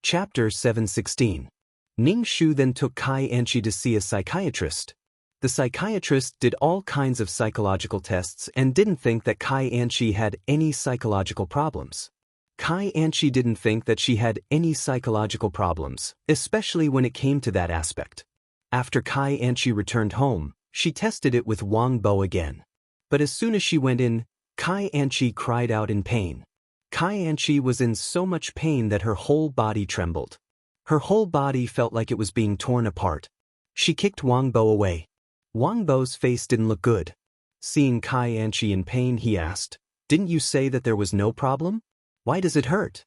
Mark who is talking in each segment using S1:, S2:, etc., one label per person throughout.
S1: Chapter 716. Ning Shu then took Kai Anchi to see a psychiatrist. The psychiatrist did all kinds of psychological tests and didn't think that Kai Anchi had any psychological problems. Kai Anchi didn't think that she had any psychological problems, especially when it came to that aspect. After Kai Anchi returned home, she tested it with Wang Bo again. But as soon as she went in, Kai Anchi cried out in pain. Kai Anchi was in so much pain that her whole body trembled. Her whole body felt like it was being torn apart. She kicked Wang Bo away. Wang Bo's face didn't look good. Seeing Kai Anchi in pain, he asked, "Didn't you say that there was no problem? Why does it hurt?"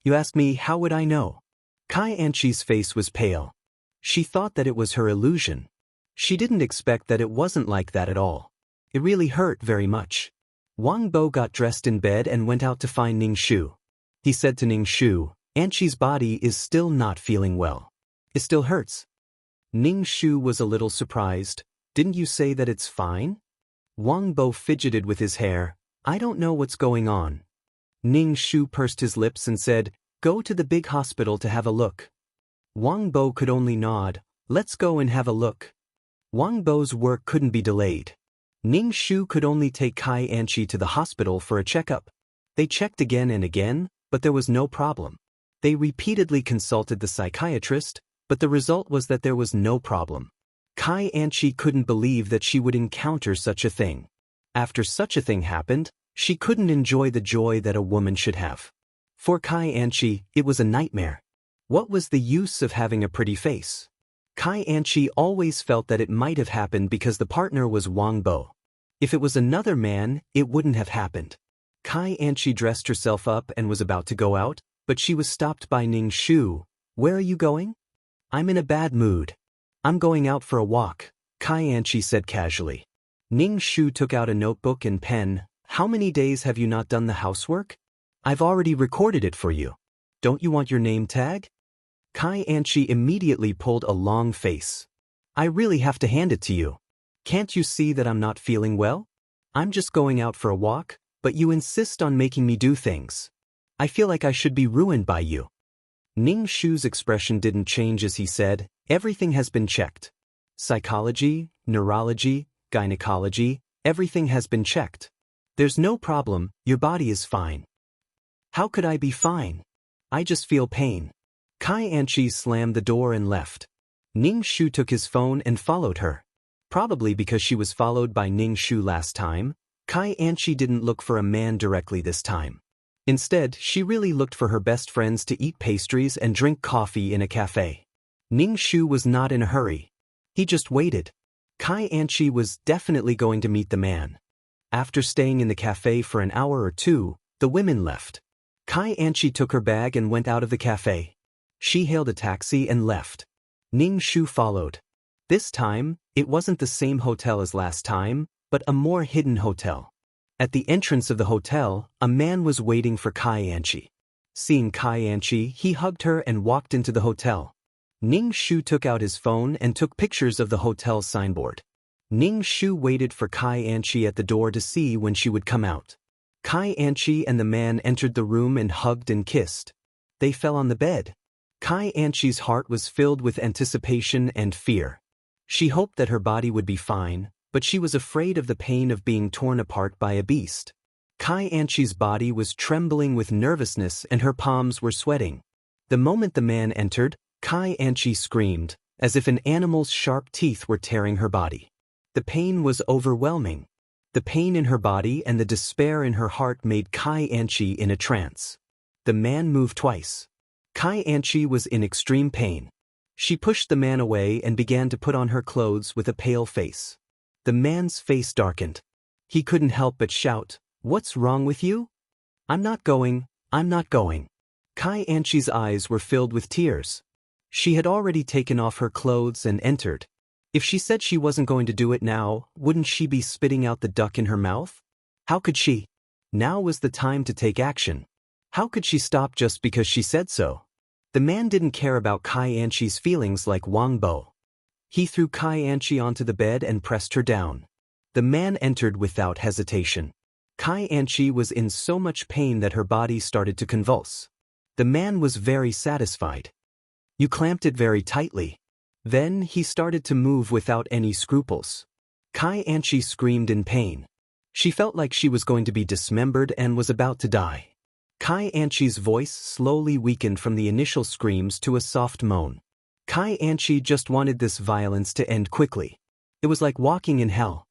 S1: "You ask me, how would I know?" Kai Anchi's face was pale. She thought that it was her illusion. She didn't expect that it wasn't like that at all. It really hurt very much. Wang Bo got dressed in bed and went out to find Ning Shu. He said to Ning Shu, "Anchi's body is still not feeling well. It still hurts." Ning Shu was a little surprised. "Didn't you say that it's fine?" Wang Bo fidgeted with his hair. "I don't know what's going on." Ning Shu pursed his lips and said, "Go to the big hospital to have a look." Wang Bo could only nod. "Let's go and have a look." Wang Bo's work couldn't be delayed. Ning Shu could only take Kai Anchi to the hospital for a checkup. They checked again and again, but there was no problem. They repeatedly consulted the psychiatrist, but the result was that there was no problem. Kai Anchi couldn't believe that she would encounter such a thing. After such a thing happened, she couldn't enjoy the joy that a woman should have. For Kai Anchi, it was a nightmare. What was the use of having a pretty face? Kai Anchi always felt that it might have happened because the partner was Wang Bo. If it was another man, it wouldn't have happened. Kai Anchi dressed herself up and was about to go out, but she was stopped by Ning Shu. "Where are you going?" "I'm in a bad mood. I'm going out for a walk," Kai Anchi said casually. Ning Shu took out a notebook and pen. "How many days have you not done the housework? I've already recorded it for you. Don't you want your name tag?" Kai Anchi immediately pulled a long face. "I really have to hand it to you. Can't you see that I'm not feeling well? I'm just going out for a walk, but you insist on making me do things. I feel like I should be ruined by you." Ning Shu's expression didn't change as he said, "Everything has been checked. Psychology, neurology, gynecology, everything has been checked. There's no problem, your body is fine." "How could I be fine? I just feel pain." Kai Anchi slammed the door and left. Ning Shu took his phone and followed her. Probably because she was followed by Ning Shu last time, Kai Anchi didn't look for a man directly this time. Instead, she really looked for her best friends to eat pastries and drink coffee in a cafe. Ning Shu was not in a hurry. He just waited. Kai Anchi was definitely going to meet the man. After staying in the cafe for an hour or two, the women left. Kai Anchi took her bag and went out of the cafe. She hailed a taxi and left. Ning Shu followed. This time, it wasn't the same hotel as last time, but a more hidden hotel. At the entrance of the hotel, a man was waiting for Kai Anchi. Seeing Kai Anchi, he hugged her and walked into the hotel. Ning Shu took out his phone and took pictures of the hotel signboard. Ning Shu waited for Kai Anchi at the door to see when she would come out. Kai Anchi and the man entered the room and hugged and kissed. They fell on the bed. Kai Anchi's heart was filled with anticipation and fear. She hoped that her body would be fine, but she was afraid of the pain of being torn apart by a beast. Kai Anchi's body was trembling with nervousness and her palms were sweating. The moment the man entered, Kai Anchi screamed, as if an animal's sharp teeth were tearing her body. The pain was overwhelming. The pain in her body and the despair in her heart made Kai Anchi in a trance. The man moved twice. Kai Anchi was in extreme pain. She pushed the man away and began to put on her clothes with a pale face. The man's face darkened. He couldn't help but shout, "What's wrong with you?" I'm not going. Kai Anchi's eyes were filled with tears. She had already taken off her clothes and entered. If she said she wasn't going to do it now, wouldn't she be spitting out the duck in her mouth? How could she? Now was the time to take action. How could she stop just because she said so? The man didn't care about Kai Anchi's feelings like Wang Bo. He threw Kai Anchi onto the bed and pressed her down. The man entered without hesitation. Kai Anchi was in so much pain that her body started to convulse. The man was very satisfied. You clamped it very tightly. Then he started to move without any scruples. Kai Anchi screamed in pain. She felt like she was going to be dismembered and was about to die. Kai Anchi's voice slowly weakened from the initial screams to a soft moan. Kai Anchi just wanted this violence to end quickly. It was like walking in hell.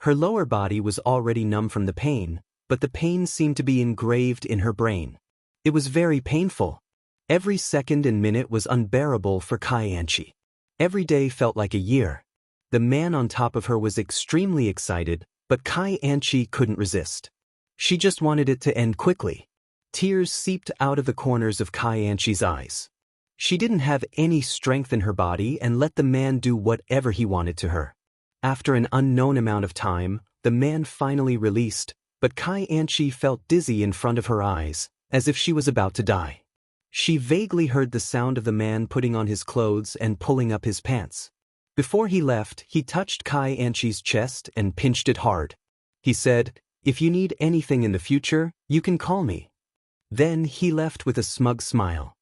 S1: Her lower body was already numb from the pain, but the pain seemed to be engraved in her brain. It was very painful. Every second and minute was unbearable for Kai Anchi. Every day felt like a year. The man on top of her was extremely excited, but Kai Anchi couldn't resist. She just wanted it to end quickly. Tears seeped out of the corners of Kai Anchi's eyes. She didn't have any strength in her body and let the man do whatever he wanted to her. After an unknown amount of time, the man finally released, but Kai Anchi felt dizzy in front of her eyes, as if she was about to die. She vaguely heard the sound of the man putting on his clothes and pulling up his pants. Before he left, he touched Kai Anchi's chest and pinched it hard. He said, "If you need anything in the future, you can call me." Then he left with a smug smile.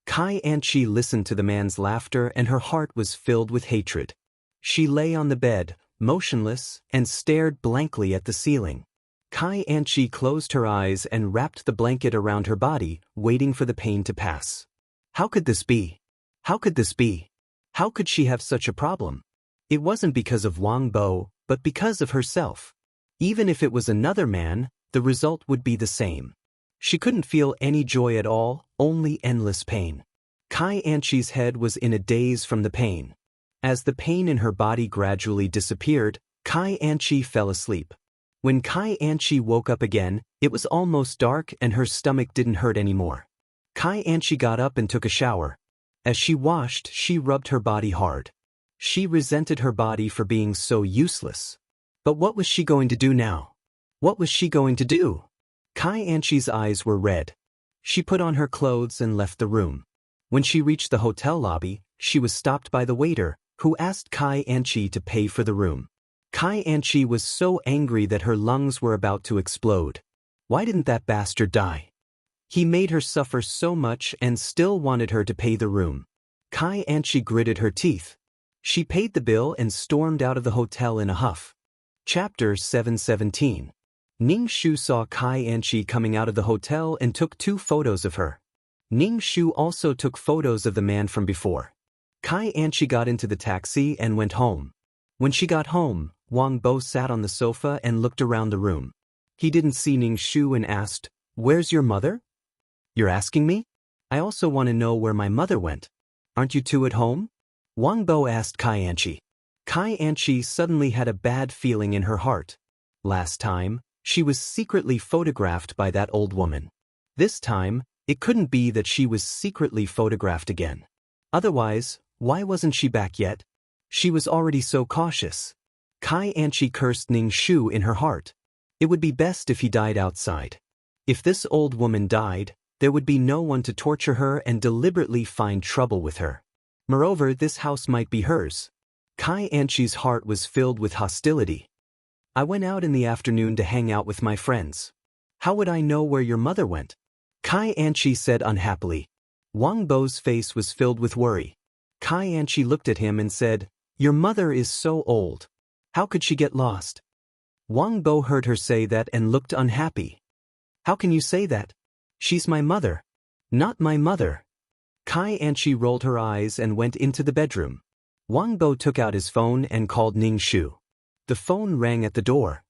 S1: Kai Anchi listened to the man's laughter and her heart was filled with hatred. She lay on the bed, motionless, and stared blankly at the ceiling. Kai Anchi closed her eyes and wrapped the blanket around her body, waiting for the pain to pass. How could this be? How could this be? How could she have such a problem? It wasn't because of Wang Bo, but because of herself. Even if it was another man, the result would be the same. She couldn't feel any joy at all, only endless pain. Kai Anchi's head was in a daze from the pain. As the pain in her body gradually disappeared, Kai Anchi fell asleep. When Kai Anchi woke up again, it was almost dark and her stomach didn't hurt anymore. Kai Anchi got up and took a shower. As she washed, she rubbed her body hard. She resented her body for being so useless. But what was she going to do now? What was she going to do? Kai Anchi's eyes were red. She put on her clothes and left the room. When she reached the hotel lobby, she was stopped by the waiter, who asked Kai Anchi to pay for the room. Kai Anchi was so angry that her lungs were about to explode. Why didn't that bastard die? He made her suffer so much and still wanted her to pay the room. Kai Anchi gritted her teeth. She paid the bill and stormed out of the hotel in a huff. Chapter 717. Ning Shu saw Kai Anchi coming out of the hotel and took 2 photos of her. Ning Shu also took photos of the man from before. Kai Anchi got into the taxi and went home. When she got home, Wang Bo sat on the sofa and looked around the room. He didn't see Ning Shu and asked, "Where's your mother?" "You're asking me? I also want to know where my mother went. Aren't you two at home?" Wang Bo asked Kai Anchi. Kai Anchi suddenly had a bad feeling in her heart. Last time, she was secretly photographed by that old woman. This time, it couldn't be that she was secretly photographed again. Otherwise, why wasn't she back yet? She was already so cautious. Kai Anchi cursed Ning Shu in her heart. It would be best if he died outside. If this old woman died, there would be no one to torture her and deliberately find trouble with her. Moreover, this house might be hers. Kai Anchi's heart was filled with hostility. "I went out in the afternoon to hang out with my friends. How would I know where your mother went?" Kai Anchi said unhappily. Wang Bo's face was filled with worry. Kai Anchi looked at him and said, "Your mother is so old. How could she get lost?" Wang Bo heard her say that and looked unhappy. "How can you say that? She's my mother." "Not my mother." Kai Anchi rolled her eyes and went into the bedroom. Wang Bo took out his phone and called Ning Shu. The phone rang at the door.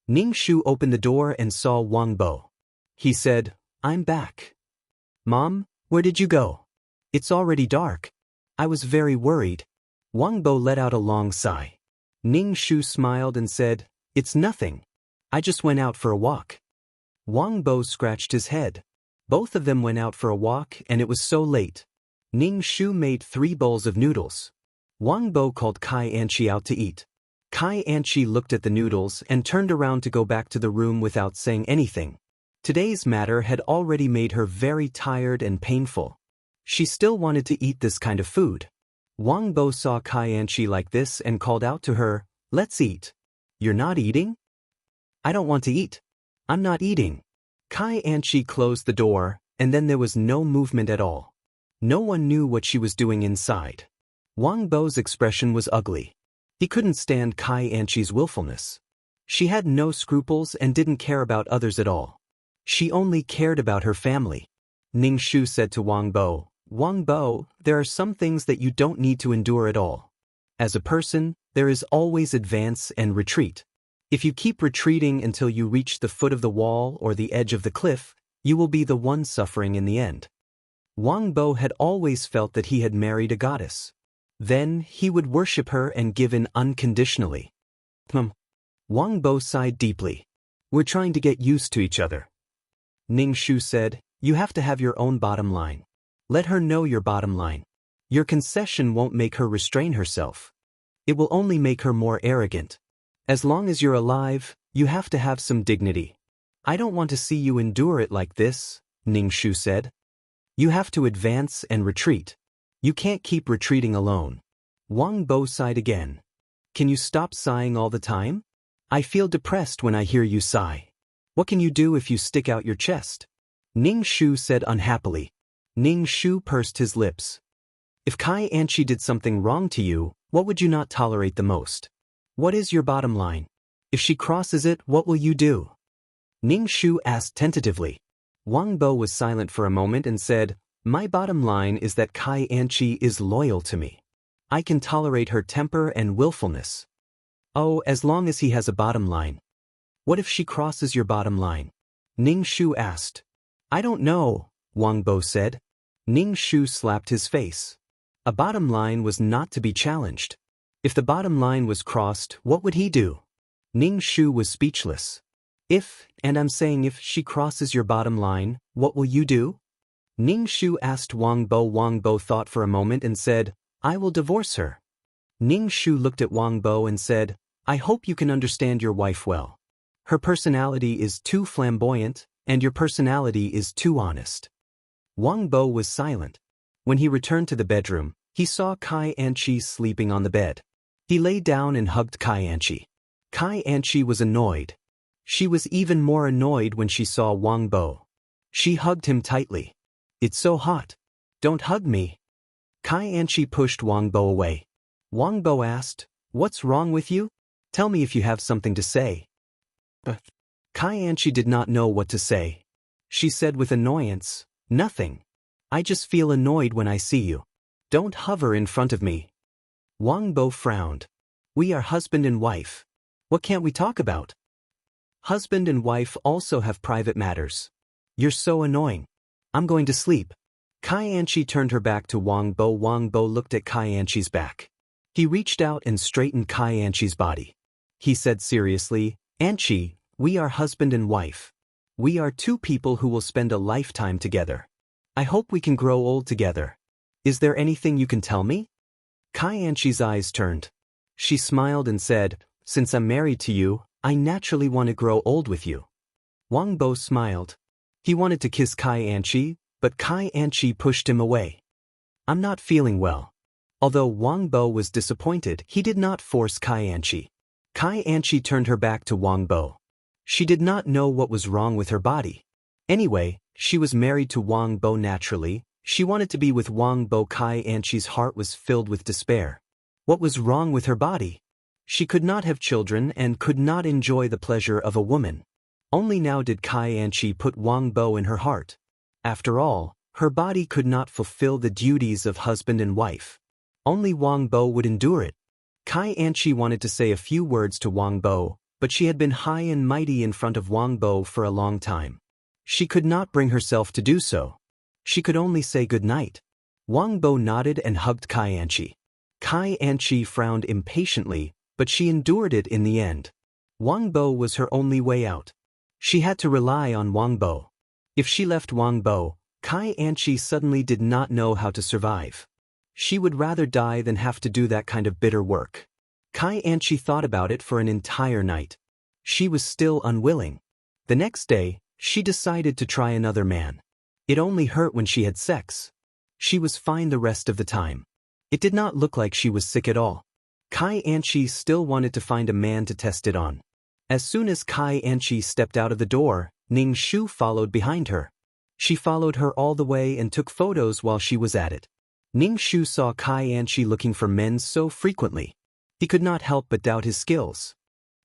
S1: Ning Shu opened the door and saw Wang Bo. He said, "I'm back." "Mom, where did you go? It's already dark." "I was very worried." Wang Bo let out a long sigh. Ning Shu smiled and said, "It's nothing. I just went out for a walk." Wang Bo scratched his head. Both of them went out for a walk and it was so late. Ning Shu made 3 bowls of noodles. Wang Bo called Kai Anchi out to eat. Kai Anchi looked at the noodles and turned around to go back to the room without saying anything. Today's matter had already made her very tired and painful. She still wanted to eat this kind of food. Wang Bo saw Kai Anchi like this and called out to her, "Let's eat." "You're not eating?" "I don't want to eat. I'm not eating." Kai Anchi closed the door, and then there was no movement at all. No one knew what she was doing inside. Wang Bo's expression was ugly. He couldn't stand Kai Anchi's willfulness. She had no scruples and didn't care about others at all. She only cared about her family. Ning Shu said to Wang Bo, "Wang Bo, there are some things that you don't need to endure at all. As a person, there is always advance and retreat. If you keep retreating until you reach the foot of the wall or the edge of the cliff, you will be the one suffering in the end." Wang Bo had always felt that he had married a goddess. Then he would worship her and give in unconditionally. Wang Bo sighed deeply. "We're trying to get used to each other." Ning Shu said, "You have to have your own bottom line. Let her know your bottom line. Your concession won't make her restrain herself. It will only make her more arrogant. As long as you're alive, you have to have some dignity. I don't want to see you endure it like this," Ning Shu said. "You have to advance and retreat. You can't keep retreating alone." Wang Bo sighed again. "Can you stop sighing all the time? I feel depressed when I hear you sigh. What can you do if you stick out your chest?" Ning Shu said unhappily. Ning Shu pursed his lips. "If Kai Anchi did something wrong to you, what would you not tolerate the most? What is your bottom line? If she crosses it, what will you do?" Ning Shu asked tentatively. Wang Bo was silent for a moment and said, "My bottom line is that Kai Anchi is loyal to me. I can tolerate her temper and willfulness." "Oh, as long as he has a bottom line." "What if she crosses your bottom line?" Ning Shu asked. "I don't know," Wang Bo said. Ning Shu slapped his face. A bottom line was not to be challenged. If the bottom line was crossed, what would he do? Ning Shu was speechless. "If, and I'm saying if she crosses your bottom line, what will you do?" Ning Shu asked Wang Bo. Wang Bo thought for a moment and said, "I will divorce her." Ning Shu looked at Wang Bo and said, "I hope you can understand your wife well. Her personality is too flamboyant, and your personality is too honest." Wang Bo was silent. When he returned to the bedroom, he saw Kai Anchi sleeping on the bed. He lay down and hugged Kai Anchi. Kai Anchi was annoyed. She was even more annoyed when she saw Wang Bo. She hugged him tightly. "It's so hot. Don't hug me." Kai Anchi pushed Wang Bo away. Wang Bo asked, "What's wrong with you? Tell me if you have something to say." But Kai Anchi did not know what to say. She said with annoyance, "Nothing. I just feel annoyed when I see you. Don't hover in front of me." Wang Bo frowned. "We are husband and wife. What can't we talk about?" "Husband and wife also have private matters. You're so annoying. I'm going to sleep." Kai Anchi turned her back to Wang Bo. Wang Bo looked at Kai Anchi's back. He reached out and straightened Kai Anchi's body. He said seriously, "Anchi, we are husband and wife. We are two people who will spend a lifetime together. I hope we can grow old together. Is there anything you can tell me?" Kai Anchi's eyes turned. She smiled and said, "Since I'm married to you, I naturally want to grow old with you." Wang Bo smiled. He wanted to kiss Kai Anchi, but Kai Anchi pushed him away. "I'm not feeling well." Although Wang Bo was disappointed, he did not force Kai Anchi. Kai Anchi turned her back to Wang Bo. She did not know what was wrong with her body. Anyway, she was married to Wang Bo naturally. She wanted to be with Wang Bo. Kai Anchi's heart was filled with despair. What was wrong with her body? She could not have children and could not enjoy the pleasure of a woman. Only now did Kai Anchi put Wang Bo in her heart. After all, her body could not fulfill the duties of husband and wife. Only Wang Bo would endure it. Kai Anchi wanted to say a few words to Wang Bo, but she had been high and mighty in front of Wang Bo for a long time. She could not bring herself to do so. She could only say good night. Wang Bo nodded and hugged Kai Anchi. Kai Anchi frowned impatiently, but she endured it in the end. Wang Bo was her only way out. She had to rely on Wang Bo. If she left Wang Bo, Kai Anchi suddenly did not know how to survive. She would rather die than have to do that kind of bitter work. Kai Anchi thought about it for an entire night. She was still unwilling. The next day, she decided to try another man. It only hurt when she had sex. She was fine the rest of the time. It did not look like she was sick at all. Kai Anchi still wanted to find a man to test it on. As soon as Kai Anchi stepped out of the door, Ning Shu followed behind her. She followed her all the way and took photos while she was at it. Ning Shu saw Kai Anchi looking for men so frequently. He could not help but doubt his skills.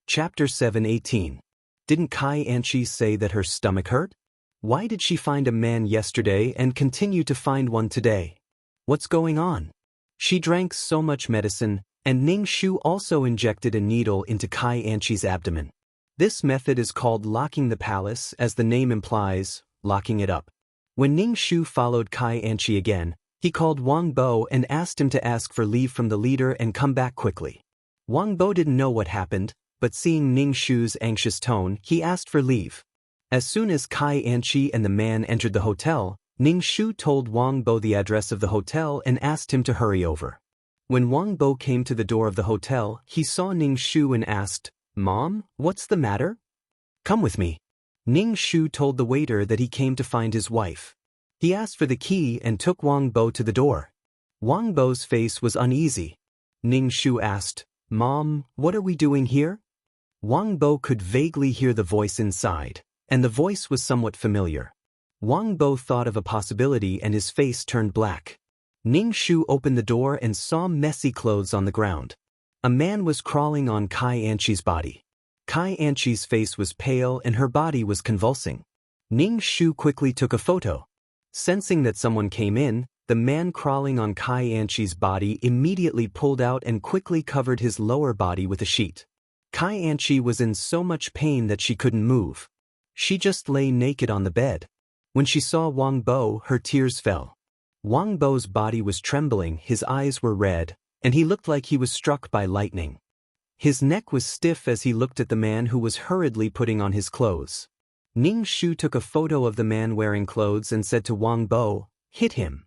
S1: Chapter 7:18. Didn't Kai Anchi say that her stomach hurt? Why did she find a man yesterday and continue to find one today? What's going on? She drank so much medicine, and Ning Shu also injected a needle into Kai Anchi's abdomen. This method is called locking the palace, as the name implies, locking it up. When Ning Shu followed Kai Anchi again, he called Wang Bo and asked him to ask for leave from the leader and come back quickly. Wang Bo didn't know what happened, but seeing Ning Shu's anxious tone, he asked for leave. As soon as Kai Anchi and the man entered the hotel, Ning Shu told Wang Bo the address of the hotel and asked him to hurry over. When Wang Bo came to the door of the hotel, he saw Ning Shu and asked, "Mom, what's the matter?" "Come with me." Ning Shu told the waiter that he came to find his wife. He asked for the key and took Wang Bo to the door. Wang Bo's face was uneasy. Ning Shu asked, "Mom, what are we doing here?" Wang Bo could vaguely hear the voice inside, and the voice was somewhat familiar. Wang Bo thought of a possibility and his face turned black. Ning Shu opened the door and saw messy clothes on the ground. A man was crawling on Kai Anchi's body. Kai Anchi's face was pale and her body was convulsing. Ning Shu quickly took a photo. Sensing that someone came in, the man crawling on Kai Anchi's body immediately pulled out and quickly covered his lower body with a sheet. Kai Anchi was in so much pain that she couldn't move. She just lay naked on the bed. When she saw Wang Bo, her tears fell. Wang Bo's body was trembling, his eyes were red, and he looked like he was struck by lightning. His neck was stiff as he looked at the man who was hurriedly putting on his clothes. Ning Shu took a photo of the man wearing clothes and said to Wang Bo, "Hit him.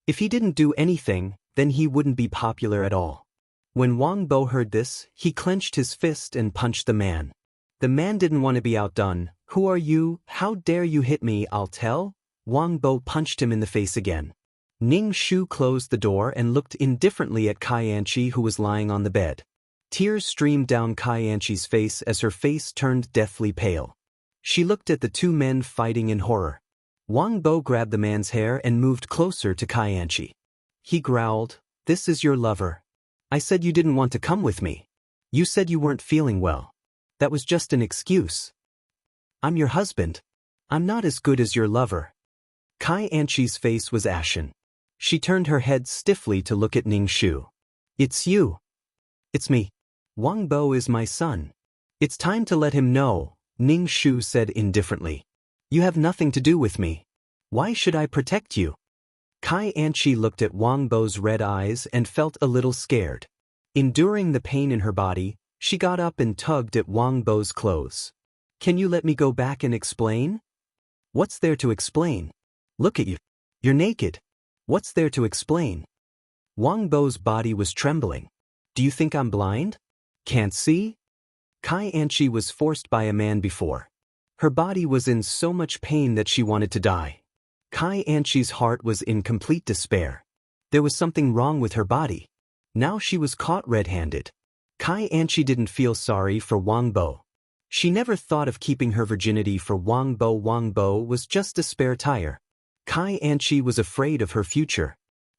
S1: If he didn't do anything, then he wouldn't be popular at all." When Wang Bo heard this, he clenched his fist and punched the man. The man didn't want to be outdone. "Who are you? How dare you hit me, I'll tell." Wang Bo punched him in the face again. Ning Shu closed the door and looked indifferently at Kai Anchi, who was lying on the bed. Tears streamed down Kai Anchi's face as her face turned deathly pale. She looked at the two men fighting in horror. Wang Bo grabbed the man's hair and moved closer to Kai Anchi. He growled, "This is your lover. I said you didn't want to come with me. You said you weren't feeling well. That was just an excuse. I'm your husband. I'm not as good as your lover." Kai Anchi's face was ashen. She turned her head stiffly to look at Ning Shu. "It's you." "It's me. Wang Bo is my son. It's time to let him know," Ning Shu said indifferently. "You have nothing to do with me. Why should I protect you?" Kai Anchi looked at Wang Bo's red eyes and felt a little scared. Enduring the pain in her body, she got up and tugged at Wang Bo's clothes. "Can you let me go back and explain?" "What's there to explain? Look at you. You're naked. What's there to explain?" Wang Bo's body was trembling. "Do you think I'm blind? Can't see?" Kai Anchi was forced by a man before. Her body was in so much pain that she wanted to die. Kai Anchi's heart was in complete despair. There was something wrong with her body. Now she was caught red-handed. Kai Anchi didn't feel sorry for Wang Bo. She never thought of keeping her virginity for Wang Bo. Wang Bo was just a spare tire. Kai Anchi was afraid of her future.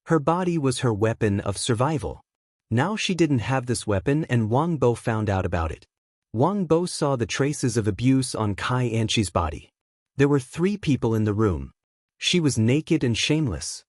S1: Her body was her weapon of survival. Now she didn't have this weapon and Wang Bo found out about it. Wang Bo saw the traces of abuse on Kai Anchi's body. There were 3 people in the room. She was naked and shameless.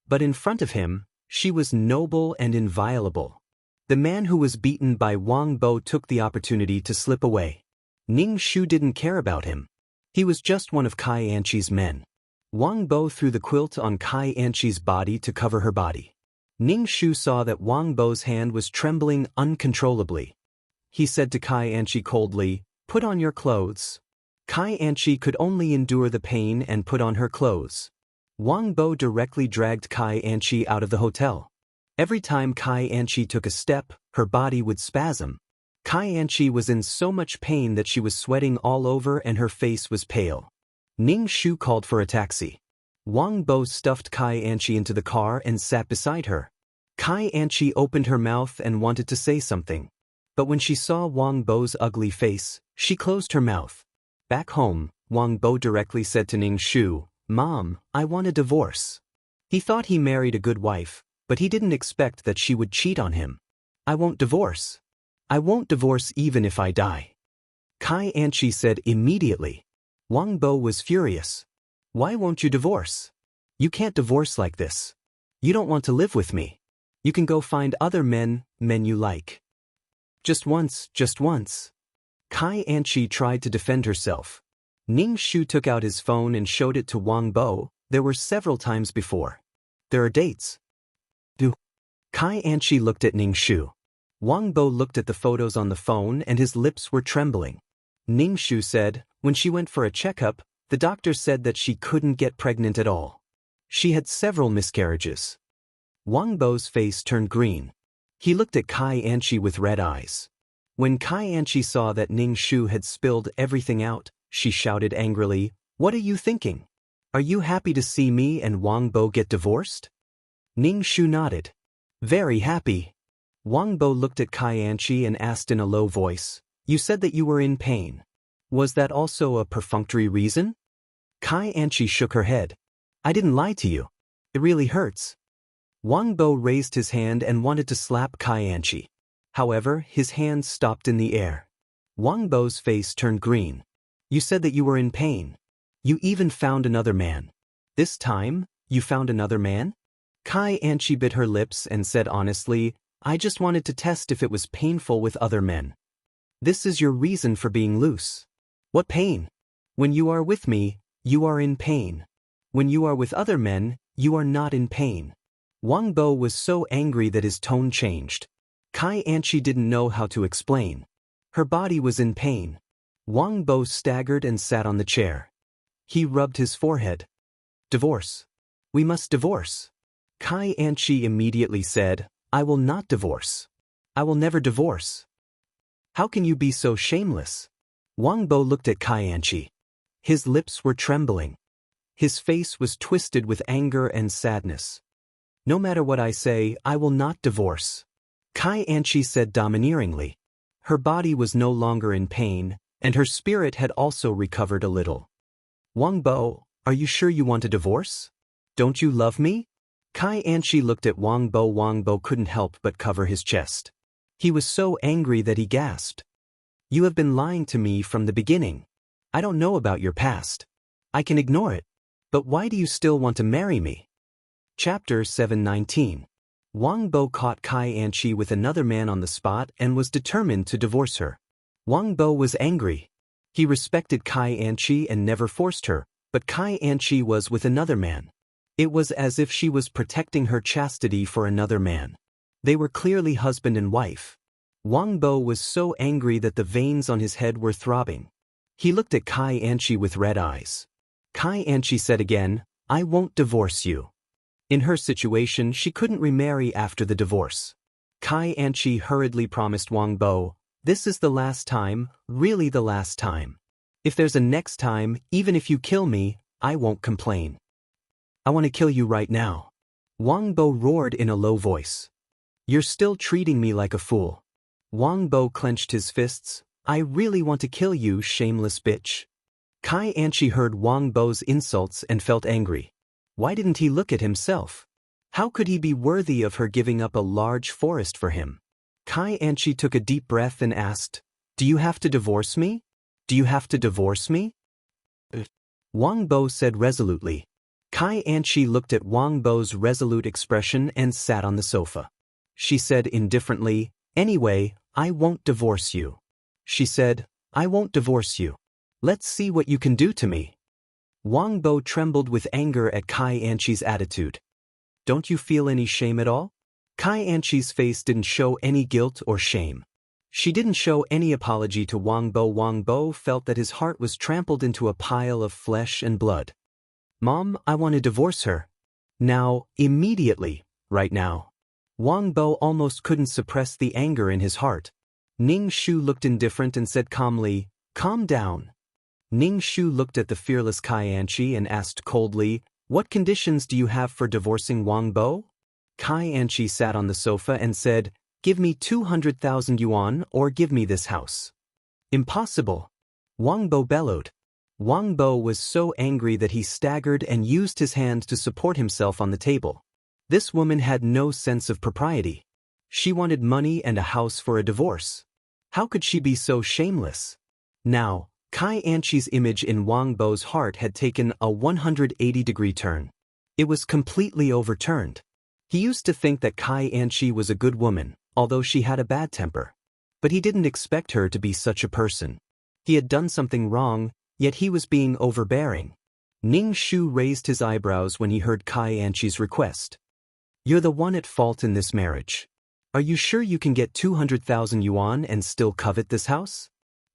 S1: But in front of him, she was noble and inviolable. The man who was beaten by Wang Bo took the opportunity to slip away. Ning Shu didn't care about him. He was just one of Kai Anchi's men. Wang Bo threw the quilt on Kai Anchi's body to cover her body. Ning Shu saw that Wang Bo's hand was trembling uncontrollably. He said to Kai Anchi coldly, "Put on your clothes." Kai Anchi could only endure the pain and put on her clothes. Wang Bo directly dragged Kai Anchi out of the hotel. Every time Kai Anchi took a step, her body would spasm. Kai Anchi was in so much pain that she was sweating all over and her face was pale. Ning Shu called for a taxi. Wang Bo stuffed Kai Anchi into the car and sat beside her. Kai Anchi opened her mouth and wanted to say something. But when she saw Wang Bo's ugly face, she closed her mouth. Back home, Wang Bo directly said to Ning Shu, "Mom, I want a divorce." He thought he married a good wife, but he didn't expect that she would cheat on him. "I won't divorce. I won't divorce even if I die," Kai Anchi said immediately. Wang Bo was furious. "Why won't you divorce? You can't divorce like this. You don't want to live with me. You can go find other men you like. Just once, just once." Kai Anchi tried to defend herself. Ning Shu took out his phone and showed it to Wang Bo. "There were several times before. There are dates." Do. Kai Anchi looked at Ning Shu. Wang Bo looked at the photos on the phone and his lips were trembling. Ning Shu said, when she went for a checkup, the doctor said that she couldn't get pregnant at all. She had several miscarriages. Wang Bo's face turned green. He looked at Kai Anchi with red eyes. When Kai Anchi saw that Ning Shu had spilled everything out, she shouted angrily, "What are you thinking? Are you happy to see me and Wang Bo get divorced?" Ning Shu nodded. "Very happy." Wang Bo looked at Kai Anchi and asked in a low voice, "You said that you were in pain. Was that also a perfunctory reason?" Kai Anchi shook her head. "I didn't lie to you. It really hurts." Wang Bo raised his hand and wanted to slap Kai Anchi. However, his hand stopped in the air. Wang Bo's face turned green. "You said that you were in pain. You even found another man. This time, you found another man?" Kai Anchi bit her lips and said honestly, "I just wanted to test if it was painful with other men." "This is your reason for being loose." "What pain? When you are with me, you are in pain. When you are with other men, you are not in pain." Wang Bo was so angry that his tone changed. Kai Anchi didn't know how to explain. Her body was in pain. Wang Bo staggered and sat on the chair. He rubbed his forehead. "Divorce. We must divorce." Kai Anchi immediately said, "I will not divorce. I will never divorce." "How can you be so shameless?" Wang Bo looked at Kai Anchi. His lips were trembling. His face was twisted with anger and sadness. "No matter what I say, I will not divorce," Kai Anchi said domineeringly. Her body was no longer in pain, and her spirit had also recovered a little. "Wang Bo, are you sure you want a divorce? Don't you love me?" Kai Anchi looked at Wang Bo. Wang Bo couldn't help but cover his chest. He was so angry that he gasped. "You have been lying to me from the beginning. I don't know about your past. I can ignore it. But why do you still want to marry me?" Chapter 719. Wang Bo caught Kai Anchi with another man on the spot and was determined to divorce her. Wang Bo was angry. He respected Kai Anchi and never forced her, but Kai Anchi was with another man. It was as if she was protecting her chastity for another man. They were clearly husband and wife. Wang Bo was so angry that the veins on his head were throbbing. He looked at Kai Anchi with red eyes. Kai Anchi said again, "I won't divorce you." In her situation, she couldn't remarry after the divorce. Kai Anchi hurriedly promised Wang Bo, "This is the last time, really the last time. If there's a next time, even if you kill me, I won't complain. I want to kill you right now." Wang Bo roared in a low voice. "You're still treating me like a fool." Wang Bo clenched his fists. "I really want to kill you, shameless bitch." Kai Anchi heard Wang Bo's insults and felt angry. Why didn't he look at himself? How could he be worthy of her giving up a large forest for him? Kai Anchi took a deep breath and asked, "Do you have to divorce me? Do you have to divorce me?" Wang Bo said resolutely. Kai Anchi looked at Wang Bo's resolute expression and sat on the sofa. She said indifferently, "Anyway, I won't divorce you." She said, "I won't divorce you. Let's see what you can do to me." Wang Bo trembled with anger at Kai Anchi's attitude. "Don't you feel any shame at all?" Kai Anchi's face didn't show any guilt or shame. She didn't show any apology to Wang Bo. Wang Bo felt that his heart was trampled into a pile of flesh and blood. "Mom, I want to divorce her. Now, immediately, right now." Wang Bo almost couldn't suppress the anger in his heart. Ning Shu looked indifferent and said calmly, "Calm down." Ning Shu looked at the fearless Kai Anchi and asked coldly, "What conditions do you have for divorcing Wang Bo?" Kai Anchi sat on the sofa and said, "Give me 200,000 yuan or give me this house." "Impossible." Wang Bo bellowed. Wang Bo was so angry that he staggered and used his hand to support himself on the table. This woman had no sense of propriety. She wanted money and a house for a divorce. How could she be so shameless? Now, Kai Anchi's image in Wang Bo's heart had taken a 180-degree turn. It was completely overturned. He used to think that Kai Anchi was a good woman, although she had a bad temper. But he didn't expect her to be such a person. He had done something wrong, yet he was being overbearing. Ning Shu raised his eyebrows when he heard Kai Anchi's request. "You're the one at fault in this marriage. Are you sure you can get 200,000 yuan and still covet this house?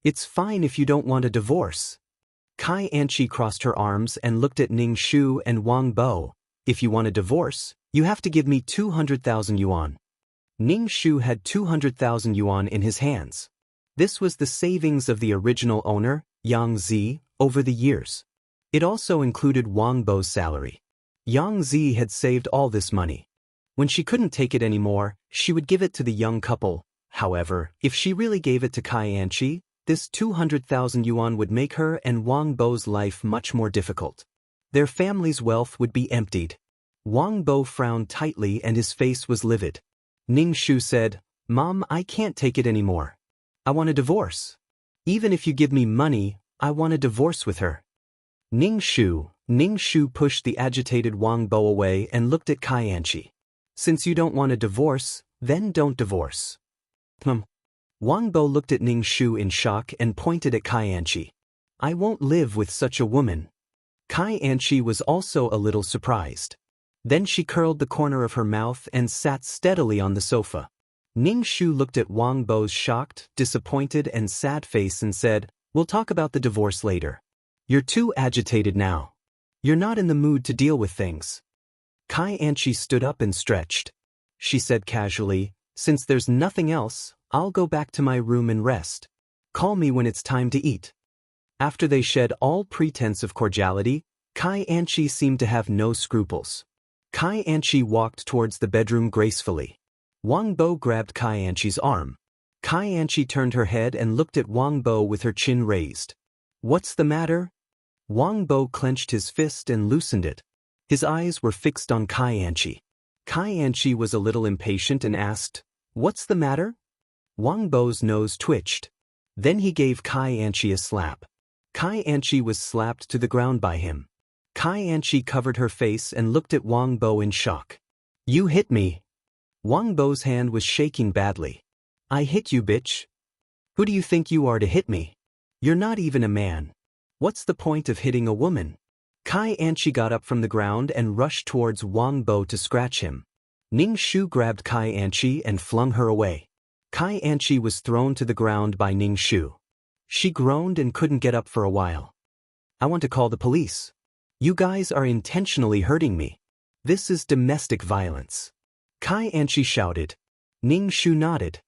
S1: It's fine if you don't want a divorce." Kai Anchi crossed her arms and looked at Ning Shu and Wang Bo. "If you want a divorce, you have to give me 200,000 yuan. Ning Shu had 200,000 yuan in his hands. This was the savings of the original owner, Yang Zi, over the years. It also included Wang Bo's salary. Yang Zi had saved all this money. When she couldn't take it anymore, she would give it to the young couple. However, if she really gave it to Kai Anchi, this 200,000 yuan would make her and Wang Bo's life much more difficult. Their family's wealth would be emptied. Wang Bo frowned tightly and his face was livid. Ning Shu said, "Mom, I can't take it anymore. I want a divorce. Even if you give me money, I want a divorce with her." Ning Shu pushed the agitated Wang Bo away and looked at Kai Anchi. "Since you don't want a divorce, then don't divorce." Wang Bo looked at Ning Shu in shock and pointed at Kai Anchi. "I won't live with such a woman." Kai Anchi was also a little surprised. Then she curled the corner of her mouth and sat steadily on the sofa. Ning Shu looked at Wang Bo's shocked, disappointed and sad face and said, "We'll talk about the divorce later. You're too agitated now. You're not in the mood to deal with things." Kai Anchi stood up and stretched. She said casually, "Since there's nothing else, I'll go back to my room and rest. Call me when it's time to eat." After they shed all pretense of cordiality, Kai Anchi seemed to have no scruples. Kai Anchi walked towards the bedroom gracefully. Wang Bo grabbed Kai Anchi's arm. Kai Anchi turned her head and looked at Wang Bo with her chin raised. "What's the matter?" Wang Bo clenched his fist and loosened it. His eyes were fixed on Kai Anchi. Kai Anchi was a little impatient and asked, "What's the matter?" Wang Bo's nose twitched. Then he gave Kai Anchi a slap. Kai Anchi was slapped to the ground by him. Kai Anchi covered her face and looked at Wang Bo in shock. "You hit me." Wang Bo's hand was shaking badly. "I hit you, bitch. Who do you think you are to hit me? You're not even a man. What's the point of hitting a woman?" Kai Anchi got up from the ground and rushed towards Wang Bo to scratch him. Ning Shu grabbed Kai Anchi and flung her away. Kai Anchi was thrown to the ground by Ning Shu. She groaned and couldn't get up for a while. "I want to call the police. You guys are intentionally hurting me. This is domestic violence." Kai Anchi shouted. Ning Shu nodded.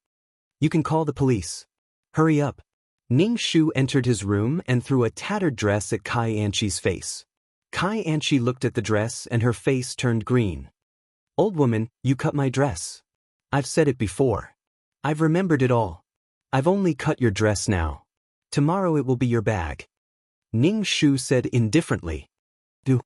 S1: "You can call the police. Hurry up." Ning Shu entered his room and threw a tattered dress at Kai Anchi's face. Kai Anchi looked at the dress and her face turned green. "Old woman, you cut my dress. I've said it before. I've remembered it all. I've only cut your dress now. Tomorrow it will be your bag." Ning Shu said indifferently. "Do."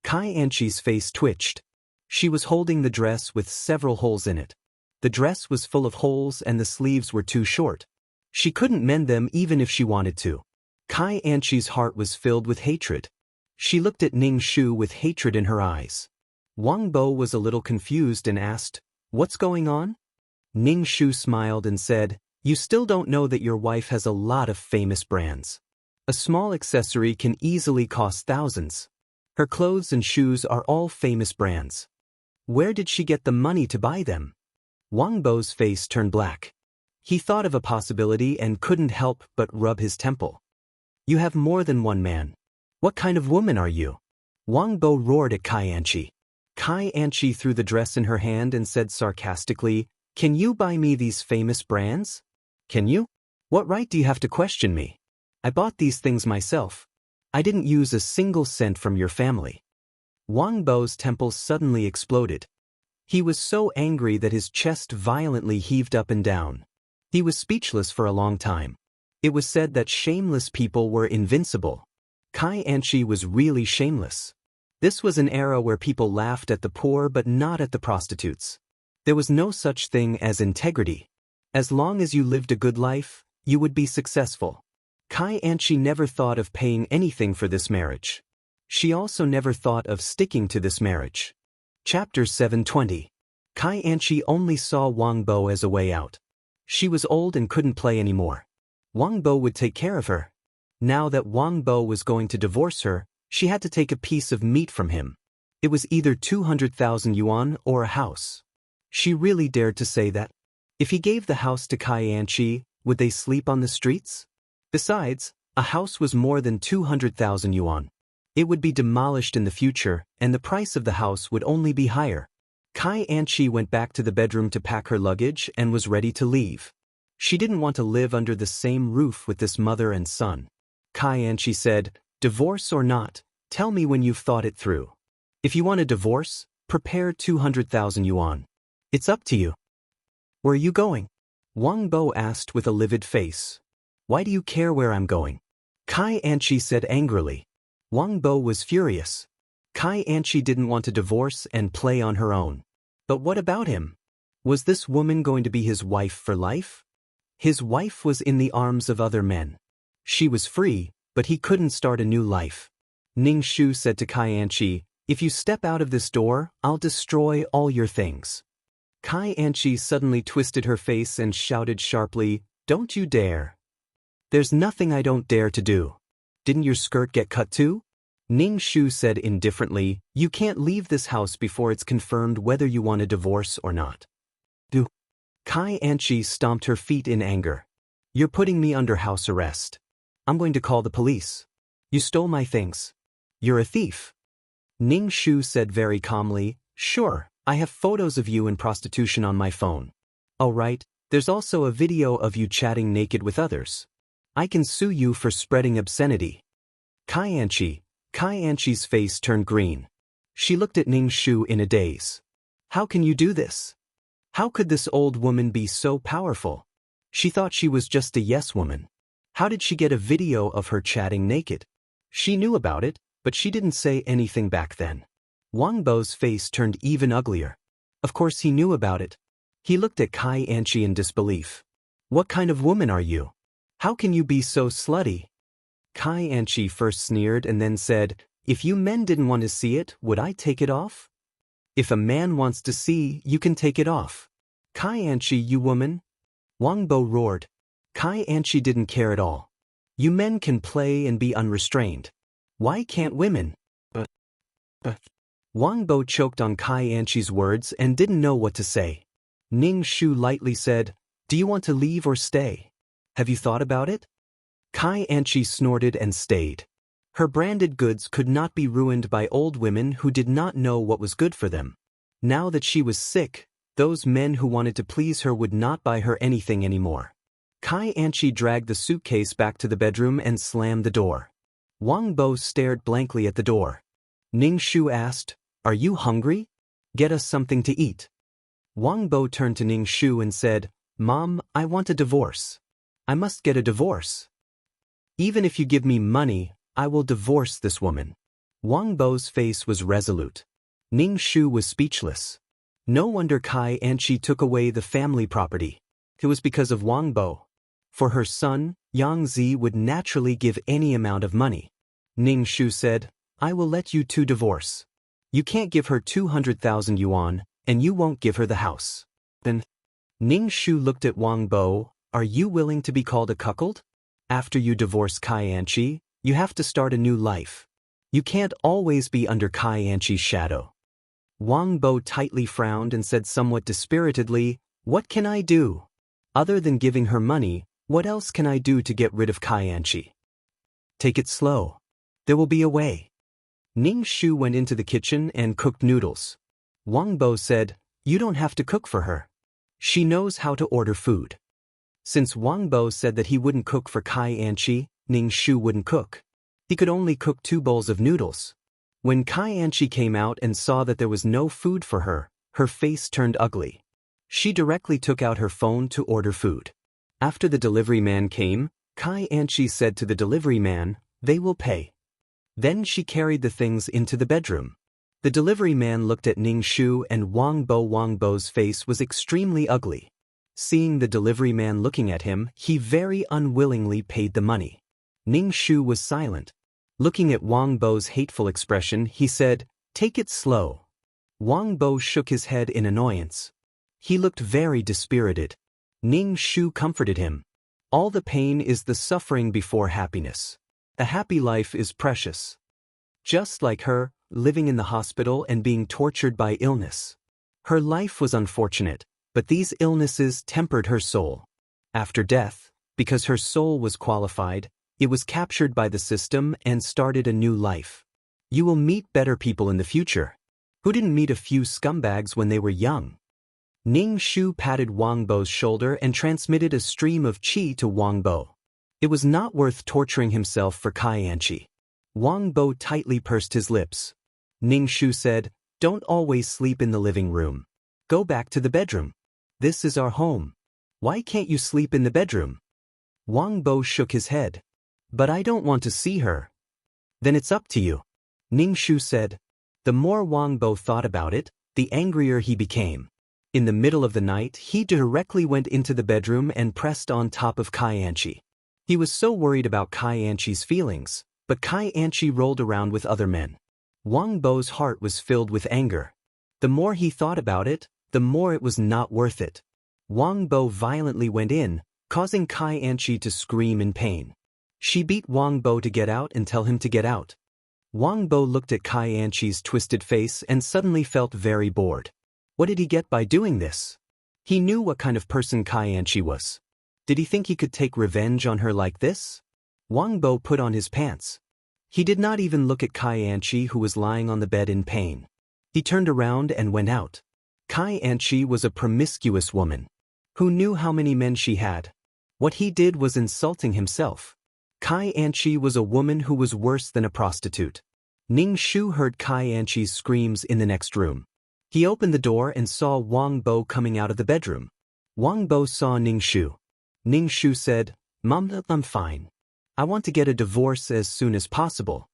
S1: Kai Anchi's face twitched. She was holding the dress with several holes in it. The dress was full of holes and the sleeves were too short. She couldn't mend them even if she wanted to. Kai Anchi's heart was filled with hatred. She looked at Ning Shu with hatred in her eyes. Wang Bo was a little confused and asked, "What's going on?" Ning Shu smiled and said, "You still don't know that your wife has a lot of famous brands. A small accessory can easily cost thousands. Her clothes and shoes are all famous brands. Where did she get the money to buy them?" Wang Bo's face turned black. He thought of a possibility and couldn't help but rub his temple. "You have more than one man. What kind of woman are you?" Wang Bo roared at Kai Anchi. Kai Anchi threw the dress in her hand and said sarcastically, "Can you buy me these famous brands? Can you? What right do you have to question me? I bought these things myself. I didn't use a single cent from your family." Wang Bo's temples suddenly exploded. He was so angry that his chest violently heaved up and down. He was speechless for a long time. It was said that shameless people were invincible. Kai Anchi was really shameless. This was an era where people laughed at the poor but not at the prostitutes. There was no such thing as integrity. As long as you lived a good life, you would be successful. Kai Anchi never thought of paying anything for this marriage. She also never thought of sticking to this marriage. Chapter 720. Kai Anchi only saw Wang Bo as a way out. She was old and couldn't play anymore. Wang Bo would take care of her. Now that Wang Bo was going to divorce her, she had to take a piece of meat from him. It was either 200,000 yuan or a house. She really dared to say that. If he gave the house to Kai Anchi, would they sleep on the streets? Besides, a house was more than 200,000 yuan. It would be demolished in the future, and the price of the house would only be higher. Kai Anchi went back to the bedroom to pack her luggage and was ready to leave. She didn't want to live under the same roof with this mother and son. Kai Anchi said, "Divorce or not, tell me when you've thought it through. If you want a divorce, prepare 200,000 yuan. It's up to you." "Where are you going?" Wang Bo asked with a livid face. "Why do you care where I'm going?" Kai Anchi said angrily. Wang Bo was furious. Kai Anchi didn't want to divorce and play on her own. But what about him? Was this woman going to be his wife for life? His wife was in the arms of other men. She was free, but he couldn't start a new life. Ning Shu said to Kai Anchi, "If you step out of this door, I'll destroy all your things." Kai Anchi suddenly twisted her face and shouted sharply, "Don't you dare. There's nothing I don't dare to do. Didn't your skirt get cut too?" Ning Shu said indifferently, "You can't leave this house before it's confirmed whether you want a divorce or not." "Do." Kai Anchi stomped her feet in anger. "You're putting me under house arrest. I'm going to call the police. You stole my things. You're a thief." Ning Shu said very calmly, "Sure, I have photos of you in prostitution on my phone. Oh right, there's also a video of you chatting naked with others. I can sue you for spreading obscenity." Kai Anchi's face turned green. She looked at Ning Shu in a daze. "How can you do this? How could this old woman be so powerful? She thought she was just a yes woman. How did she get a video of her chatting naked?" She knew about it, but she didn't say anything back then. Wang Bo's face turned even uglier. Of course he knew about it. He looked at Kai Anchi in disbelief. "What kind of woman are you? How can you be so slutty?" Kai Anchi first sneered and then said, "If you men didn't want to see it, would I take it off? If a man wants to see, you can take it off. Kai Anchi, you woman." Wang Bo roared. Kai Anchi didn't care at all. "You men can play and be unrestrained. Why can't women?" But. Wang Bo choked on Kai Anchi's words and didn't know what to say. Ning Shu lightly said, "Do you want to leave or stay? Have you thought about it?" Kai Anchi snorted and stayed. Her branded goods could not be ruined by old women who did not know what was good for them. Now that she was sick, those men who wanted to please her would not buy her anything anymore. Kai Anchi dragged the suitcase back to the bedroom and slammed the door. Wang Bo stared blankly at the door. Ning Shu asked, "Are you hungry? Get us something to eat." Wang Bo turned to Ning Shu and said, "Mom, I want a divorce. I must get a divorce. Even if you give me money, I will divorce this woman." Wang Bo's face was resolute. Ning Shu was speechless. No wonder Kai Anchi took away the family property. It was because of Wang Bo. For her son, Yang Zi would naturally give any amount of money. Ning Shu said, "I will let you two divorce. You can't give her 200,000 yuan, and you won't give her the house." Then, Ning Shu looked at Wang Bo. "Are you willing to be called a cuckold? After you divorce Kai Anchi, you have to start a new life. You can't always be under Kai Anchi's shadow." Wang Bo tightly frowned and said somewhat dispiritedly, "What can I do? Other than giving her money, what else can I do to get rid of Kai Anchi?" "Take it slow. There will be a way." Ning Shu went into the kitchen and cooked noodles. Wang Bo said, "You don't have to cook for her. She knows how to order food." Since Wang Bo said that he wouldn't cook for Kai Anchi, Ning Shu wouldn't cook. He could only cook 2 bowls of noodles. When Kai Anchi came out and saw that there was no food for her, her face turned ugly. She directly took out her phone to order food. After the delivery man came, Kai Anchi said to the delivery man, "They will pay." Then she carried the things into the bedroom. The delivery man looked at Ning Shu and Wang Bo. Wang Bo's face was extremely ugly. Seeing the delivery man looking at him, he very unwillingly paid the money. Ning Shu was silent. Looking at Wang Bo's hateful expression, he said, "Take it slow." Wang Bo shook his head in annoyance. He looked very dispirited. Ning Shu comforted him. All the pain is the suffering before happiness. A happy life is precious. Just like her, living in the hospital and being tortured by illness. Her life was unfortunate, but these illnesses tempered her soul. After death, because her soul was qualified, it was captured by the system and started a new life. You will meet better people in the future. Who didn't meet a few scumbags when they were young? Ning Shu patted Wang Bo's shoulder and transmitted a stream of qi to Wang Bo. It was not worth torturing himself for Kai Anchi. Wang Bo tightly pursed his lips. Ning Shu said, "Don't always sleep in the living room. Go back to the bedroom. This is our home. Why can't you sleep in the bedroom?" Wang Bo shook his head. "But I don't want to see her." "Then it's up to you," Ning Shu said. The more Wang Bo thought about it, the angrier he became. In the middle of the night, he directly went into the bedroom and pressed on top of Kai Anchi. He was so worried about Kai Anchi's feelings, but Kai Anchi rolled around with other men. Wang Bo's heart was filled with anger. The more he thought about it, the more it was not worth it. Wang Bo violently went in, causing Kai Anchi to scream in pain. She beat Wang Bo to get out and tell him to get out. Wang Bo looked at Kai Anchi's twisted face and suddenly felt very bored. What did he get by doing this? He knew what kind of person Kai Anchi was. Did he think he could take revenge on her like this? Wang Bo put on his pants. He did not even look at Kai Anchi, who was lying on the bed in pain. He turned around and went out. Kai Anchi was a promiscuous woman. Who knew how many men she had? What he did was insulting himself. Kai Anchi was a woman who was worse than a prostitute. Ning Shu heard Kai Anchi's screams in the next room. He opened the door and saw Wang Bo coming out of the bedroom. Wang Bo saw Ning Shu. Ning Shu said, "Mom, I'm fine. I want to get a divorce as soon as possible."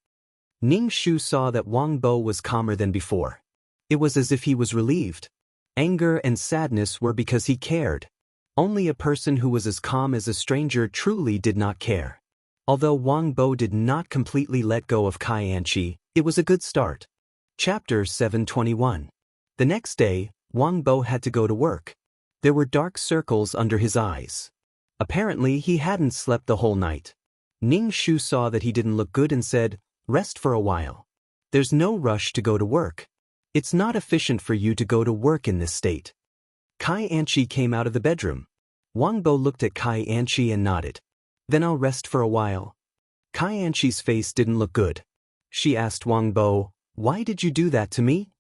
S1: Ning Shu saw that Wang Bo was calmer than before. It was as if he was relieved. Anger and sadness were because he cared. Only a person who was as calm as a stranger truly did not care. Although Wang Bo did not completely let go of Kai Anchi, it was a good start. Chapter 721. The next day, Wang Bo had to go to work. There were dark circles under his eyes. Apparently, he hadn't slept the whole night. Ning Shu saw that he didn't look good and said, "Rest for a while. There's no rush to go to work. It's not efficient for you to go to work in this state." Kai Anchi came out of the bedroom. Wang Bo looked at Kai Anchi and nodded. "Then I'll rest for a while." Kai Anchi's face didn't look good. She asked Wang Bo, "Why did you do that to me?"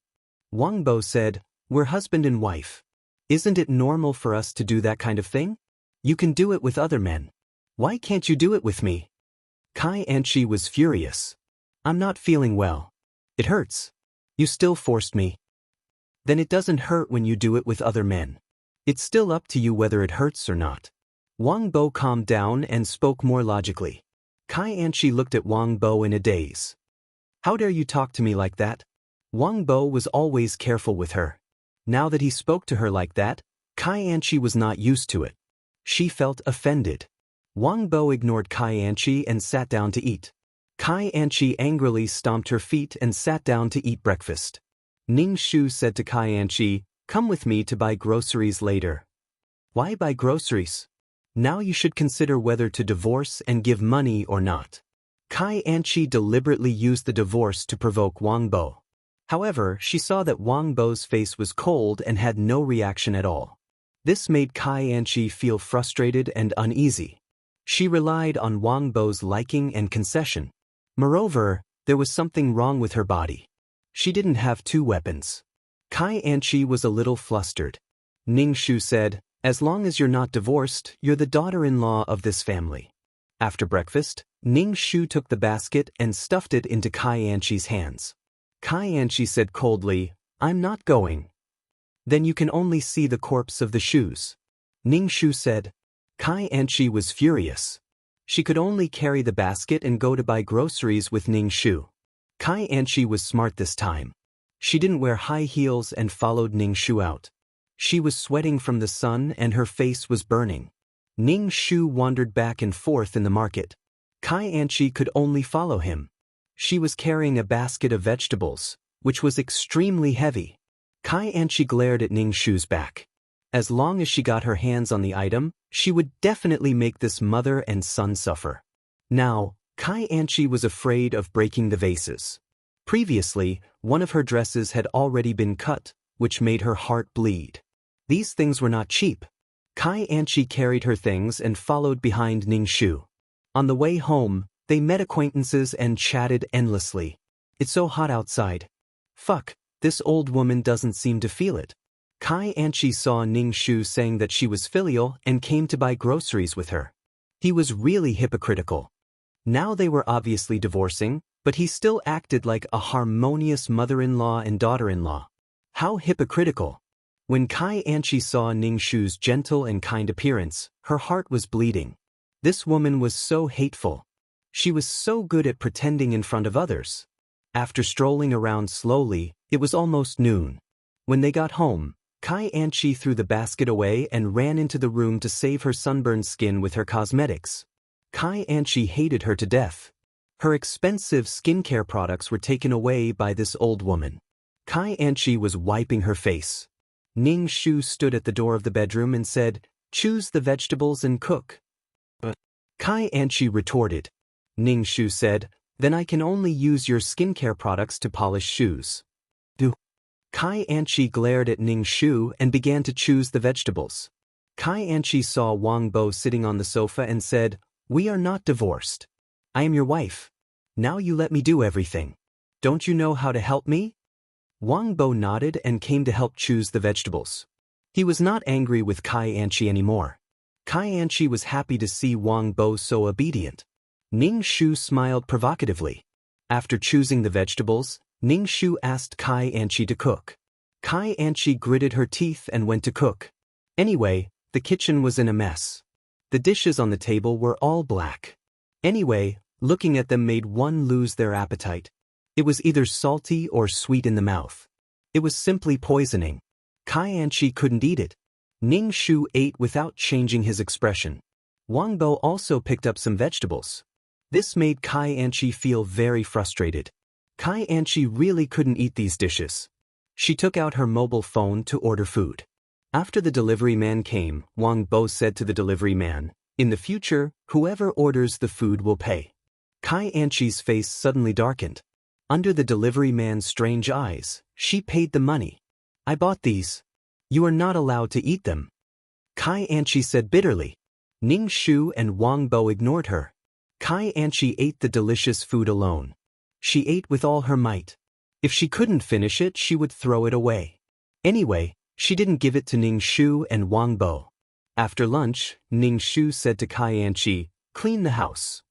S1: Wang Bo said, "We're husband and wife. Isn't it normal for us to do that kind of thing? You can do it with other men. Why can't you do it with me?" Kai Anchi was furious. "I'm not feeling well. It hurts. You still forced me." "Then it doesn't hurt when you do it with other men. It's still up to you whether it hurts or not." Wang Bo calmed down and spoke more logically. Kai Anchi looked at Wang Bo in a daze. "How dare you talk to me like that?" Wang Bo was always careful with her. Now that he spoke to her like that, Kai Anchi was not used to it. She felt offended. Wang Bo ignored Kai Anchi and sat down to eat. Kai Anchi angrily stomped her feet and sat down to eat breakfast. Ning Shu said to Kai Anchi, "Come with me to buy groceries later." "Why buy groceries? Now you should consider whether to divorce and give money or not." Kai Anchi deliberately used the divorce to provoke Wang Bo. However, she saw that Wang Bo's face was cold and had no reaction at all. This made Kai Anchi feel frustrated and uneasy. She relied on Wang Bo's liking and concession. Moreover, there was something wrong with her body. She didn't have two weapons. Kai Anchi was a little flustered. Ning Shu said, "As long as you're not divorced, you're the daughter-in-law of this family." After breakfast, Ning Shu took the basket and stuffed it into Kai Anchi's hands. Kai Anchi said coldly, "I'm not going." "Then you can only see the corpse of the shoes." Ning Shu said. Kai Anchi was furious. She could only carry the basket and go to buy groceries with Ning Shu. Kai Anchi was smart this time. She didn't wear high heels and followed Ning Shu out. She was sweating from the sun and her face was burning. Ning Shu wandered back and forth in the market. Kai Anchi could only follow him. She was carrying a basket of vegetables, which was extremely heavy. Kai Anchi glared at Ning Shu's back. As long as she got her hands on the item, she would definitely make this mother and son suffer. Now, Kai Anchi was afraid of breaking the vases. Previously, one of her dresses had already been cut, which made her heart bleed. These things were not cheap. Kai Anchi carried her things and followed behind Ning Shu. On the way home, they met acquaintances and chatted endlessly. It's so hot outside. Fuck, this old woman doesn't seem to feel it. Kai Anchi saw Ning Shu saying that she was filial and came to buy groceries with her. He was really hypocritical. Now they were obviously divorcing, but he still acted like a harmonious mother-in-law and daughter-in-law. How hypocritical. When Kai Anchi saw Ning Shu's gentle and kind appearance, her heart was bleeding. This woman was so hateful. She was so good at pretending in front of others. After strolling around slowly, it was almost noon. When they got home, Kai Anchi threw the basket away and ran into the room to save her sunburned skin with her cosmetics. Kai Anchi hated her to death. Her expensive skincare products were taken away by this old woman. Kai Anchi was wiping her face. Ning Shu stood at the door of the bedroom and said, "Choose the vegetables and cook." But Kai Anchi retorted. Ning Shu said, "Then I can only use your skincare products to polish shoes." Kai Anchi glared at Ning Shu and began to choose the vegetables. Kai Anchi saw Wang Bo sitting on the sofa and said, "We are not divorced. I am your wife. Now you let me do everything. Don't you know how to help me?" Wang Bo nodded and came to help choose the vegetables. He was not angry with Kai Anchi anymore. Kai Anchi was happy to see Wang Bo so obedient. Ning Shu smiled provocatively. After choosing the vegetables, Ning Shu asked Kai Anchi to cook. Kai Anchi gritted her teeth and went to cook. Anyway, the kitchen was in a mess. The dishes on the table were all black. Anyway, looking at them made one lose their appetite. It was either salty or sweet in the mouth. It was simply poisoning. Kai Anchi couldn't eat it. Ning Shu ate without changing his expression. Wang Bo also picked up some vegetables. This made Kai Anchi feel very frustrated. Kai Anchi really couldn't eat these dishes. She took out her mobile phone to order food. After the delivery man came, Wang Bo said to the delivery man, "In the future, whoever orders the food will pay." Kai Anchi's face suddenly darkened. Under the delivery man's strange eyes, she paid the money. "I bought these. You are not allowed to eat them." Kai Anchi said bitterly. Ning Shu and Wang Bo ignored her. Kai Anchi ate the delicious food alone. She ate with all her might. If she couldn't finish it, she would throw it away. Anyway, she didn't give it to Ning Shu and Wang Bo. After lunch, Ning Shu said to Kai Anchi, "Clean the house."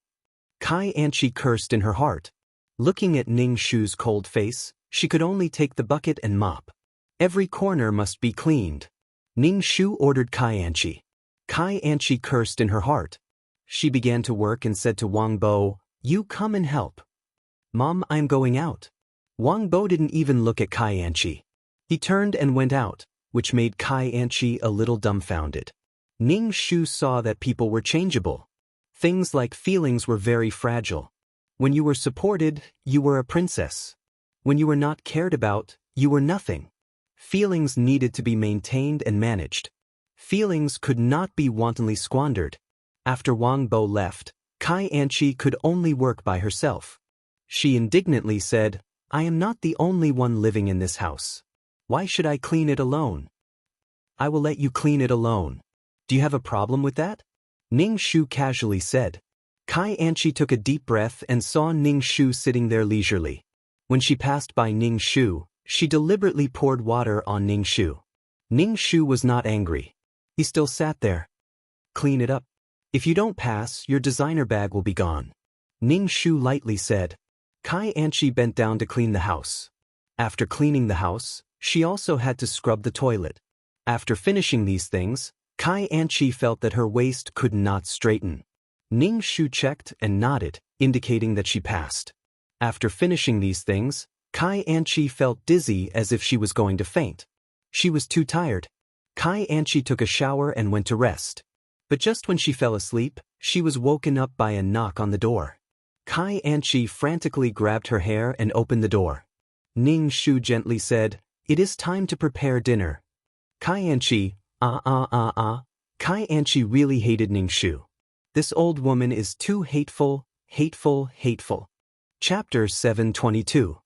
S1: Kai Anchi cursed in her heart. Looking at Ning Shu's cold face, she could only take the bucket and mop. Every corner must be cleaned. Ning Shu ordered Kai Anchi. Kai Anchi cursed in her heart. She began to work and said to Wang Bo, "You come and help." "Mom, I'm going out." Wang Bo didn't even look at Kai Anchi. He turned and went out, which made Kai Anchi a little dumbfounded. Ning Shu saw that people were changeable. Things like feelings were very fragile. When you were supported, you were a princess. When you were not cared about, you were nothing. Feelings needed to be maintained and managed. Feelings could not be wantonly squandered. After Wang Bo left, Kai Anchi could only work by herself. She indignantly said, "I am not the only one living in this house. Why should I clean it alone?" "I will let you clean it alone. Do you have a problem with that?" Ning Shu casually said. Kai Anchi took a deep breath and saw Ning Shu sitting there leisurely. When she passed by Ning Shu, she deliberately poured water on Ning Shu. Ning Shu was not angry. He still sat there. "Clean it up. If you don't pass, your designer bag will be gone," Ning Shu lightly said. Kai Anchi bent down to clean the house. After cleaning the house, she also had to scrub the toilet. After finishing these things, Kai Anchi felt that her waist could not straighten. Ning Shu checked and nodded, indicating that she passed. After finishing these things, Kai Anchi felt dizzy as if she was going to faint. She was too tired. Kai Anchi took a shower and went to rest. But just when she fell asleep, she was woken up by a knock on the door. Kai Anchi frantically grabbed her hair and opened the door. Ning Shu gently said, "It is time to prepare dinner." Kai Anchi, Kai Anchi really hated Ning Shu. This old woman is too hateful, hateful, hateful. Chapter 722.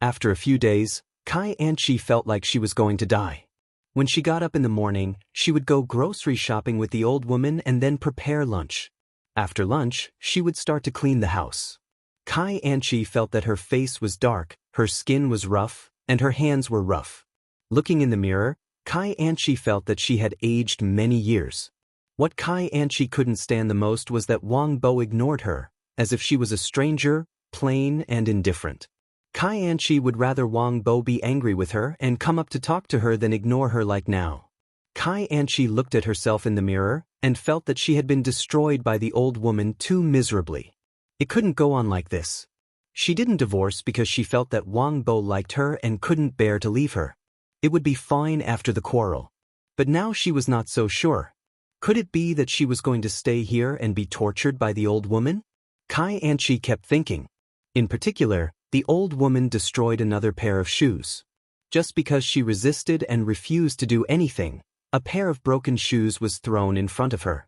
S1: After a few days, Kai Anchi felt like she was going to die. When she got up in the morning, she would go grocery shopping with the old woman and then prepare lunch. After lunch, she would start to clean the house. Kai Anchi felt that her face was dark, her skin was rough, and her hands were rough. Looking in the mirror, Kai Anchi felt that she had aged many years. What Kai Anchi couldn't stand the most was that Wang Bo ignored her, as if she was a stranger, plain and indifferent. Kai Anchi would rather Wang Bo be angry with her and come up to talk to her than ignore her like now. Kai Anchi looked at herself in the mirror and felt that she had been destroyed by the old woman too miserably. It couldn't go on like this. She didn't divorce because she felt that Wang Bo liked her and couldn't bear to leave her. It would be fine after the quarrel. But now she was not so sure. Could it be that she was going to stay here and be tortured by the old woman? Kai Anchi kept thinking. In particular, the old woman destroyed another pair of shoes. Just because she resisted and refused to do anything, a pair of broken shoes was thrown in front of her.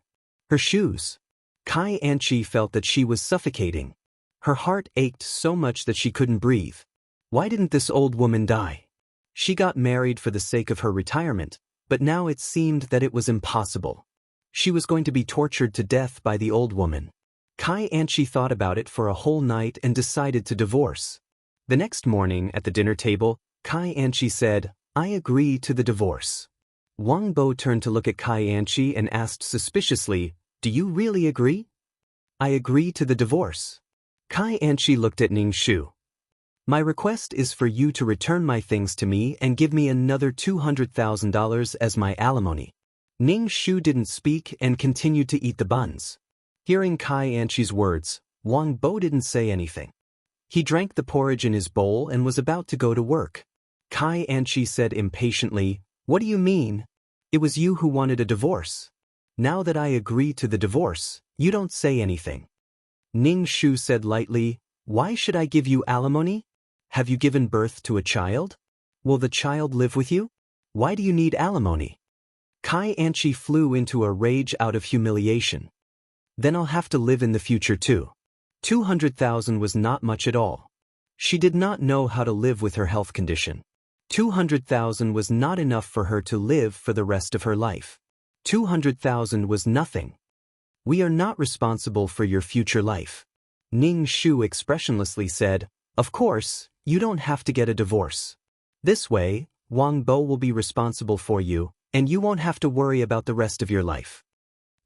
S1: Her shoes. Kai Anchi felt that she was suffocating. Her heart ached so much that she couldn't breathe. Why didn't this old woman die? She got married for the sake of her retirement, but now it seemed that it was impossible. She was going to be tortured to death by the old woman. Kai Anchi thought about it for a whole night and decided to divorce. The next morning at the dinner table, Kai Anchi said, "I agree to the divorce." Wang Bo turned to look at Kai Anchi and asked suspiciously, "Do you really agree?" "I agree to the divorce." Kai Anchi looked at Ning Shu. "My request is for you to return my things to me and give me another $200,000 as my alimony." Ning Shu didn't speak and continued to eat the buns. Hearing Kai Anchi's words, Wang Bo didn't say anything. He drank the porridge in his bowl and was about to go to work. Kai Anchi said impatiently, "What do you mean? It was you who wanted a divorce. Now that I agree to the divorce, you don't say anything." Ning Shu said lightly, "Why should I give you alimony? Have you given birth to a child? Will the child live with you? Why do you need alimony?" Kai Anchi flew into a rage out of humiliation. "Then I'll have to live in the future too." 200,000 was not much at all. She did not know how to live with her health condition. 200,000 was not enough for her to live for the rest of her life. 200,000 was nothing. "We are not responsible for your future life." Ning Shu expressionlessly said, "Of course, you don't have to get a divorce. This way, Wang Bo will be responsible for you, and you won't have to worry about the rest of your life."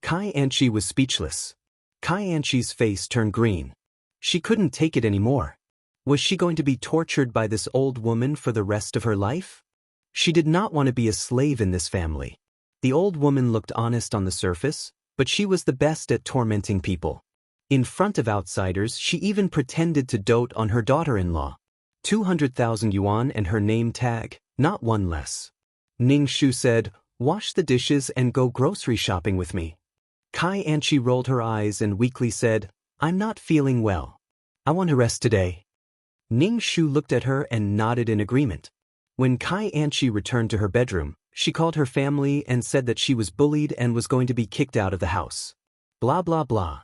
S1: Kai Anchi was speechless. Kai Anchi's face turned green. She couldn't take it anymore. Was she going to be tortured by this old woman for the rest of her life? She did not want to be a slave in this family. The old woman looked honest on the surface, but she was the best at tormenting people. In front of outsiders, she even pretended to dote on her daughter-in-law. 200,000 yuan and her name tag, not one less. Ning Shu said, "Wash the dishes and go grocery shopping with me." Kai Anchi rolled her eyes and weakly said, "I'm not feeling well. I want to rest today." Ning Shu looked at her and nodded in agreement. When Kai Anchi returned to her bedroom, she called her family and said that she was bullied and was going to be kicked out of the house. Blah blah blah.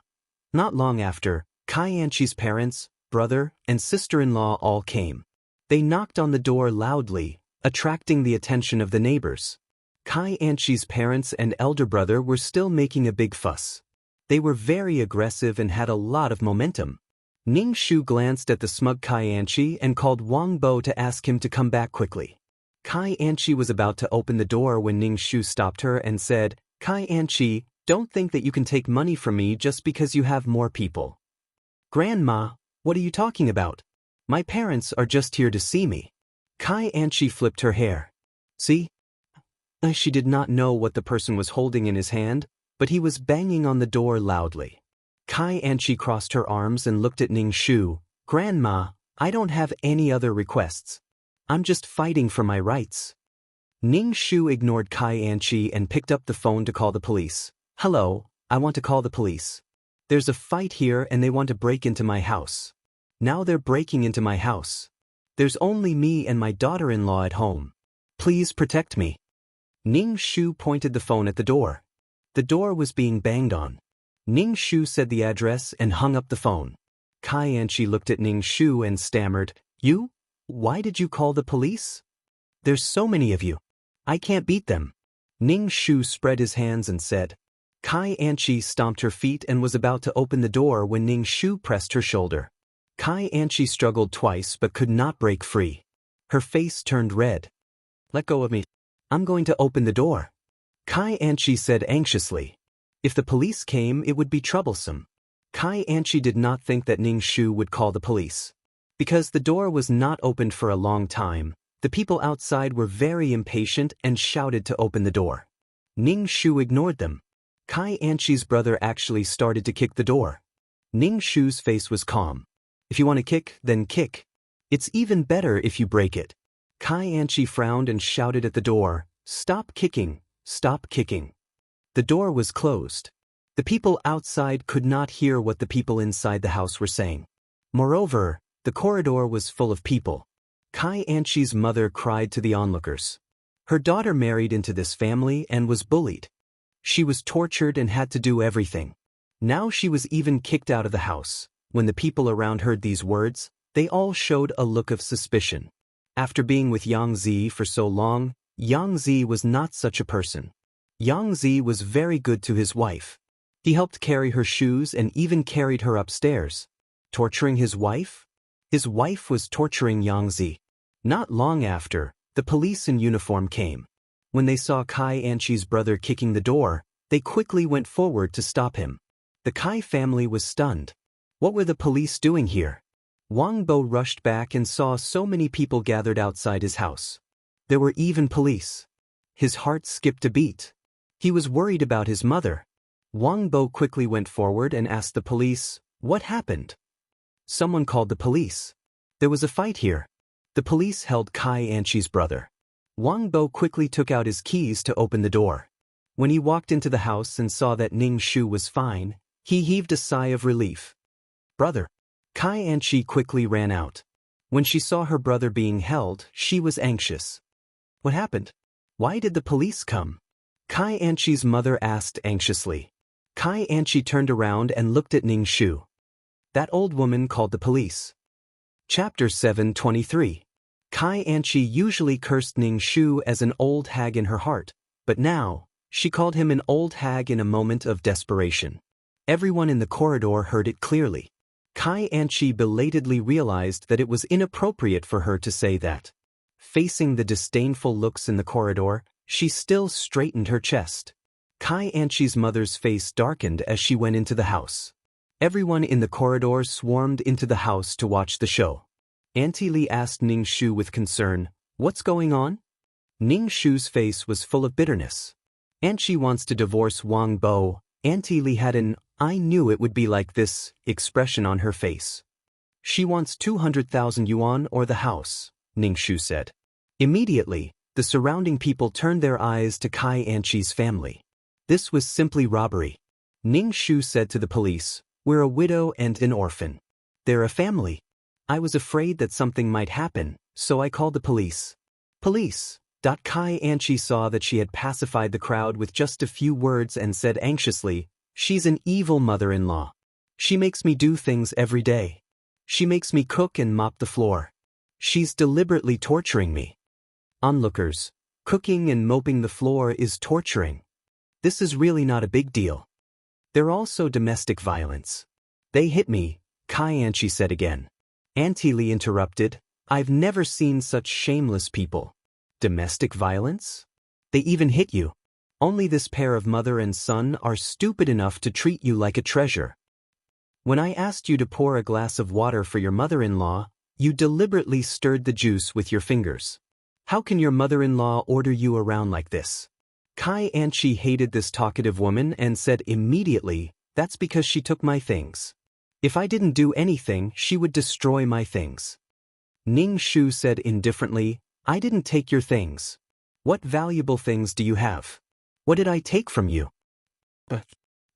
S1: Not long after, Kai Anchi's parents, brother, and sister-in-law all came. They knocked on the door loudly, attracting the attention of the neighbors. Kai Anchi's parents and elder brother were still making a big fuss. They were very aggressive and had a lot of momentum. Ning Shu glanced at the smug Kai Anchi and called Wang Bo to ask him to come back quickly. Kai Anchi was about to open the door when Ning Shu stopped her and said, "Kai Anchi, don't think that you can take money from me just because you have more people." "Grandma, what are you talking about? My parents are just here to see me." Kai Anchi flipped her hair. "See?" She did not know what the person was holding in his hand, but he was banging on the door loudly. Kai Anchi crossed her arms and looked at Ning Shu. Grandma, I don't have any other requests. I'm just fighting for my rights. Ning Shu ignored Kai Anchi and picked up the phone to call the police. Hello, I want to call the police. There's a fight here and they want to break into my house. Now they're breaking into my house. There's only me and my daughter-in-law at home. Please protect me. Ning Shu pointed the phone at the door. The door was being banged on. Ning Shu said the address and hung up the phone. Kai Anchi looked at Ning Shu and stammered, You? Why did you call the police? There's so many of you. I can't beat them. Ning Shu spread his hands and said. Kai Anchi stomped her feet and was about to open the door when Ning Shu pressed her shoulder. Kai Anchi struggled twice but could not break free. Her face turned red. Let go of me. I'm going to open the door. Kai Anchi said anxiously. If the police came, it would be troublesome. Kai Anchi did not think that Ning Shu would call the police. Because the door was not opened for a long time, the people outside were very impatient and shouted to open the door. Ning Shu ignored them. Kai Anchi's brother actually started to kick the door. Ning Shu's face was calm. If you want to kick, then kick. It's even better if you break it. Kai Anchi frowned and shouted at the door, Stop kicking, stop kicking. The door was closed. The people outside could not hear what the people inside the house were saying. Moreover, the corridor was full of people. Kai Anchi's mother cried to the onlookers. Her daughter married into this family and was bullied. She was tortured and had to do everything. Now she was even kicked out of the house. When the people around heard these words, they all showed a look of suspicion. After being with Yang Zi for so long, Yang Zi was not such a person. Yang Zi was very good to his wife. He helped carry her shoes and even carried her upstairs. Torturing his wife? His wife was torturing Yang Zi. Not long after, the police in uniform came. When they saw Kai Anchi's brother kicking the door, they quickly went forward to stop him. The Kai family was stunned. What were the police doing here? Wang Bo rushed back and saw so many people gathered outside his house. There were even police. His heart skipped a beat. He was worried about his mother. Wang Bo quickly went forward and asked the police, What happened? Someone called the police. There was a fight here. The police held Kai Anchi's brother. Wang Bo quickly took out his keys to open the door. When he walked into the house and saw that Ning Shu was fine, he heaved a sigh of relief. Brother. Kai Anchi quickly ran out. When she saw her brother being held, she was anxious. What happened? Why did the police come? Kai Anchi's mother asked anxiously. Kai Anchi turned around and looked at Ning Shu. That old woman called the police. Chapter 723. Kai Anchi usually cursed Ning Shu as an old hag in her heart, but now, she called him an old hag in a moment of desperation. Everyone in the corridor heard it clearly. Kai Anchi belatedly realized that it was inappropriate for her to say that. Facing the disdainful looks in the corridor, she still straightened her chest. Kai Anchi's mother's face darkened as she went into the house. Everyone in the corridor swarmed into the house to watch the show. Auntie Li asked Ning Shu with concern, What's going on? Ning Shu's face was full of bitterness. Auntie wants to divorce Wang Bo. Auntie Li had an, I knew it would be like this, expression on her face. She wants 200,000 yuan or the house, Ning Shu said. Immediately, the surrounding people turned their eyes to Kai Anchi's family. This was simply robbery. Ning Shu said to the police, We're a widow and an orphan. They're a family. I was afraid that something might happen, so I called the police. Police. Kai Anchi saw that she had pacified the crowd with just a few words and said anxiously, She's an evil mother-in-law. She makes me do things every day. She makes me cook and mop the floor. She's deliberately torturing me. Onlookers, cooking and mopping the floor is torturing. This is really not a big deal. They're also domestic violence. They hit me, Kai Anchi said again. Auntie Li interrupted, I've never seen such shameless people. Domestic violence? They even hit you. Only this pair of mother and son are stupid enough to treat you like a treasure. When I asked you to pour a glass of water for your mother-in-law, you deliberately stirred the juice with your fingers. How can your mother-in-law order you around like this? Kai Anchi hated this talkative woman and said immediately, That's because she took my things. If I didn't do anything, she would destroy my things. Ning Shu said indifferently, I didn't take your things. What valuable things do you have? What did I take from you?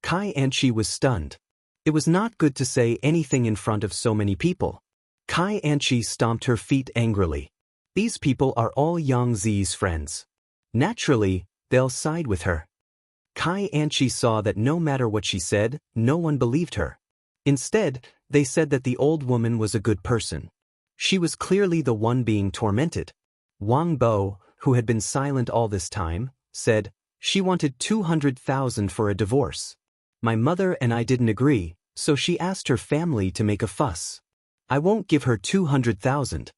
S1: Kai Anchi was stunned. It was not good to say anything in front of so many people. Kai Anchi stomped her feet angrily. These people are all Yang Zi's friends. Naturally, they'll side with her. Kai Anchi saw that no matter what she said, no one believed her. Instead, they said that the old woman was a good person. She was clearly the one being tormented. Wang Bo, who had been silent all this time, said, she wanted 200,000 for a divorce. My mother and I didn't agree, so she asked her family to make a fuss. I won't give her 200,000.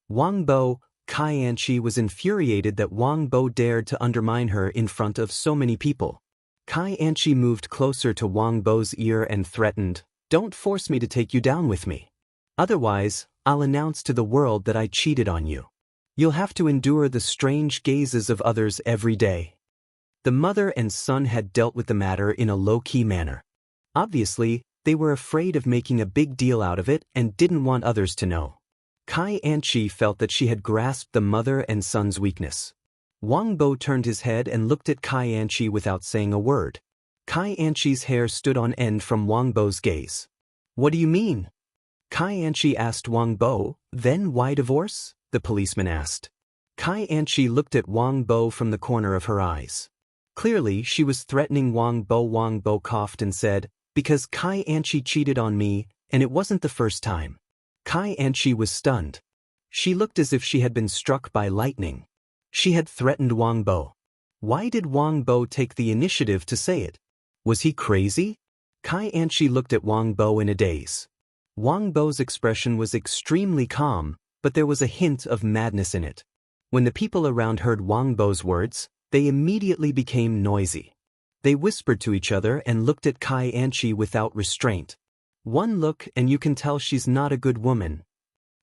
S1: Wang Bo, Kai Anchi was infuriated that Wang Bo dared to undermine her in front of so many people. Kai Anchi moved closer to Wang Bo's ear and threatened, don't force me to take you down with me. Otherwise, I'll announce to the world that I cheated on you. You'll have to endure the strange gazes of others every day. The mother and son had dealt with the matter in a low-key manner. Obviously, they were afraid of making a big deal out of it and didn't want others to know. Kai Anchi felt that she had grasped the mother and son's weakness. Wang Bo turned his head and looked at Kai Anchi without saying a word. Kai Anchi's hair stood on end from Wang Bo's gaze. What do you mean? Kai Anchi asked Wang Bo, then why divorce? The policeman asked. Kai Anchi looked at Wang Bo from the corner of her eyes. Clearly, she was threatening Wang Bo. Wang Bo coughed and said, because Kai Anchi cheated on me, and it wasn't the first time. Kai Anchi was stunned. She looked as if she had been struck by lightning. She had threatened Wang Bo. Why did Wang Bo take the initiative to say it? Was he crazy? Kai Anchi looked at Wang Bo in a daze. Wang Bo's expression was extremely calm, but there was a hint of madness in it. When the people around heard Wang Bo's words, they immediately became noisy. They whispered to each other and looked at Kai Anchi without restraint. One look and you can tell she's not a good woman.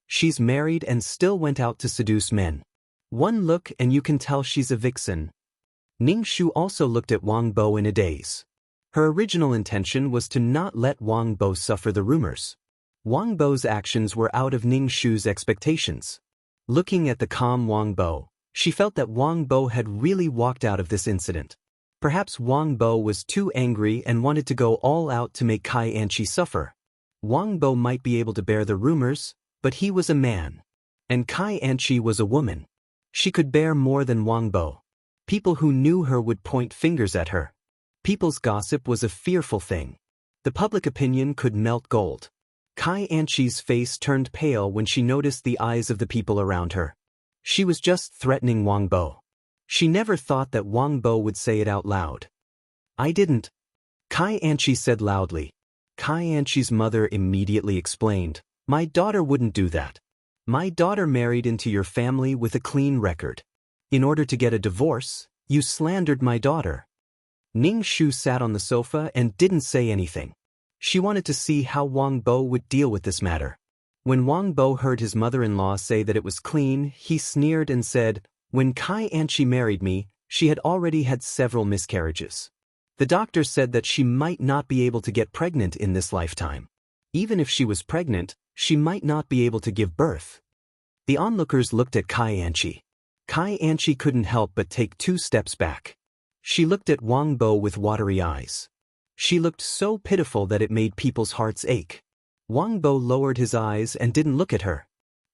S1: She's married and still went out to seduce men. One look and you can tell she's a vixen. Ning Shu also looked at Wang Bo in a daze. Her original intention was to not let Wang Bo suffer the rumors. Wang Bo's actions were out of Ning Shu's expectations. Looking at the calm Wang Bo, she felt that Wang Bo had really walked out of this incident. Perhaps Wang Bo was too angry and wanted to go all out to make Kai Anchi suffer. Wang Bo might be able to bear the rumors, but he was a man. And Kai Anchi was a woman. She could bear more than Wang Bo. People who knew her would point fingers at her. People's gossip was a fearful thing. The public opinion could melt gold. Kai Anchi's face turned pale when she noticed the eyes of the people around her. She was just threatening Wang Bo. She never thought that Wang Bo would say it out loud. I didn't. Kai Anchi said loudly. Kai Anchi's mother immediately explained, my daughter wouldn't do that. My daughter married into your family with a clean record. In order to get a divorce, you slandered my daughter. Ning Shu sat on the sofa and didn't say anything. She wanted to see how Wang Bo would deal with this matter. When Wang Bo heard his mother-in-law say that it was clean, he sneered and said, when Kai Anchi married me, she had already had several miscarriages. The doctor said that she might not be able to get pregnant in this lifetime. Even if she was pregnant, she might not be able to give birth. The onlookers looked at Kai Anchi. Kai Anchi couldn't help but take 2 steps back. She looked at Wang Bo with watery eyes. She looked so pitiful that it made people's hearts ache. Wang Bo lowered his eyes and didn't look at her.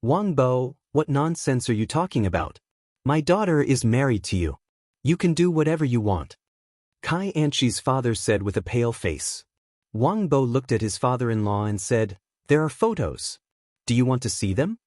S1: Wang Bo, what nonsense are you talking about? My daughter is married to you. You can do whatever you want. Kai Anchi's father said with a pale face. Wang Bo looked at his father-in-law and said, there are photos. Do you want to see them?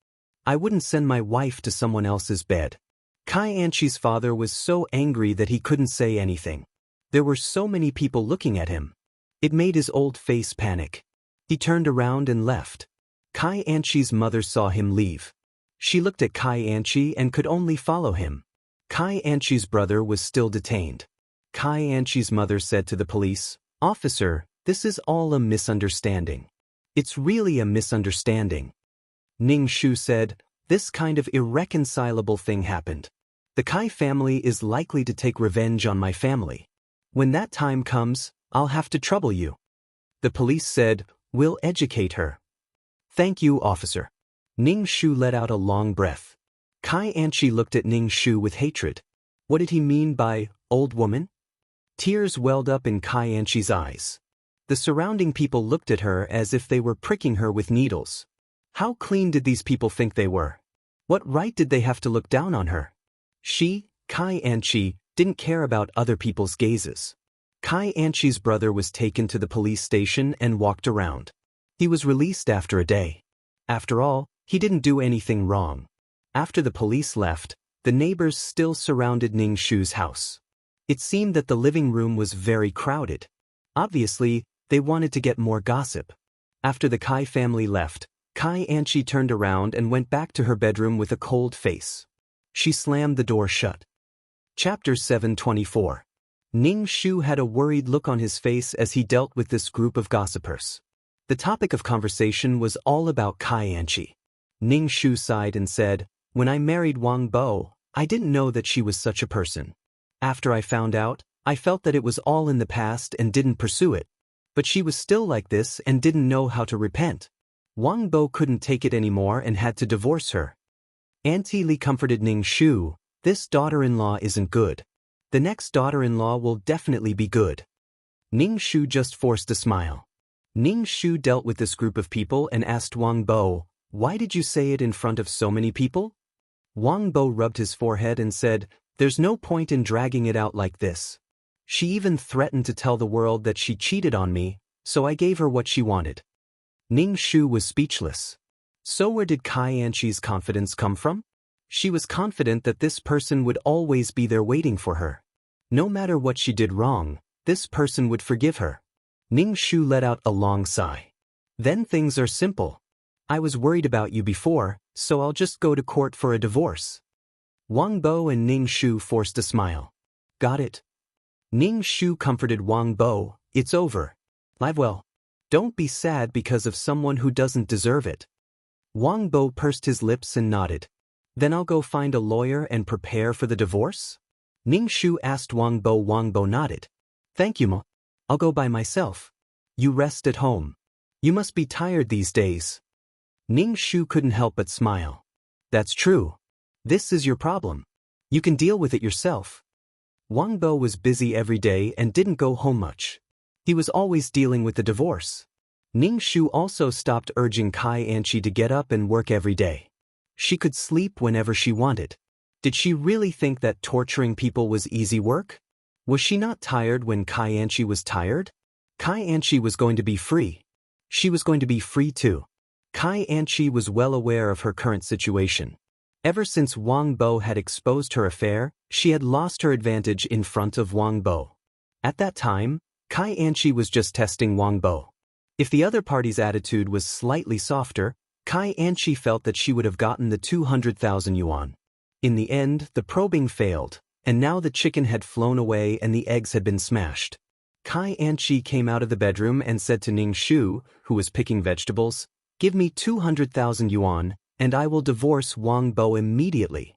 S1: I wouldn't send my wife to someone else's bed. Kai Anchi's father was so angry that he couldn't say anything. There were so many people looking at him. It made his old face panic. He turned around and left. Kai Anchi's mother saw him leave. She looked at Kai Anchi and could only follow him. Kai Anchi's brother was still detained. Kai Anchi's mother said to the police, officer, this is all a misunderstanding. It's really a misunderstanding. Ning Shu said, this kind of irreconcilable thing happened. The Kai family is likely to take revenge on my family. When that time comes, I'll have to trouble you. The police said, we'll educate her. Thank you, officer. Ning Shu let out a long breath. Kai Anchi looked at Ning Shu with hatred. What did he mean by, old woman? Tears welled up in Kai Anchi's eyes. The surrounding people looked at her as if they were pricking her with needles. How clean did these people think they were? What right did they have to look down on her? She, Kai Anchi, didn't care about other people's gazes. Kai Anchi's brother was taken to the police station and walked around. He was released after a day. After all, he didn't do anything wrong. After the police left, the neighbors still surrounded Ning Shu's house. It seemed that the living room was very crowded. Obviously, they wanted to get more gossip. After the Kai family left, Kai Anchi turned around and went back to her bedroom with a cold face. She slammed the door shut. Chapter 724. Ning Shu had a worried look on his face as he dealt with this group of gossipers. The topic of conversation was all about Kai Anchi. Ning Shu sighed and said, when I married Wang Bo, I didn't know that she was such a person. After I found out, I felt that it was all in the past and didn't pursue it. But she was still like this and didn't know how to repent. Wang Bo couldn't take it anymore and had to divorce her. Auntie Li comforted Ning Shu, this daughter-in-law isn't good. The next daughter-in-law will definitely be good. Ning Shu just forced a smile. Ning Shu dealt with this group of people and asked Wang Bo, why did you say it in front of so many people? Wang Bo rubbed his forehead and said, there's no point in dragging it out like this. She even threatened to tell the world that she cheated on me, so I gave her what she wanted. Ning Shu was speechless. So where did Kai Anchi's confidence come from? She was confident that this person would always be there waiting for her. No matter what she did wrong, this person would forgive her. Ning Shu let out a long sigh. Then things are simple. I was worried about you before, so I'll just go to court for a divorce. Wang Bo and Ning Shu forced a smile. Got it. Ning Shu comforted Wang Bo, it's over. Live well. Don't be sad because of someone who doesn't deserve it. Wang Bo pursed his lips and nodded. Then I'll go find a lawyer and prepare for the divorce? Ning Shu asked Wang Bo. Wang Bo nodded. Thank you, Ma. I'll go by myself. You rest at home. You must be tired these days. Ning Shu couldn't help but smile. That's true. This is your problem. You can deal with it yourself. Wang Bo was busy every day and didn't go home much. He was always dealing with the divorce. Ning Shu also stopped urging Kai Anchi to get up and work every day. She could sleep whenever she wanted. Did she really think that torturing people was easy work? Was she not tired when Kai Anchi was tired? Kai Anchi was going to be free. She was going to be free too. Kai Anchi was well aware of her current situation. Ever since Wang Bo had exposed her affair, she had lost her advantage in front of Wang Bo. At that time, Kai Anchi was just testing Wang Bo. If the other party's attitude was slightly softer, Kai Anchi felt that she would have gotten the 200,000 yuan. In the end, the probing failed, and now the chicken had flown away and the eggs had been smashed. Kai Anchi came out of the bedroom and said to Ning Shu, who was picking vegetables, give me 200,000 yuan, and I will divorce Wang Bo immediately.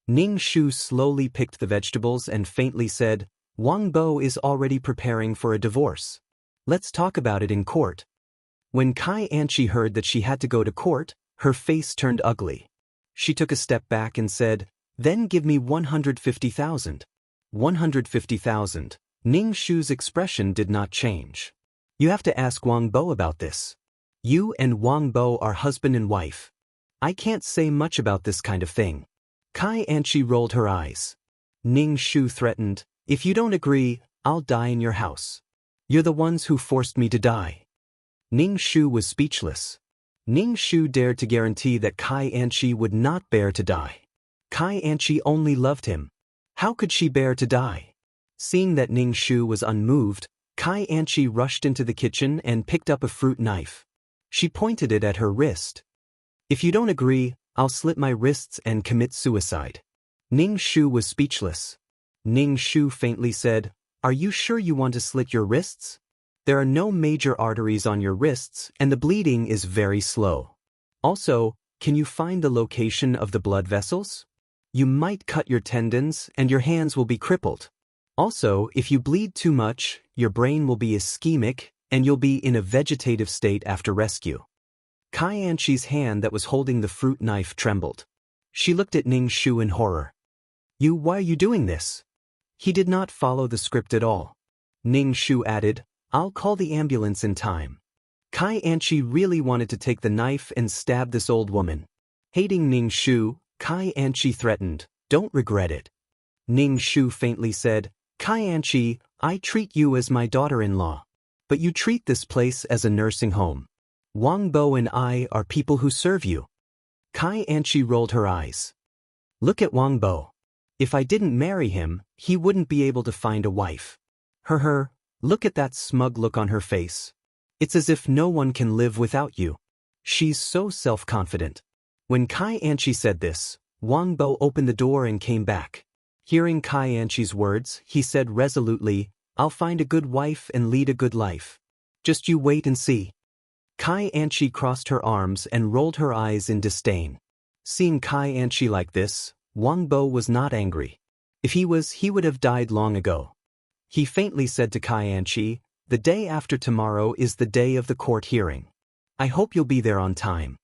S1: Ning Shu slowly picked the vegetables and faintly said, Wang Bo is already preparing for a divorce. Let's talk about it in court. When Kai Anchi heard that she had to go to court, her face turned ugly. She took a step back and said, then give me 150,000. 150,000. Ning Shu's expression did not change. You have to ask Wang Bo about this. You and Wang Bo are husband and wife. I can't say much about this kind of thing. Kai Anchi rolled her eyes. Ning Shu threatened, if you don't agree, I'll die in your house. You're the ones who forced me to die. Ning Shu was speechless. Ning Shu dared to guarantee that Kai Anchi would not bear to die. Kai Anchi only loved him. How could she bear to die? Seeing that Ning Shu was unmoved, Kai Anchi rushed into the kitchen and picked up a fruit knife. She pointed it at her wrist. If you don't agree, I'll slit my wrists and commit suicide. Ning Shu was speechless. Ning Shu faintly said, are you sure you want to slit your wrists? There are no major arteries on your wrists and the bleeding is very slow. Also, can you find the location of the blood vessels? You might cut your tendons and your hands will be crippled. Also, if you bleed too much, your brain will be ischemic, and you'll be in a vegetative state after rescue. Kai Anchi's hand that was holding the fruit knife trembled. She looked at Ning Shu in horror. Why are you doing this? He did not follow the script at all. Ning Shu added, I'll call the ambulance in time. Kai Anchi really wanted to take the knife and stab this old woman. Hating Ning Shu, Kai Anchi threatened, don't regret it. Ning Shu faintly said, Kai Anchi, I treat you as my daughter-in-law. But you treat this place as a nursing home. Wang Bo and I are people who serve you. Kai Anchi rolled her eyes. Look at Wang Bo. If I didn't marry him, he wouldn't be able to find a wife. Look at that smug look on her face. It's as if no one can live without you. She's so self-confident. When Kai Anchi said this, Wang Bo opened the door and came back. Hearing Kai Anchi's words, he said resolutely, I'll find a good wife and lead a good life. Just you wait and see. Kai Anchi crossed her arms and rolled her eyes in disdain. Seeing Kai Anchi like this, Wang Bo was not angry. If he would have died long ago. He faintly said to Kai Anchi, the day after tomorrow is the day of the court hearing. I hope you'll be there on time.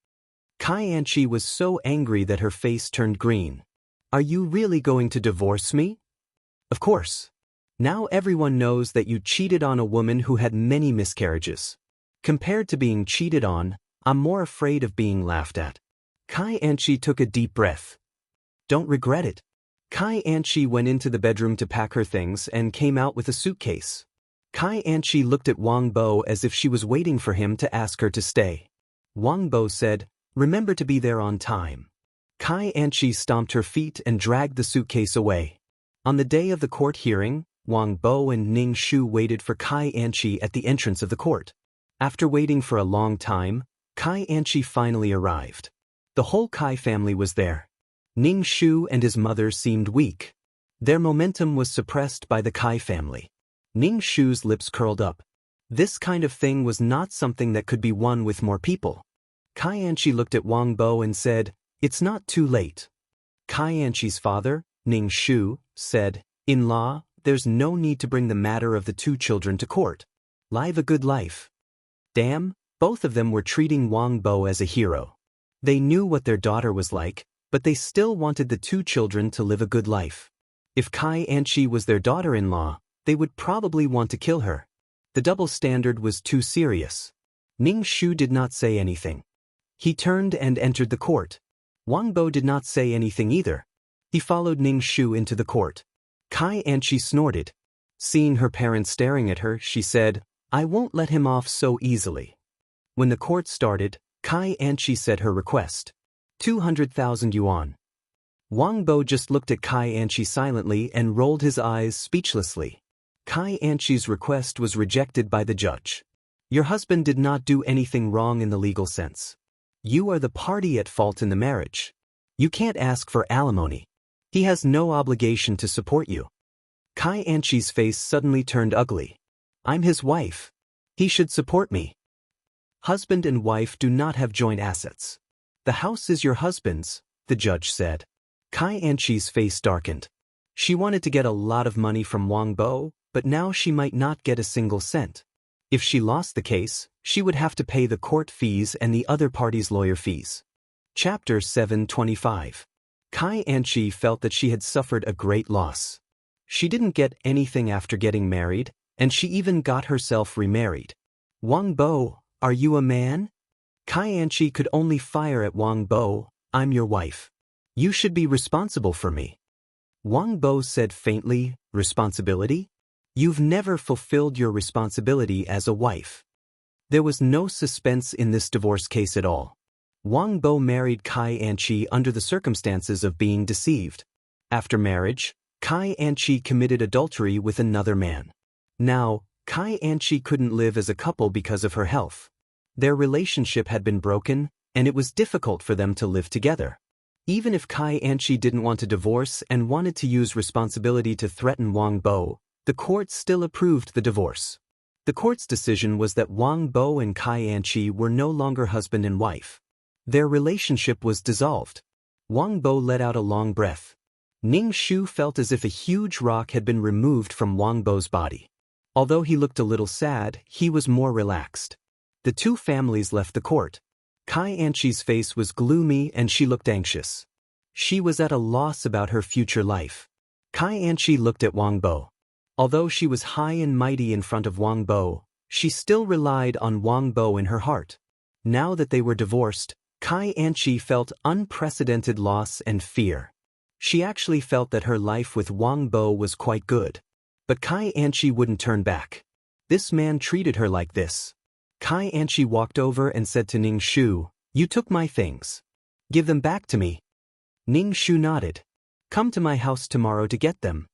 S1: Kai Anchi was so angry that her face turned green. Are you really going to divorce me? Of course. Now everyone knows that you cheated on a woman who had many miscarriages. Compared to being cheated on, I'm more afraid of being laughed at. Kai Anchi took a deep breath. Don't regret it. Kai Anchi went into the bedroom to pack her things and came out with a suitcase. Kai Anchi looked at Wang Bo as if she was waiting for him to ask her to stay. Wang Bo said, remember to be there on time. Kai Anchi stomped her feet and dragged the suitcase away. On the day of the court hearing, Wang Bo and Ning Shu waited for Kai Anchi at the entrance of the court. After waiting for a long time, Kai Anchi finally arrived. The whole Kai family was there. Ning Shu and his mother seemed weak. Their momentum was suppressed by the Kai family. Ning Shu's lips curled up. This kind of thing was not something that could be won with more people. Kai Anchi looked at Wang Bo and said, it's not too late. Kai Anchi's father, Ning Shu, said, in law, there's no need to bring the matter of the two children to court. Live a good life. Damn, both of them were treating Wang Bo as a hero. They knew what their daughter was like, but they still wanted the two children to live a good life. If Kai Anchi was their daughter-in-law, they would probably want to kill her. The double standard was too serious. Ning Shu did not say anything. He turned and entered the court. Wang Bo did not say anything either. He followed Ning Shu into the court. Kai Anchi snorted. Seeing her parents staring at her, she said, I won't let him off so easily. When the court started, Kai Anchi said her request. 200,000 yuan. Wang Bo just looked at Kai Anchi silently and rolled his eyes speechlessly. Kai Anchi's request was rejected by the judge. Your husband did not do anything wrong in the legal sense. You are the party at fault in the marriage. You can't ask for alimony. He has no obligation to support you. Kai Anchi's face suddenly turned ugly. I'm his wife. He should support me. Husband and wife do not have joint assets. The house is your husband's, the judge said. Kai Anchi's face darkened. She wanted to get a lot of money from Wang Bo, but now she might not get a single cent. If she lost the case, she would have to pay the court fees and the other party's lawyer fees. Chapter 725. Kai Anchi felt that she had suffered a great loss. She didn't get anything after getting married, and she even got herself remarried. Wang Bo, are you a man? Kai Anchi could only fire at Wang Bo, I'm your wife. You should be responsible for me. Wang Bo said faintly, responsibility? You've never fulfilled your responsibility as a wife. There was no suspense in this divorce case at all. Wang Bo married Kai Anchi under the circumstances of being deceived. After marriage, Kai Anchi committed adultery with another man. Now, Kai Anchi couldn't live as a couple because of her health. Their relationship had been broken, and it was difficult for them to live together. Even if Kai Anchi didn't want to divorce and wanted to use responsibility to threaten Wang Bo, the court still approved the divorce. The court's decision was that Wang Bo and Kai Anchi were no longer husband and wife. Their relationship was dissolved. Wang Bo let out a long breath. Ning Shu felt as if a huge rock had been removed from Wang Bo's body. Although he looked a little sad, he was more relaxed. The two families left the court. Kai Anchi's face was gloomy and she looked anxious. She was at a loss about her future life. Kai Anchi looked at Wang Bo. Although she was high and mighty in front of Wang Bo, she still relied on Wang Bo in her heart. Now that they were divorced, Kai Anchi felt unprecedented loss and fear. She actually felt that her life with Wang Bo was quite good. But Kai Anchi wouldn't turn back. This man treated her like this. Kai Anchi walked over and said to Ning Shu, "You took my things. Give them back to me." Ning Shu nodded. "Come to my house tomorrow to get them."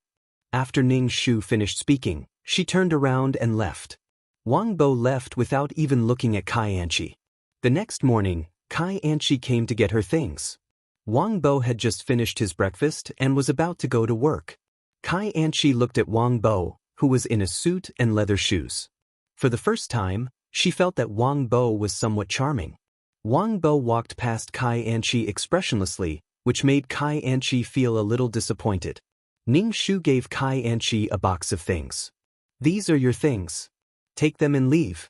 S1: After Ning Shu finished speaking, she turned around and left. Wang Bo left without even looking at Kai Anchi. The next morning, Kai Anchi came to get her things. Wang Bo had just finished his breakfast and was about to go to work. Kai Anchi looked at Wang Bo, who was in a suit and leather shoes. For the first time, she felt that Wang Bo was somewhat charming. Wang Bo walked past Kai Anchi expressionlessly, which made Kai Anchi feel a little disappointed. Ning Shu gave Kai Anchi a box of things. "These are your things. Take them and leave."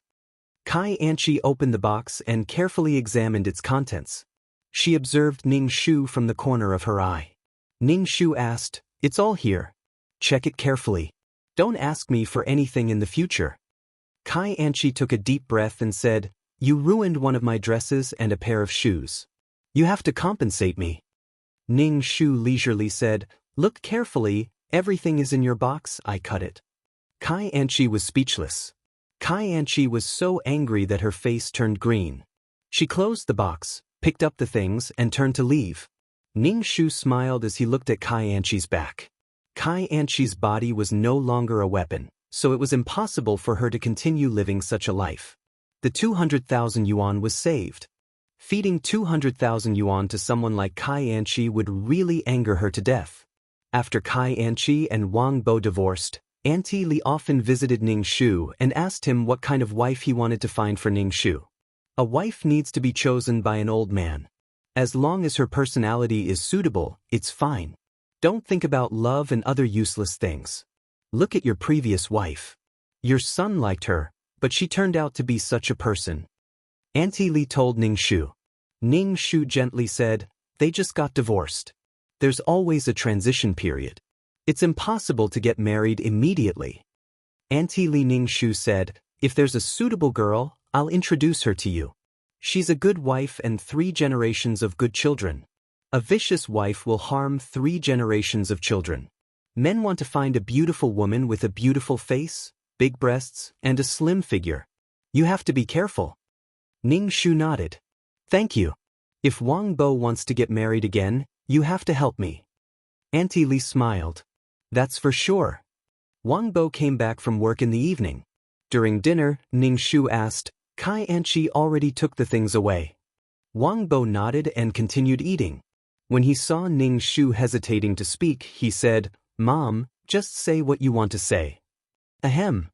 S1: Kai Anchi opened the box and carefully examined its contents. She observed Ning Shu from the corner of her eye. Ning Shu asked, "It's all here. Check it carefully. Don't ask me for anything in the future." Kai Anchi took a deep breath and said, "You ruined one of my dresses and a pair of shoes. You have to compensate me." Ning Shu leisurely said, "Look carefully, everything is in your box, I cut it." Kai Anchi was speechless. Kai Anchi was so angry that her face turned green. She closed the box, picked up the things, and turned to leave. Ning Shu smiled as he looked at Kai Anchi's back. Kai Anchi's body was no longer a weapon, so it was impossible for her to continue living such a life. The 200,000 yuan was saved. Feeding 200,000 yuan to someone like Kai Anchi would really anger her to death. After Kai Anchi and Wang Bo divorced, Auntie Li often visited Ning Shu and asked him what kind of wife he wanted to find for Ning Shu. A wife needs to be chosen by an old man. As long as her personality is suitable, it's fine. Don't think about love and other useless things. Look at your previous wife. Your son liked her, but she turned out to be such a person. Auntie Li told Ning Shu. Ning Shu gently said, "They just got divorced. There's always a transition period. It's impossible to get married immediately." Auntie Li Ning Shu said, "If there's a suitable girl, I'll introduce her to you. She's a good wife and 3 generations of good children. A vicious wife will harm 3 generations of children. Men want to find a beautiful woman with a beautiful face, big breasts, and a slim figure. You have to be careful." Ning Shu nodded. "Thank you. If Wang Bo wants to get married again, you have to help me." Auntie Li smiled. "That's for sure." Wang Bo came back from work in the evening. During dinner, Ning Shu asked, "Kai Anchi already took the things away?" Wang Bo nodded and continued eating. When he saw Ning Shu hesitating to speak, he said, "Mom, just say what you want to say." "Ahem."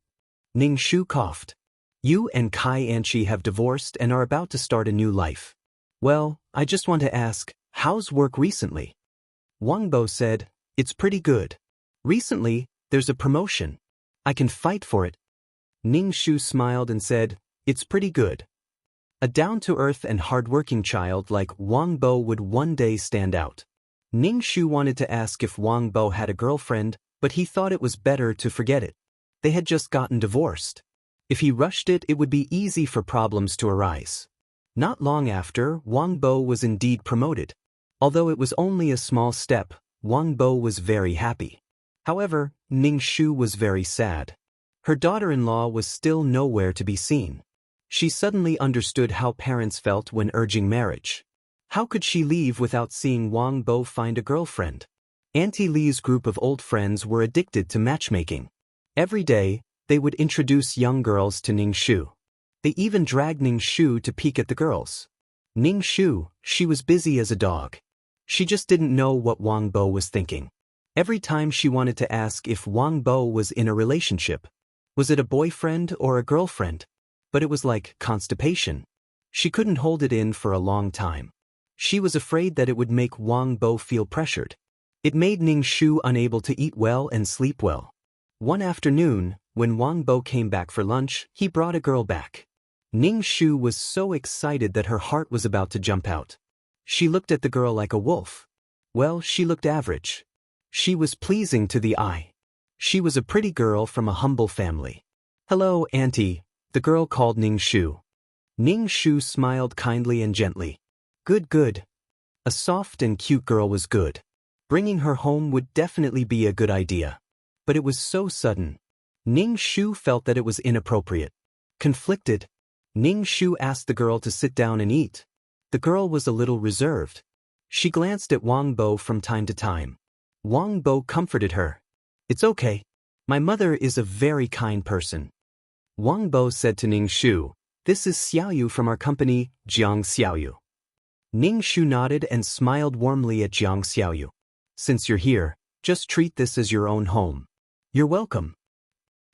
S1: Ning Shu coughed. "You and Kai Anchi have divorced and are about to start a new life. Well, I just want to ask, how's work recently?" Wang Bo said, "It's pretty good. Recently, there's a promotion. I can fight for it." Ning Shu smiled and said, "It's pretty good." A down-to-earth and hard-working child like Wang Bo would one day stand out. Ning Shu wanted to ask if Wang Bo had a girlfriend, but he thought it was better to forget it. They had just gotten divorced. If he rushed it, it would be easy for problems to arise. Not long after, Wang Bo was indeed promoted. Although it was only a small step, Wang Bo was very happy. However, Ning Shu was very sad. Her daughter-in-law was still nowhere to be seen. She suddenly understood how parents felt when urging marriage. How could she leave without seeing Wang Bo find a girlfriend? Auntie Li's group of old friends were addicted to matchmaking. Every day, they would introduce young girls to Ning Shu. They even dragged Ning Shu to peek at the girls. Ning Shu, she was busy as a dog. She just didn't know what Wang Bo was thinking. Every time she wanted to ask if Wang Bo was in a relationship. Was it a boyfriend or a girlfriend? But it was like constipation. She couldn't hold it in for a long time. She was afraid that it would make Wang Bo feel pressured. It made Ning Shu unable to eat well and sleep well. One afternoon, when Wang Bo came back for lunch, he brought a girl back. Ning Shu was so excited that her heart was about to jump out. She looked at the girl like a wolf. Well, she looked average. She was pleasing to the eye. She was a pretty girl from a humble family. "Hello, Auntie," the girl called Ning Shu. Ning Shu smiled kindly and gently. Good, good. A soft and cute girl was good. Bringing her home would definitely be a good idea. But it was so sudden. Ning Shu felt that it was inappropriate. Conflicted, Ning Shu asked the girl to sit down and eat. The girl was a little reserved. She glanced at Wang Bo from time to time. Wang Bo comforted her. "It's okay. My mother is a very kind person." Wang Bo said to Ning Shu, "This is Xiaoyu from our company, Jiang Xiaoyu." Ning Shu nodded and smiled warmly at Jiang Xiaoyu. "Since you're here, just treat this as your own home." "You're welcome."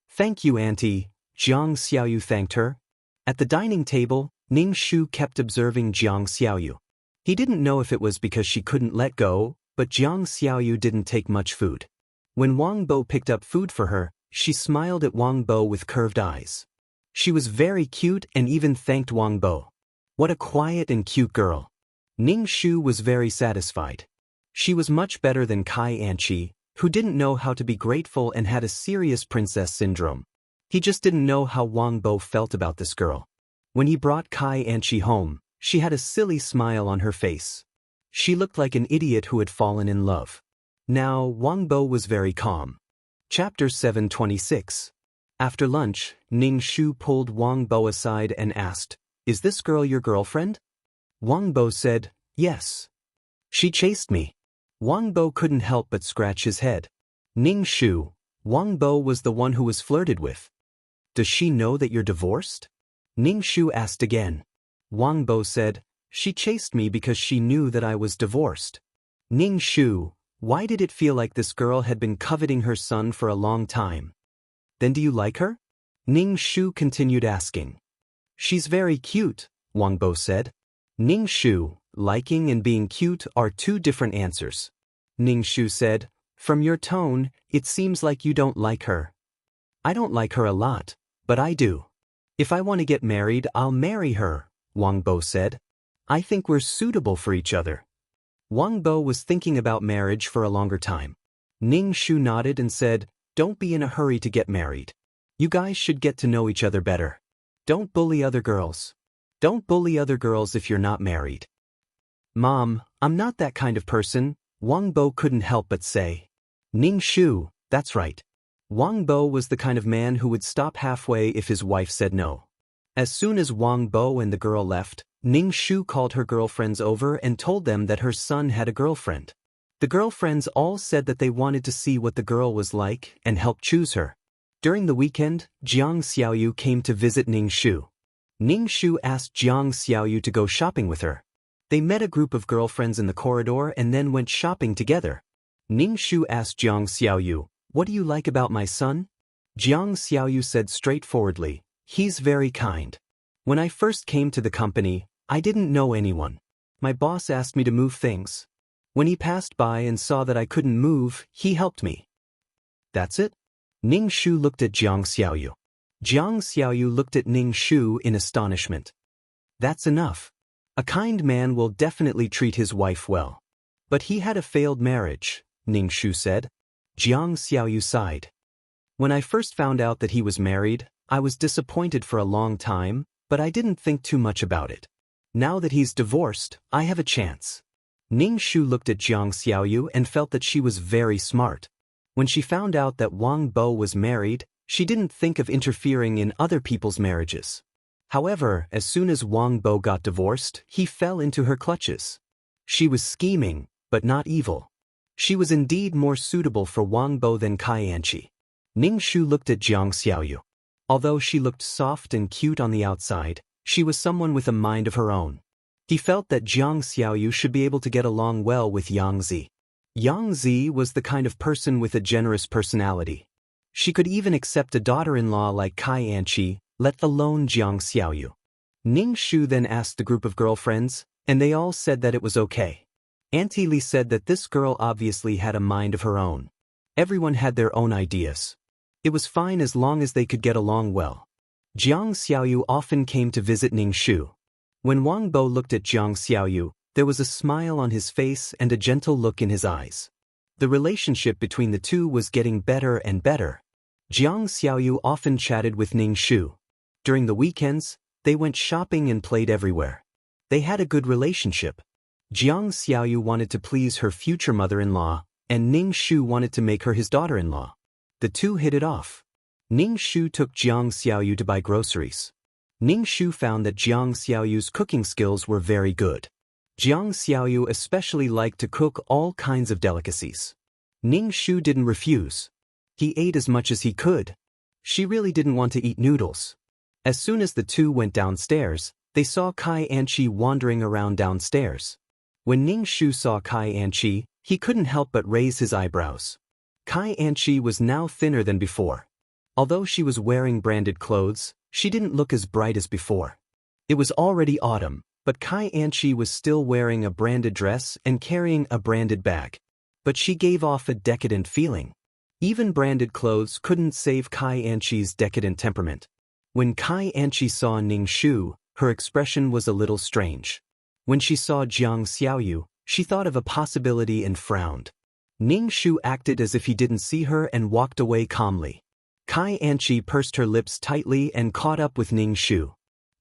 S1: "Thank you, Auntie," Jiang Xiaoyu thanked her. At the dining table, Ning Shu kept observing Jiang Xiaoyu. He didn't know if it was because she couldn't let go, but Jiang Xiaoyu didn't take much food. When Wang Bo picked up food for her, she smiled at Wang Bo with curved eyes. She was very cute and even thanked Wang Bo. What a quiet and cute girl. Ning Shu was very satisfied. She was much better than Kai Anchi, who didn't know how to be grateful and had a serious princess syndrome. He just didn't know how Wang Bo felt about this girl. When he brought Kai Anchi home, she had a silly smile on her face. She looked like an idiot who had fallen in love. Now, Wang Bo was very calm. Chapter 726. After lunch, Ning Shu pulled Wang Bo aside and asked, "Is this girl your girlfriend?" Wang Bo said, "Yes." "She chased me." Wang Bo couldn't help but scratch his head. "Ning Shu, Wang Bo was the one who was flirted with. Does she know that you're divorced?" Ning Shu asked again. Wang Bo said, "She chased me because she knew that I was divorced." Ning Shu, why did it feel like this girl had been coveting her son for a long time? "Then do you like her?" Ning Shu continued asking. "She's very cute," Wang Bo said. Ning Shu, liking and being cute are two different answers. Ning Shu said, "From your tone, it seems like you don't like her." "I don't like her a lot, but I do. If I want to get married, I'll marry her," Wang Bo said. "I think we're suitable for each other." Wang Bo was thinking about marriage for a longer time. Ning Shu nodded and said, "Don't be in a hurry to get married. You guys should get to know each other better. Don't bully other girls. Don't bully other girls if you're not married." "Mom, I'm not that kind of person," Wang Bo couldn't help but say. Ning Shu, that's right. Wang Bo was the kind of man who would stop halfway if his wife said no. As soon as Wang Bo and the girl left, Ning Shu called her girlfriends over and told them that her son had a girlfriend. The girlfriends all said that they wanted to see what the girl was like and help choose her. During the weekend, Jiang Xiaoyu came to visit Ning Shu. Ning Shu asked Jiang Xiaoyu to go shopping with her. They met a group of girlfriends in the corridor and then went shopping together. Ning Shu asked Jiang Xiaoyu, "What do you like about my son?" Jiang Xiaoyu said straightforwardly, "He's very kind. When I first came to the company, I didn't know anyone. My boss asked me to move things. When he passed by and saw that I couldn't move, he helped me." "That's it?" Ning Shu looked at Jiang Xiaoyu. Jiang Xiaoyu looked at Ning Shu in astonishment. "That's enough. A kind man will definitely treat his wife well." "But he had a failed marriage," Ning Shu said. Jiang Xiaoyu sighed. "When I first found out that he was married, I was disappointed for a long time, but I didn't think too much about it. Now that he's divorced, I have a chance." Ning Shu looked at Jiang Xiaoyu and felt that she was very smart. When she found out that Wang Bo was married, she didn't think of interfering in other people's marriages. However, as soon as Wang Bo got divorced, he fell into her clutches. She was scheming, but not evil. She was indeed more suitable for Wang Bo than Kai Anchi. Ning Shu looked at Jiang Xiaoyu. Although she looked soft and cute on the outside, she was someone with a mind of her own. He felt that Jiang Xiaoyu should be able to get along well with Yang Zi. Yang Zi was the kind of person with a generous personality. She could even accept a daughter-in-law like Kai Anchi, let alone Jiang Xiaoyu. Ning Shu then asked the group of girlfriends, and they all said that it was okay. Auntie Li said that this girl obviously had a mind of her own. Everyone had their own ideas. It was fine as long as they could get along well. Jiang Xiaoyu often came to visit Ning Shu. When Wang Bo looked at Jiang Xiaoyu, there was a smile on his face and a gentle look in his eyes. The relationship between the two was getting better and better. Jiang Xiaoyu often chatted with Ning Shu. During the weekends, they went shopping and played everywhere. They had a good relationship. Jiang Xiaoyu wanted to please her future mother-in-law, and Ning Shu wanted to make her his daughter-in-law. The two hit it off. Ning Shu took Jiang Xiaoyu to buy groceries. Ning Shu found that Jiang Xiaoyu's cooking skills were very good. Jiang Xiaoyu especially liked to cook all kinds of delicacies. Ning Shu didn't refuse. He ate as much as he could. She really didn't want to eat noodles. As soon as the two went downstairs, they saw Kai Anqi wandering around downstairs. When Ning Shu saw Kai Anqi, he couldn't help but raise his eyebrows. Kai Anqi was now thinner than before. Although she was wearing branded clothes, she didn't look as bright as before. It was already autumn, but Kai Anqi was still wearing a branded dress and carrying a branded bag. But she gave off a decadent feeling. Even branded clothes couldn't save Kai Anqi's decadent temperament. When Kai Anqi saw Ning Shu, her expression was a little strange. When she saw Jiang Xiaoyu, she thought of a possibility and frowned. Ning Shu acted as if he didn't see her and walked away calmly. Kai Anqi pursed her lips tightly and caught up with Ning Shu.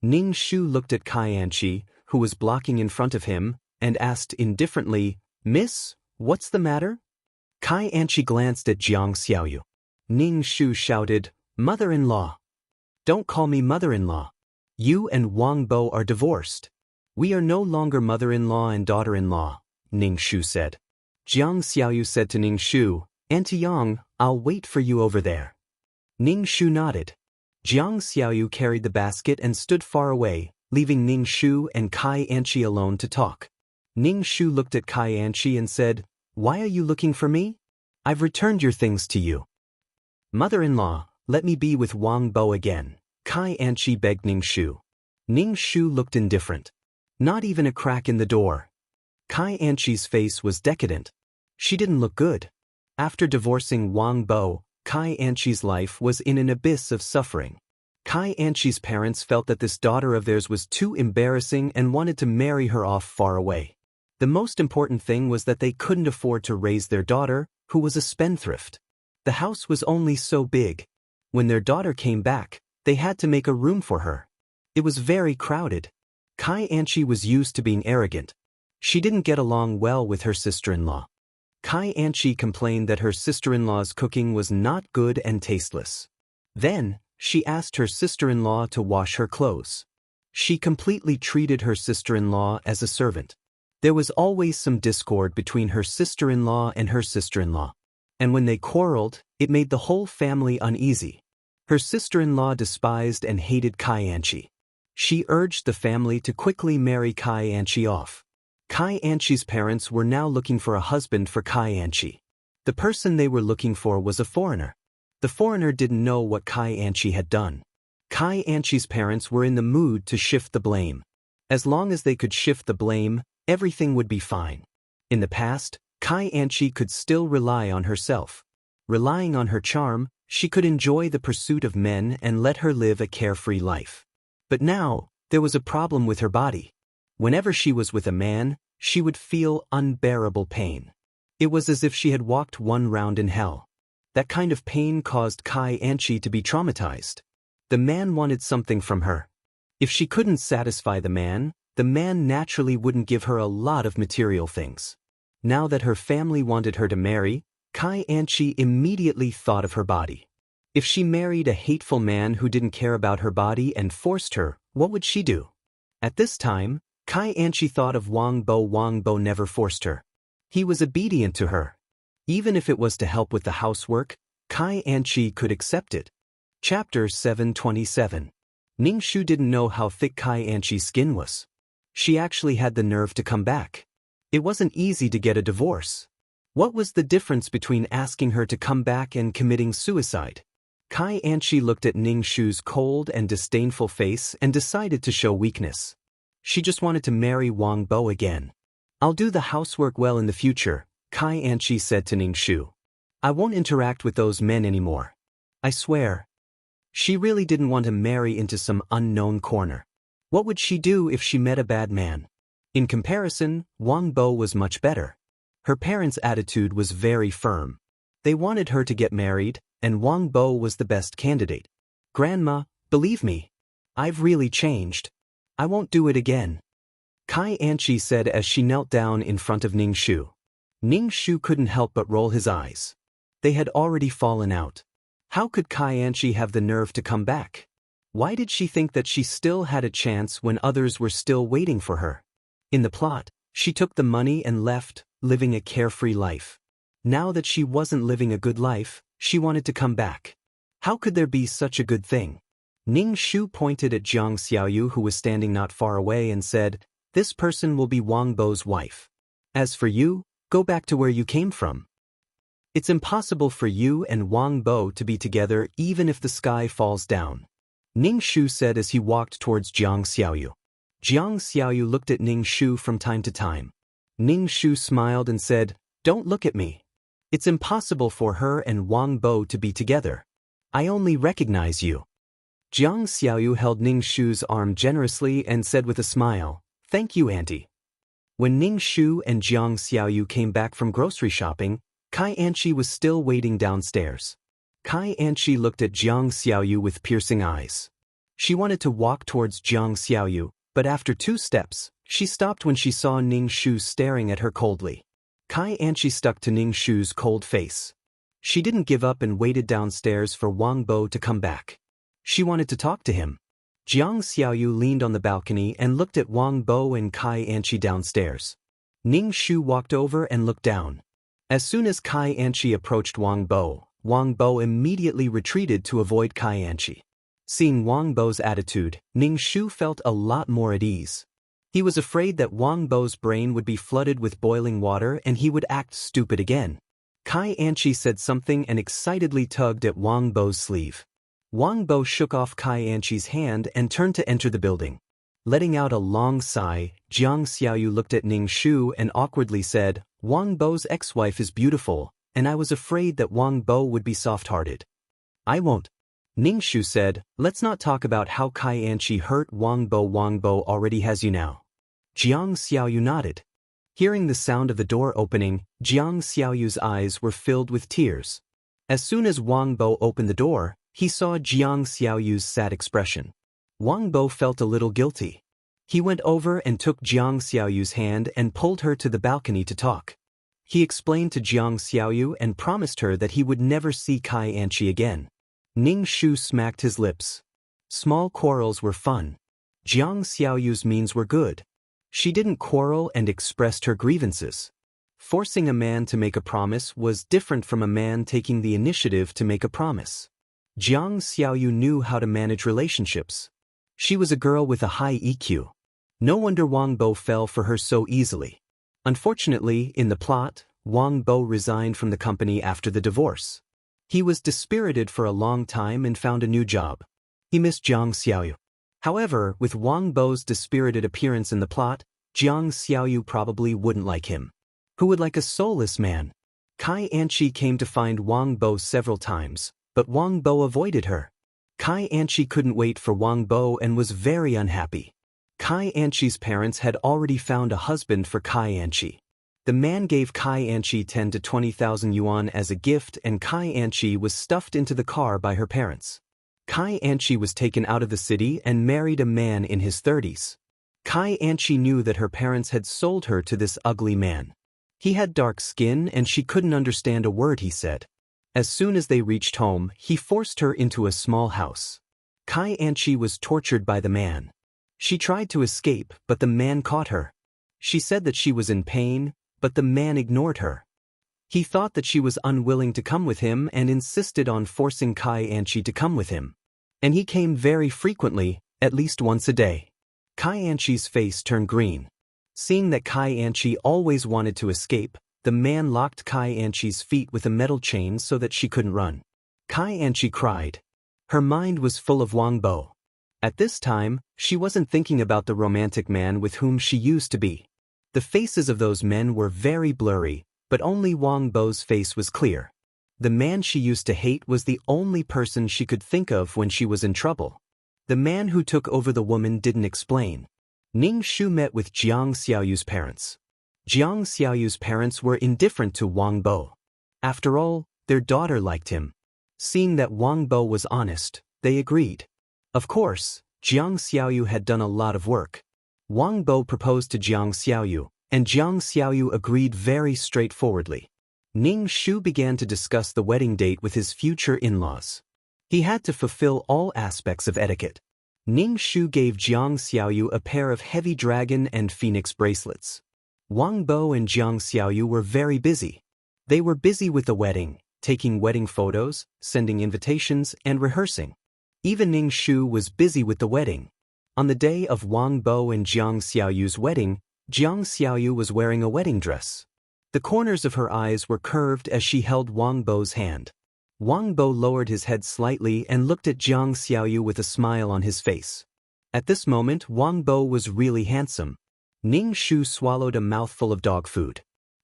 S1: Ning Shu looked at Kai Anqi, who was blocking in front of him, and asked indifferently, "Miss, what's the matter?" Kai Anqi glanced at Jiang Xiaoyu. Ning Shu shouted, "Mother-in-law! Don't call me mother-in-law. You and Wang Bo are divorced. We are no longer mother-in-law and daughter-in-law," Ning Shu said. Jiang Xiaoyu said to Ning Shu, "Auntie Yang, I'll wait for you over there." Ning Shu nodded. Jiang Xiaoyu carried the basket and stood far away, leaving Ning Shu and Kai Anqi alone to talk. Ning Shu looked at Kai Anqi and said, "Why are you looking for me? I've returned your things to you." "Mother-in-law, let me be with Wang Bo again," Kai Anqi begged Ning Shu. Ning Shu looked indifferent. Not even a crack in the door. Kai Anqi's face was decadent. She didn't look good. After divorcing Wang Bo, Kai Anqi's life was in an abyss of suffering. Kai Anqi's parents felt that this daughter of theirs was too embarrassing and wanted to marry her off far away. The most important thing was that they couldn't afford to raise their daughter, who was a spendthrift. The house was only so big. When their daughter came back, they had to make a room for her. It was very crowded. Kai Anqi was used to being arrogant. She didn't get along well with her sister-in-law. Kai Anqi complained that her sister-in-law's cooking was not good and tasteless. Then, she asked her sister-in-law to wash her clothes. She completely treated her sister-in-law as a servant. There was always some discord between her sister-in-law and her sister-in-law. And when they quarreled, it made the whole family uneasy. Her sister-in-law despised and hated Kai Anqi. She urged the family to quickly marry Kai Anqi off. Kai Anqi's parents were now looking for a husband for Kai Anqi. The person they were looking for was a foreigner. The foreigner didn't know what Kai Anqi had done. Kai Anqi's parents were in the mood to shift the blame. As long as they could shift the blame, everything would be fine. In the past, Kai Anqi could still rely on herself. Relying on her charm, she could enjoy the pursuit of men and let her live a carefree life. But now, there was a problem with her body. Whenever she was with a man, she would feel unbearable pain. It was as if she had walked one round in hell. That kind of pain caused Kai Anqi to be traumatized. The man wanted something from her. If she couldn't satisfy the man naturally wouldn't give her a lot of material things. Now that her family wanted her to marry, Kai Anqi immediately thought of her body. If she married a hateful man who didn't care about her body and forced her, what would she do? At this time, Kai Anqi thought of Wang Bo. Wang Bo never forced her. He was obedient to her. Even if it was to help with the housework, Kai Anqi could accept it. Chapter 727. Ning Shu didn't know how thick Kai Anqi's skin was. She actually had the nerve to come back. It wasn't easy to get a divorce. What was the difference between asking her to come back and committing suicide? Kai Anqi looked at Ning Shu's cold and disdainful face and decided to show weakness. She just wanted to marry Wang Bo again. "I'll do the housework well in the future," Kai Anqi said to Ning Shu. "I won't interact with those men anymore." I swear. She really didn't want to marry into some unknown corner. What would she do if she met a bad man? In comparison, Wang Bo was much better. Her parents' attitude was very firm. They wanted her to get married, and Wang Bo was the best candidate. Grandma, believe me. I've really changed. I won't do it again. Kai Anchi said as she knelt down in front of Ning Shu. Ning Shu couldn't help but roll his eyes. They had already fallen out. How could Kai Anchi have the nerve to come back? Why did she think that she still had a chance when others were still waiting for her? In the plot, she took the money and left, living a carefree life. Now that she wasn't living a good life, she wanted to come back. How could there be such a good thing? Ning Shu pointed at Jiang Xiaoyu, who was standing not far away, and said, "This person will be Wang Bo's wife. As for you, go back to where you came from. It's impossible for you and Wang Bo to be together even if the sky falls down," Ning Shu said as he walked towards Jiang Xiaoyu. Jiang Xiaoyu looked at Ning Shu from time to time. Ning Shu smiled and said, "Don't look at me. It's impossible for her and Wang Bo to be together. I only recognize you." Jiang Xiaoyu held Ning Shu's arm generously and said with a smile, "Thank you, Auntie." When Ning Shu and Jiang Xiaoyu came back from grocery shopping, Kai Anchi was still waiting downstairs. Kai Anchi looked at Jiang Xiaoyu with piercing eyes. She wanted to walk towards Jiang Xiaoyu, but after 2 steps, she stopped when she saw Ning Shu staring at her coldly. Kai Anchi stuck to Ning Shu's cold face. She didn't give up and waited downstairs for Wang Bo to come back. She wanted to talk to him. Jiang Xiaoyu leaned on the balcony and looked at Wang Bo and Kai Anchi downstairs. Ning Shu walked over and looked down. As soon as Kai Anchi approached Wang Bo immediately retreated to avoid Kai Anchi. Seeing Wang Bo's attitude, Ning Shu felt a lot more at ease. He was afraid that Wang Bo's brain would be flooded with boiling water and he would act stupid again. Kai Anchi said something and excitedly tugged at Wang Bo's sleeve. Wang Bo shook off Kai Anchi's hand and turned to enter the building. Letting out a long sigh, Jiang Xiaoyu looked at Ning Shu and awkwardly said, "Wang Bo's ex-wife is beautiful, and I was afraid that Wang Bo would be soft-hearted." "I won't." Ning Shu said, "Let's not talk about how Kai Anchi hurt Wang Bo. Wang Bo already has you now." Jiang Xiaoyu nodded. Hearing the sound of the door opening, Jiang Xiaoyu's eyes were filled with tears. As soon as Wang Bo opened the door, he saw Jiang Xiaoyu's sad expression. Wang Bo felt a little guilty. He went over and took Jiang Xiaoyu's hand and pulled her to the balcony to talk. He explained to Jiang Xiaoyu and promised her that he would never see Kai Anchi again. Ning Shu smacked his lips. Small quarrels were fun. Jiang Xiaoyu's means were good. She didn't quarrel and expressed her grievances. Forcing a man to make a promise was different from a man taking the initiative to make a promise. Jiang Xiaoyu knew how to manage relationships. She was a girl with a high EQ. No wonder Wang Bo fell for her so easily. Unfortunately, in the plot, Wang Bo resigned from the company after the divorce. He was dispirited for a long time and found a new job. He missed Jiang Xiaoyu. However, with Wang Bo's dispirited appearance in the plot, Jiang Xiaoyu probably wouldn't like him. Who would like a soulless man? Kai Anchi came to find Wang Bo several times, but Wang Bo avoided her. Kai Anchi couldn't wait for Wang Bo and was very unhappy. Kai Anchi's parents had already found a husband for Kai Anchi. The man gave Kai Anchi 10 to 20,000 yuan as a gift, and Kai Anchi was stuffed into the car by her parents. Kai Anchi was taken out of the city and married a man in his 30s. Kai Anchi knew that her parents had sold her to this ugly man. He had dark skin and she couldn't understand a word he said. As soon as they reached home, he forced her into a small house. Kai Anchi was tortured by the man. She tried to escape, but the man caught her. She said that she was in pain, but the man ignored her. He thought that she was unwilling to come with him and insisted on forcing Kai Anchi to come with him. And he came very frequently, at least once a day. Kai Anchi's face turned green. Seeing that Kai Anchi always wanted to escape, the man locked Kai Anchi's feet with a metal chain so that she couldn't run. Kai Anchi cried. Her mind was full of Wang Bo. At this time, she wasn't thinking about the romantic man with whom she used to be. The faces of those men were very blurry, but only Wang Bo's face was clear. The man she used to hate was the only person she could think of when she was in trouble. The man who took over the woman didn't explain. Ning Shu met with Jiang Xiaoyu's parents. Jiang Xiaoyu's parents were indifferent to Wang Bo. After all, their daughter liked him. Seeing that Wang Bo was honest, they agreed. Of course, Jiang Xiaoyu had done a lot of work. Wang Bo proposed to Jiang Xiaoyu, and Jiang Xiaoyu agreed very straightforwardly. Ning Shu began to discuss the wedding date with his future in-laws. He had to fulfill all aspects of etiquette. Ning Shu gave Jiang Xiaoyu a pair of heavy dragon and phoenix bracelets. Wang Bo and Jiang Xiaoyu were very busy. They were busy with the wedding, taking wedding photos, sending invitations, and rehearsing. Even Ning Shu was busy with the wedding. On the day of Wang Bo and Jiang Xiaoyu's wedding, Jiang Xiaoyu was wearing a wedding dress. The corners of her eyes were curved as she held Wang Bo's hand. Wang Bo lowered his head slightly and looked at Jiang Xiaoyu with a smile on his face. At this moment, Wang Bo was really handsome. Ning Shu swallowed a mouthful of dog food.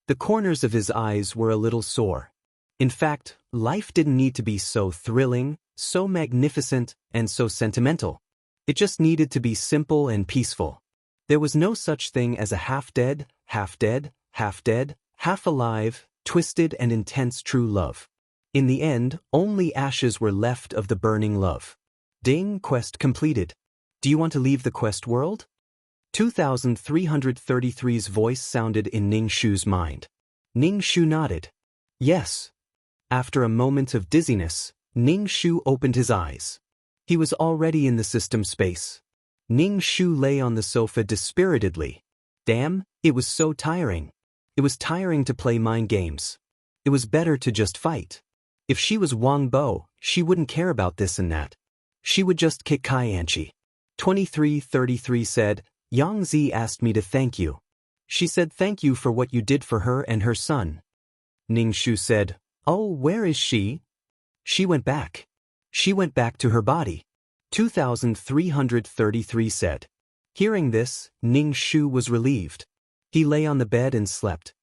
S1: The corners of his eyes were a little sore. In fact, life didn't need to be so thrilling, so magnificent, and so sentimental. It just needed to be simple and peaceful. There was no such thing as a half-dead, half-dead, half-dead, half-alive, twisted and intense true love. In the end, only ashes were left of the burning love. Ding, quest completed. Do you want to leave the quest world? 2333's voice sounded in Ning Shu's mind. Ning Shu nodded. Yes. After a moment of dizziness, Ning Shu opened his eyes. He was already in the system space. Ning Shu lay on the sofa dispiritedly. Damn, it was so tiring. It was tiring to play mind games. It was better to just fight. If she was Wang Bo, she wouldn't care about this and that. She would just kick Kai Anchi. 2333 said, Yang Zi asked me to thank you. She said thank you for what you did for her and her son. Ning Shu said, oh, where is she? She went back. She went back to her body. 2333 said. Hearing this, Ning Shu was relieved. He lay on the bed and slept.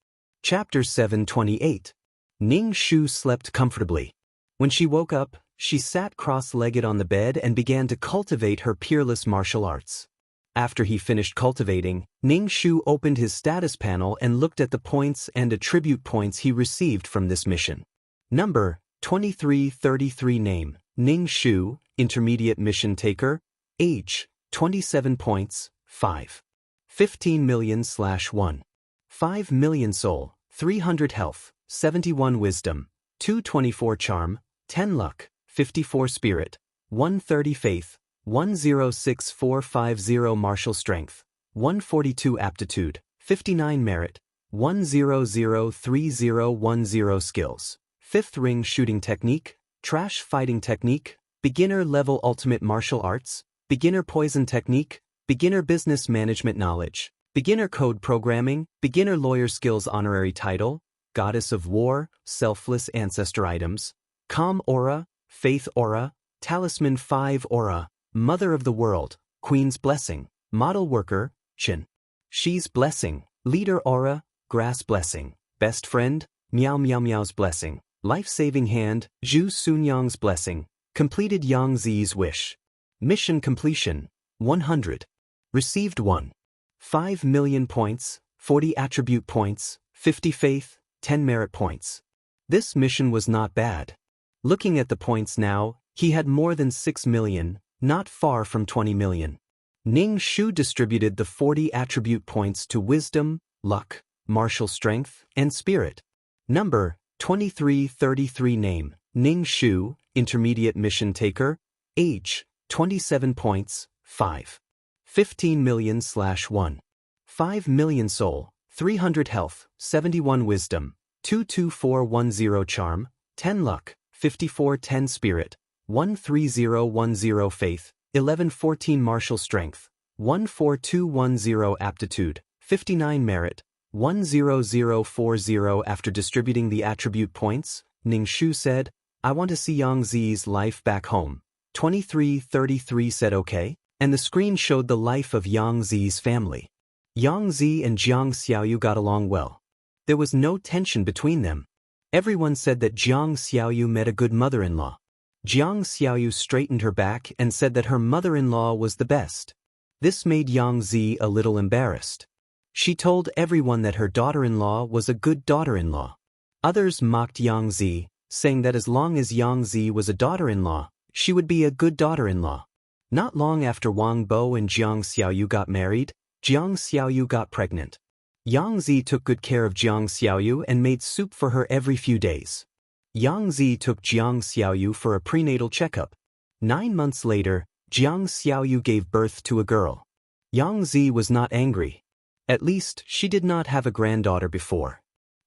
S1: Chapter 728. Ning Shu slept comfortably. When she woke up, she sat cross-legged on the bed and began to cultivate her peerless martial arts. After he finished cultivating, Ning Shu opened his status panel and looked at the points and attribute points he received from this mission. Number, 2333 Name, Ning Shu, Intermediate Mission Taker. Age, 27 points, 5. 15 million/1. 5 million soul, 300 health, 71 wisdom, 224 charm, 10 luck, 54 spirit, 130 faith, 106450 martial strength, 142 aptitude, 59 merit, 1003010 skills. 5th ring shooting technique, trash fighting technique, beginner level ultimate martial arts, beginner poison technique, beginner business management knowledge, beginner code programming, beginner lawyer skills honorary title, goddess of war, selfless ancestor items, calm aura, faith aura, talisman 5 aura, mother of the world, queen's blessing, model worker, Chin. She's blessing, leader aura, grass blessing, best friend, Meow Meow Meow's blessing, life-saving hand, Zhu Sunyang's blessing, completed Yang Zi's wish. Mission completion, 100. Received 1. 5 million points, 40 attribute points, 50 faith, 10 merit points. This mission was not bad. Looking at the points now, he had more than 6 million, not far from 20 million. Ning Shu distributed the 40 attribute points to wisdom, luck, martial strength, and spirit. Number, 2333 Name, Ning Shu, Intermediate Mission Taker. Age, 27 points, 5. 15 million/1. 5 million soul, 300 health, 71 wisdom, 22410 charm, 10 luck, 5410 spirit, 13010 faith, 1114 martial strength, 14210 aptitude, 59 merit, 10040. After distributing the attribute points, Ning Shu said, I want to see Yang Zi's life back home. 2333 said okay, and the screen showed the life of Yang Zi's family. Yang Zi and Jiang Xiaoyu got along well. There was no tension between them. Everyone said that Jiang Xiaoyu met a good mother-in-law. Jiang Xiaoyu straightened her back and said that her mother-in-law was the best. This made Yang Zi a little embarrassed. She told everyone that her daughter-in-law was a good daughter-in-law. Others mocked Yang Zi, saying that as long as Yang Zi was a daughter-in-law, she would be a good daughter-in-law. Not long after Wang Bo and Jiang Xiaoyu got married, Jiang Xiaoyu got pregnant. Yang Zi took good care of Jiang Xiaoyu and made soup for her every few days. Yang Zi took Jiang Xiaoyu for a prenatal checkup. 9 months later, Jiang Xiaoyu gave birth to a girl. Yang Zi was not angry. At least, she did not have a granddaughter before.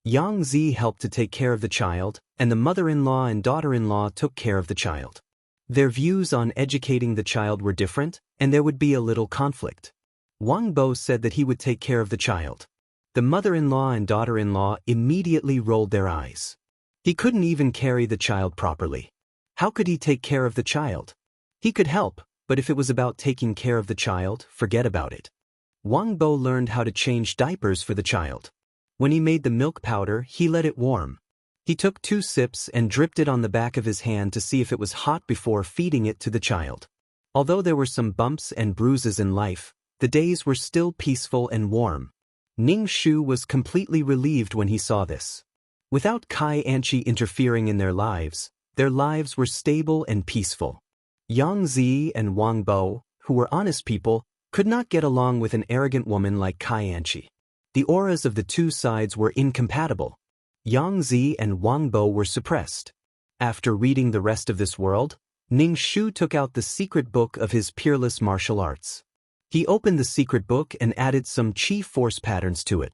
S1: Yang Zi helped to take care of the child, and the mother-in-law and daughter-in-law took care of the child. Their views on educating the child were different, and there would be a little conflict. Wang Bo said that he would take care of the child. The mother-in-law and daughter-in-law immediately rolled their eyes. He couldn't even carry the child properly. How could he take care of the child? He could help, but if it was about taking care of the child, forget about it. Wang Bo learned how to change diapers for the child. When he made the milk powder, he let it warm. He took 2 sips and dripped it on the back of his hand to see if it was hot before feeding it to the child. Although there were some bumps and bruises in life, the days were still peaceful and warm. Ning Shu was completely relieved when he saw this. Without Kai Anchi interfering in their lives were stable and peaceful. Yang Zi and Wang Bo, who were honest people, could not get along with an arrogant woman like Kai Anchi. The auras of the two sides were incompatible. Yang Zi and Wang Bo were suppressed. After reading the rest of this world, Ning Shu took out the secret book of his peerless martial arts. He opened the secret book and added some chi force patterns to it.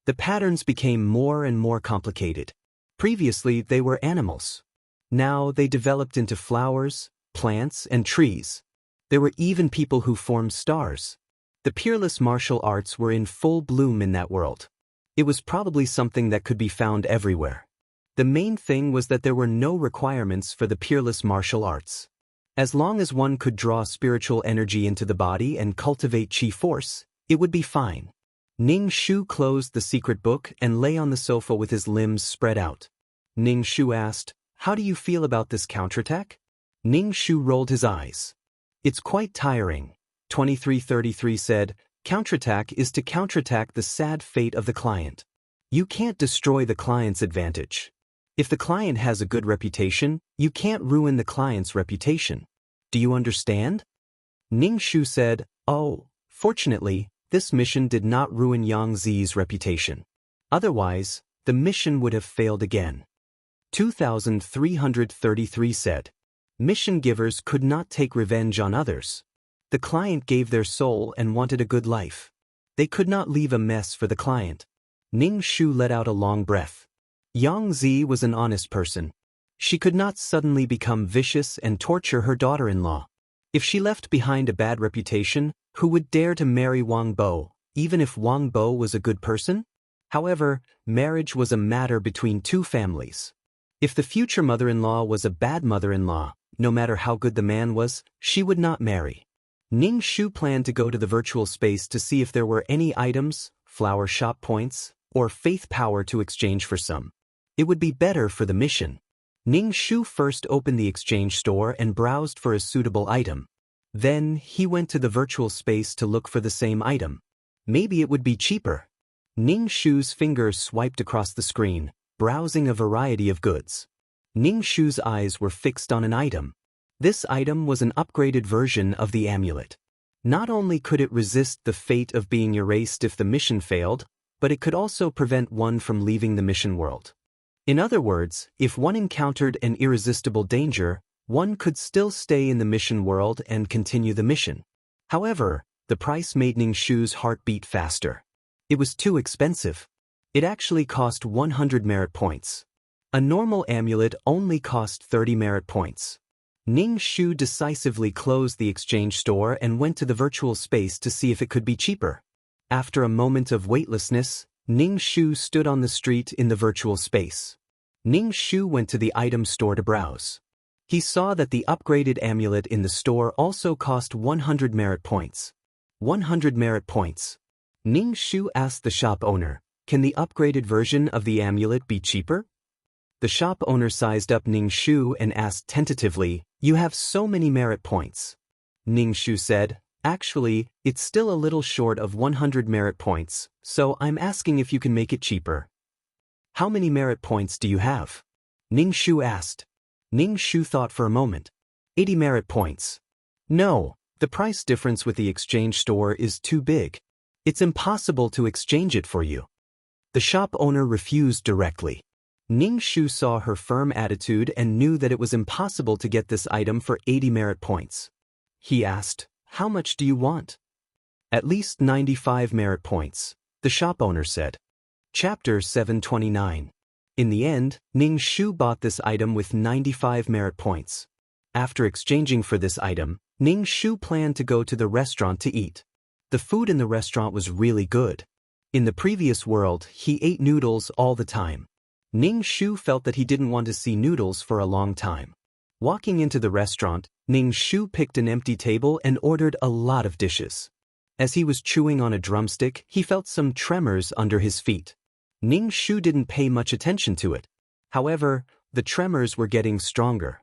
S1: The patterns became more and more complicated. Previously, they were animals. Now they developed into flowers, plants, and trees. There were even people who formed stars. The peerless martial arts were in full bloom in that world. It was probably something that could be found everywhere. The main thing was that there were no requirements for the peerless martial arts. As long as one could draw spiritual energy into the body and cultivate chi force, it would be fine. Ning Shu closed the secret book and lay on the sofa with his limbs spread out. Ning Shu asked, "How do you feel about this counterattack?" Ning Shu rolled his eyes. "It's quite tiring." 2333 said, "Counterattack is to counterattack the sad fate of the client. You can't destroy the client's advantage. If the client has a good reputation, you can't ruin the client's reputation. Do you understand?" Ning Shu said, "Oh, fortunately, this mission did not ruin Yang Zi's reputation. Otherwise, the mission would have failed again." 2333 said, "Mission givers could not take revenge on others. The client gave their soul and wanted a good life. They could not leave a mess for the client." Ning Shu let out a long breath. Yang Zi was an honest person. She could not suddenly become vicious and torture her daughter-in-law. If she left behind a bad reputation, who would dare to marry Wang Bo, even if Wang Bo was a good person? However, marriage was a matter between two families. If the future mother-in-law was a bad mother-in-law, no matter how good the man was, she would not marry. Ning Shu planned to go to the virtual space to see if there were any items, flower shop points, or faith power to exchange for some. It would be better for the mission. Ning Shu first opened the exchange store and browsed for a suitable item. Then, he went to the virtual space to look for the same item. Maybe it would be cheaper. Ning Shu's fingers swiped across the screen, browsing a variety of goods. Ning Shu's eyes were fixed on an item. This item was an upgraded version of the amulet. Not only could it resist the fate of being erased if the mission failed, but it could also prevent one from leaving the mission world. In other words, if one encountered an irresistible danger, one could still stay in the mission world and continue the mission. However, the price made Ning Shu's heart beat faster. It was too expensive. It actually cost 100 merit points. A normal amulet only cost 30 merit points. Ning Shu decisively closed the exchange store and went to the virtual space to see if it could be cheaper. After a moment of weightlessness, Ning Shu stood on the street in the virtual space. Ning Shu went to the item store to browse. He saw that the upgraded amulet in the store also cost 100 merit points. 100 merit points. Ning Shu asked the shop owner, "Can the upgraded version of the amulet be cheaper?" The shop owner sized up Ning Shu and asked tentatively, "You have so many merit points." Ning Shu said, "Actually, it's still a little short of 100 merit points, so I'm asking if you can make it cheaper." "How many merit points do you have?" Ning Shu asked. Ning Shu thought for a moment. 80 merit points. "No, the price difference with the exchange store is too big. It's impossible to exchange it for you." The shop owner refused directly. Ning Shu saw her firm attitude and knew that it was impossible to get this item for 80 merit points. He asked, "How much do you want?" "At least 95 merit points," the shop owner said. Chapter 729. In the end, Ning Shu bought this item with 95 merit points. After exchanging for this item, Ning Shu planned to go to the restaurant to eat. The food in the restaurant was really good. In the previous world, he ate noodles all the time. Ning Shu felt that he didn't want to see noodles for a long time. Walking into the restaurant, Ning Shu picked an empty table and ordered a lot of dishes. As he was chewing on a drumstick, he felt some tremors under his feet. Ning Shu didn't pay much attention to it. However, the tremors were getting stronger.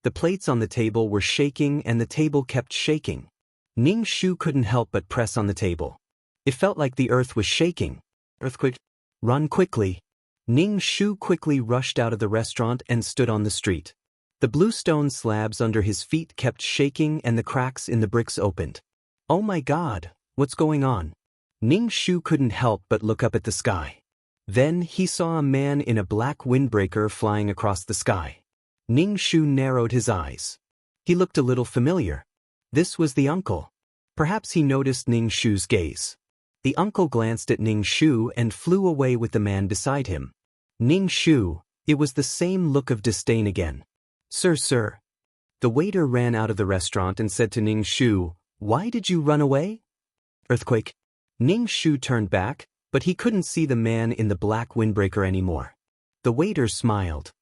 S1: The plates on the table were shaking and the table kept shaking. Ning Shu couldn't help but press on the table. It felt like the earth was shaking. Earthquake. Run quickly. Ning Shu quickly rushed out of the restaurant and stood on the street. The bluestone slabs under his feet kept shaking and the cracks in the bricks opened. "Oh my God, what's going on?" Ning Shu couldn't help but look up at the sky. Then he saw a man in a black windbreaker flying across the sky. Ning Shu narrowed his eyes. He looked a little familiar. This was the uncle. Perhaps he noticed Ning Shu's gaze. The uncle glanced at Ning Shu and flew away with the man beside him. Ning Shu, it was the same look of disdain again. Sir. The waiter ran out of the restaurant and said to Ning Shu, "Why did you run away?" Earthquake. Ning Shu turned back, but he couldn't see the man in the black windbreaker anymore. The waiter smiled.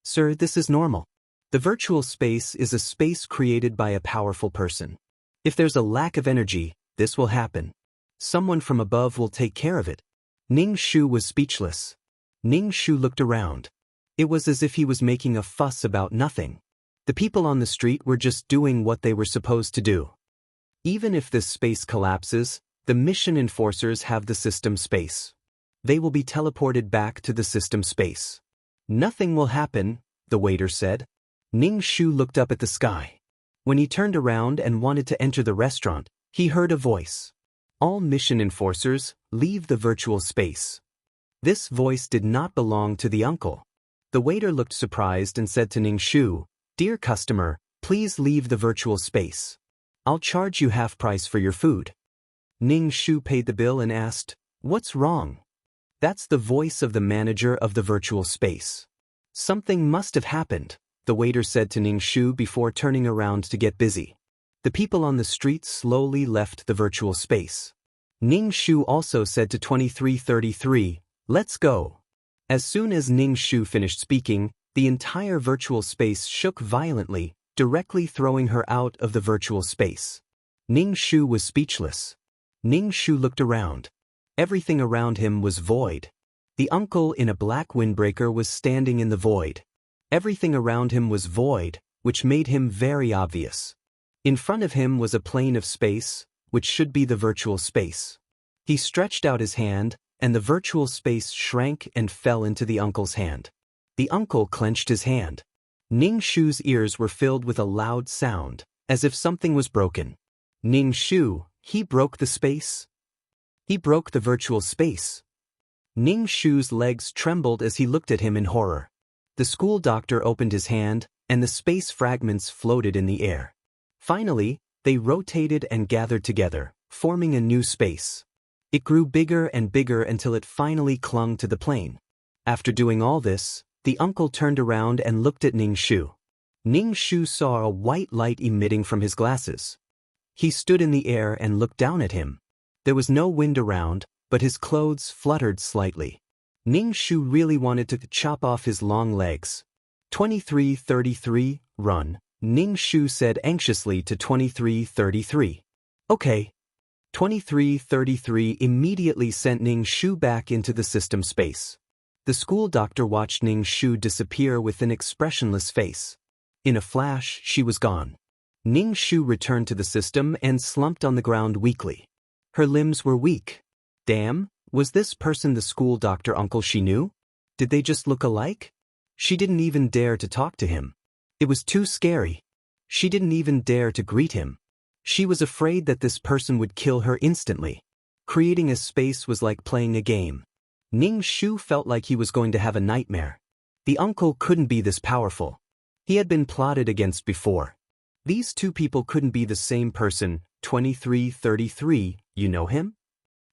S1: "Sir, this is normal. The virtual space is a space created by a powerful person. If there's a lack of energy, this will happen. Someone from above will take care of it." Ning Shu was speechless. Ning Shu looked around. It was as if he was making a fuss about nothing. The people on the street were just doing what they were supposed to do. Even if this space collapses, the mission enforcers have the system space. They will be teleported back to the system space. "Nothing will happen," the waiter said. Ning Shu looked up at the sky. When he turned around and wanted to enter the restaurant, he heard a voice. "All mission enforcers, leave the virtual space." This voice did not belong to the uncle. The waiter looked surprised and said to Ning Shu, "Dear customer, please leave the virtual space. I'll charge you half price for your food." Ning Shu paid the bill and asked, "What's wrong?" That's the voice of the manager of the virtual space. "Something must have happened," the waiter said to Ning Shu before turning around to get busy. The people on the street slowly left the virtual space. Ning Shu also said to 2333, "Let's go." As soon as Ning Shu finished speaking, the entire virtual space shook violently, directly throwing her out of the virtual space. Ning Shu was speechless. Ning Shu looked around. Everything around him was void. The uncle in a black windbreaker was standing in the void. Everything around him was void, which made him very obvious. In front of him was a plane of space, which should be the virtual space. He stretched out his hand, and the virtual space shrank and fell into the uncle's hand. The uncle clenched his hand. Ning Shu's ears were filled with a loud sound, as if something was broken. Ning Shu, he broke the space? He broke the virtual space. Ning Shu's legs trembled as he looked at him in horror. The school doctor opened his hand, and the space fragments floated in the air. Finally, they rotated and gathered together, forming a new space. It grew bigger and bigger until it finally clung to the plane. After doing all this, the uncle turned around and looked at Ning Shu. Ning Shu saw a white light emitting from his glasses. He stood in the air and looked down at him. There was no wind around, but his clothes fluttered slightly. Ning Shu really wanted to chop off his long legs. 2333, run, Ning Shu said anxiously to 2333. Okay. 2333 immediately sent Ning Shu back into the system space. The school doctor watched Ning Shu disappear with an expressionless face. In a flash, she was gone. Ning Shu returned to the system and slumped on the ground weakly. Her limbs were weak. Damn, was this person the school doctor uncle she knew? Did they just look alike? She didn't even dare to talk to him. It was too scary. She didn't even dare to greet him. She was afraid that this person would kill her instantly. Creating a space was like playing a game. Ning Shu felt like he was going to have a nightmare. The uncle couldn't be this powerful. He had been plotted against before. These two people couldn't be the same person. 2333, you know him?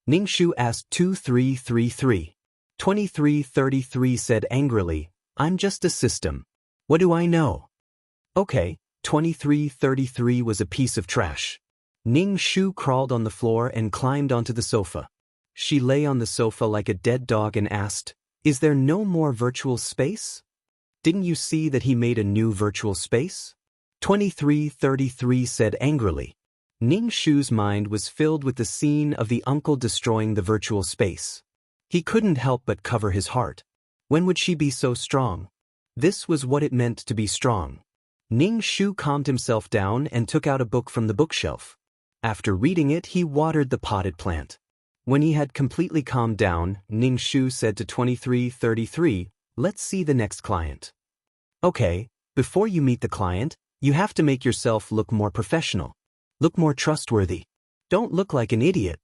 S1: Ning Shu asked 2333. 2333 said angrily, I'm just a system. What do I know? Okay, 2333 was a piece of trash. Ning Shu crawled on the floor and climbed onto the sofa. She lay on the sofa like a dead dog and asked, Is there no more virtual space? Didn't you see that he made a new virtual space? 2333 said angrily. Ning Shu's mind was filled with the scene of the uncle destroying the virtual space. He couldn't help but cover his heart. When would she be so strong? This was what it meant to be strong. Ning Shu calmed himself down and took out a book from the bookshelf. After reading it, he watered the potted plant. When he had completely calmed down, Ning Shu said to 2333, Let's see the next client. Okay, before you meet the client, you have to make yourself look more professional. Look more trustworthy. Don't look like an idiot.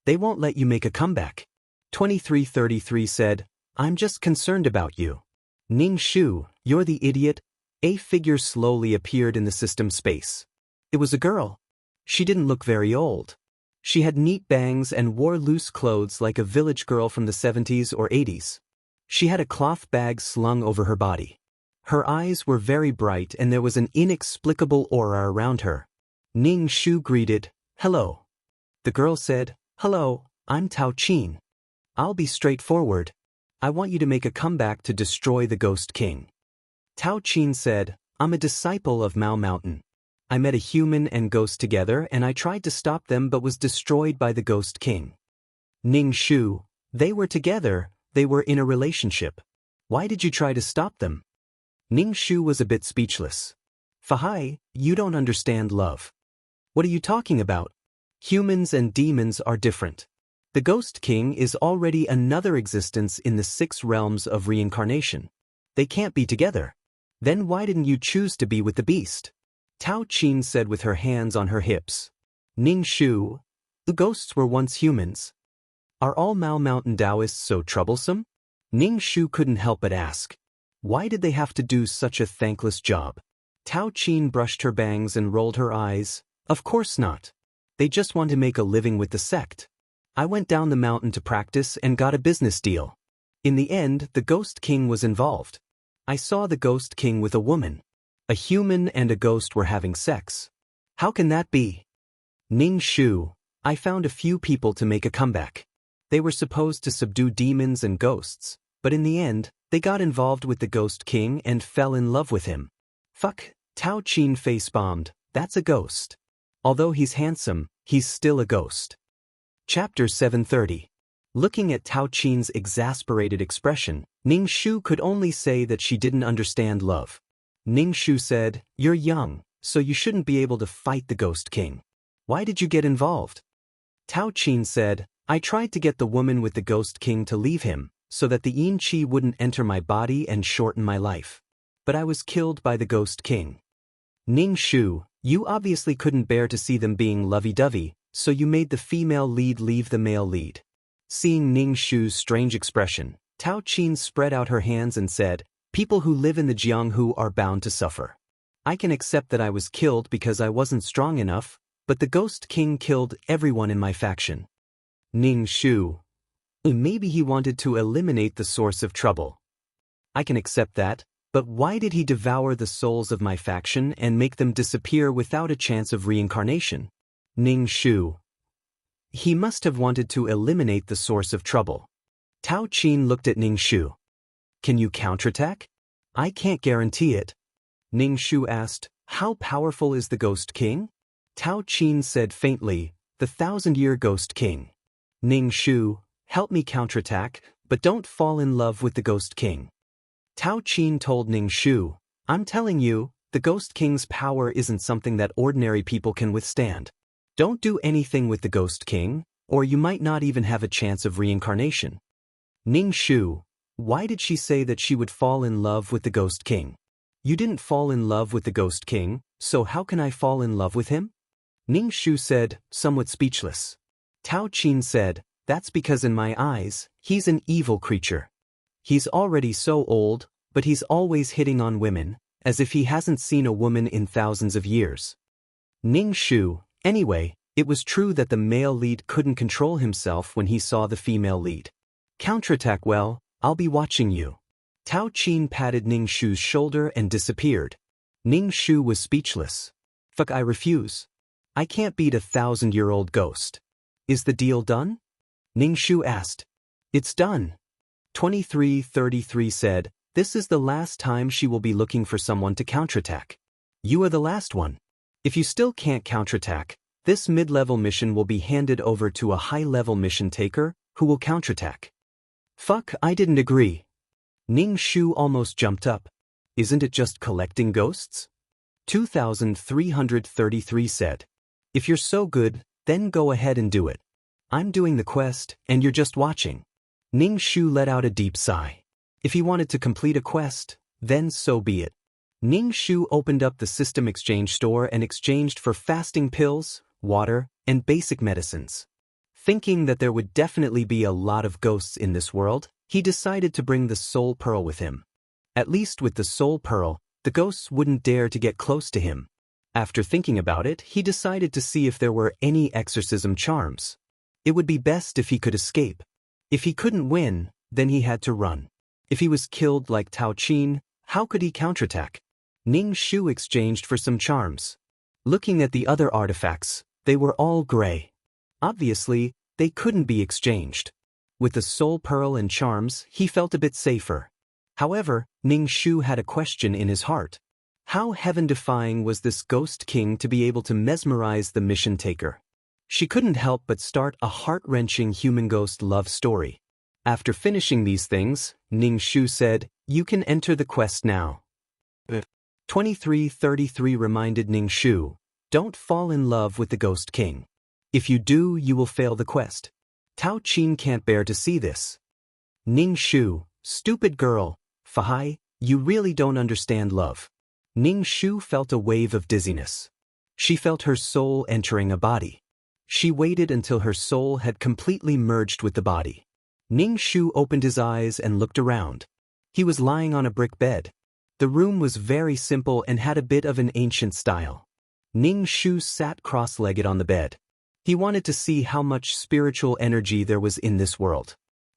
S1: They won't let you make a comeback. 2333 said, I'm just concerned about you. Ning Shu, you're the idiot. A figure slowly appeared in the system space. It was a girl. She didn't look very old. She had neat bangs and wore loose clothes like a village girl from the 70s or 80s. She had a cloth bag slung over her body. Her eyes were very bright and there was an inexplicable aura around her. Ning Shu greeted, Hello. The girl said, Hello, I'm Tao Qin. I'll be straightforward. I want you to make a comeback to destroy the Ghost King. Tao Qin said, I'm a disciple of Mao Mountain. I met a human and ghost together and I tried to stop them but was destroyed by the Ghost King. Ning Shu, they were together, they were in a relationship. Why did you try to stop them? Ning Shu was a bit speechless. Fahai, you don't understand love. What are you talking about? Humans and demons are different. The Ghost King is already another existence in the 6 realms of reincarnation. They can't be together. Then why didn't you choose to be with the beast? Tao Qin said with her hands on her hips. Ning Shu, the ghosts were once humans. Are all Mao Mountain Taoists so troublesome? Ning Shu couldn't help but ask. Why did they have to do such a thankless job? Tao Qin brushed her bangs and rolled her eyes. Of course not. They just want to make a living with the sect. I went down the mountain to practice and got a business deal. In the end, the Ghost King was involved. I saw the Ghost King with a woman. A human and a ghost were having sex. How can that be? Ning Shu, I found a few people to make a comeback. They were supposed to subdue demons and ghosts, but in the end, they got involved with the Ghost King and fell in love with him. Fuck, Tao Qin face-bombed, that's a ghost. Although he's handsome, he's still a ghost. Chapter 730. Looking at Tao Qin's exasperated expression, Ning Shu could only say that she didn't understand love. Ning Shu said, You're young, so you shouldn't be able to fight the Ghost King. Why did you get involved? Tao Qin said, I tried to get the woman with the Ghost King to leave him, so that the yin qi wouldn't enter my body and shorten my life. But I was killed by the Ghost King. Ning Shu, you obviously couldn't bear to see them being lovey-dovey, so you made the female lead leave the male lead. Seeing Ning Shu's strange expression, Tao Qin spread out her hands and said, People who live in the Jianghu are bound to suffer. I can accept that I was killed because I wasn't strong enough, but the Ghost King killed everyone in my faction. Ning Shu. Maybe he wanted to eliminate the source of trouble. I can accept that, but why did he devour the souls of my faction and make them disappear without a chance of reincarnation? Ning Shu. He must have wanted to eliminate the source of trouble. Tao Qin looked at Ning Shu. Can you counterattack? I can't guarantee it. Ning Shu asked, How powerful is the Ghost King? Tao Qin said faintly, The 1,000-year Ghost King. Ning Shu, help me counterattack, but don't fall in love with the Ghost King. Tao Qin told Ning Shu, I'm telling you, the Ghost King's power isn't something that ordinary people can withstand. Don't do anything with the Ghost King, or you might not even have a chance of reincarnation. Ning Shu, why did she say that she would fall in love with the Ghost King? You didn't fall in love with the Ghost King, so how can I fall in love with him? Ning Shu said, somewhat speechless. Tao Qin said, that's because in my eyes, he's an evil creature. He's already so old, but he's always hitting on women, as if he hasn't seen a woman in thousands of years. Ning Shu, anyway, it was true that the male lead couldn't control himself when he saw the female lead. Counterattack well, I'll be watching you. Tao Qin patted Ning Shu's shoulder and disappeared. Ning Shu was speechless. Fuck, I refuse. I can't beat a 1,000-year-old ghost. Is the deal done? Ning Shu asked. It's done. 2333 said, this is the last time she will be looking for someone to counterattack. You are the last one. If you still can't counterattack, this mid-level mission will be handed over to a high-level mission taker, who will counterattack. Fuck, I didn't agree. Ning Shu almost jumped up. Isn't it just collecting ghosts? 2333 said. If you're so good, then go ahead and do it. I'm doing the quest, and you're just watching. Ning Shu let out a deep sigh. If he wanted to complete a quest, then so be it. Ning Shu opened up the system exchange store and exchanged for fasting pills, water, and basic medicines. Thinking that there would definitely be a lot of ghosts in this world, he decided to bring the Soul Pearl with him. At least with the Soul Pearl, the ghosts wouldn't dare to get close to him. After thinking about it, he decided to see if there were any exorcism charms. It would be best if he could escape. If he couldn't win, then he had to run. If he was killed like Tao Qin, how could he counterattack? Ning Shu exchanged for some charms. Looking at the other artifacts, they were all gray. Obviously, they couldn't be exchanged. With the Soul Pearl and charms, he felt a bit safer. However, Ning Shu had a question in his heart. How heaven-defying was this Ghost King to be able to mesmerize the mission taker? She couldn't help but start a heart-wrenching human-ghost love story. After finishing these things, Ning Shu said, you can enter the quest now. 2333 reminded Ning Shu, don't fall in love with the Ghost King. If you do, you will fail the quest. Tao Qin can't bear to see this. Ning Shu, stupid girl, Fahai, you really don't understand love. Ning Shu felt a wave of dizziness. She felt her soul entering a body. She waited until her soul had completely merged with the body. Ning Shu opened his eyes and looked around. He was lying on a brick bed. The room was very simple and had a bit of an ancient style. Ning Shu sat cross-legged on the bed. He wanted to see how much spiritual energy there was in this world.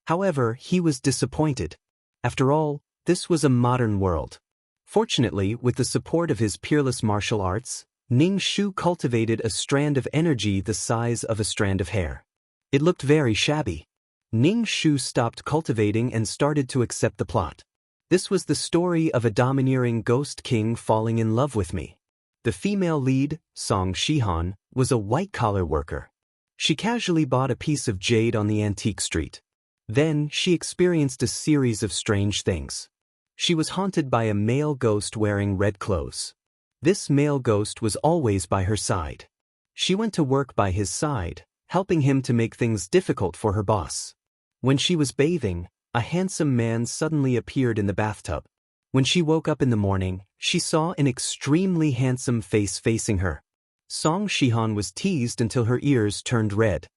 S1: However, he was disappointed. After all, this was a modern world. Fortunately, with the support of his peerless martial arts, Ning Shu cultivated a strand of energy the size of a strand of hair. It looked very shabby. Ning Shu stopped cultivating and started to accept the plot. This was the story of a domineering ghost king falling in love with me. The female lead, Song Shihan, was a white-collar worker. She casually bought a piece of jade on the antique street. Then, she experienced a series of strange things. She was haunted by a male ghost wearing red clothes. This male ghost was always by her side. She went to work by his side, helping him to make things difficult for her boss. When she was bathing, a handsome man suddenly appeared in the bathtub. When she woke up in the morning, she saw an extremely handsome face facing her. Song Shihan was teased until her ears turned red.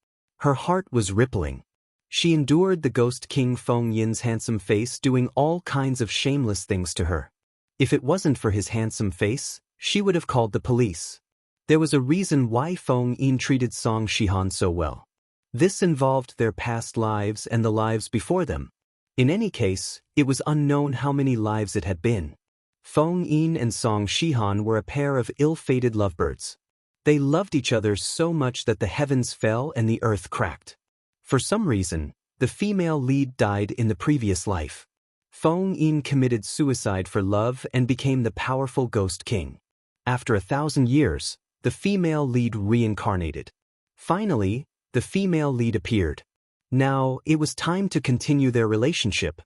S1: Her heart was rippling. She endured the Ghost King Feng Yin's handsome face doing all kinds of shameless things to her. If it wasn't for his handsome face, she would have called the police. There was a reason why Feng Yin treated Song Shihan so well. This involved their past lives and the lives before them. In any case, it was unknown how many lives it had been. Feng Yin and Song Shihan were a pair of ill-fated lovebirds. They loved each other so much that the heavens fell and the earth cracked. For some reason, the female lead died in the previous life. Feng Yin committed suicide for love and became the powerful Ghost King. After 1,000 years, the female lead reincarnated. Finally, the female lead appeared. Now, it was time to continue their relationship.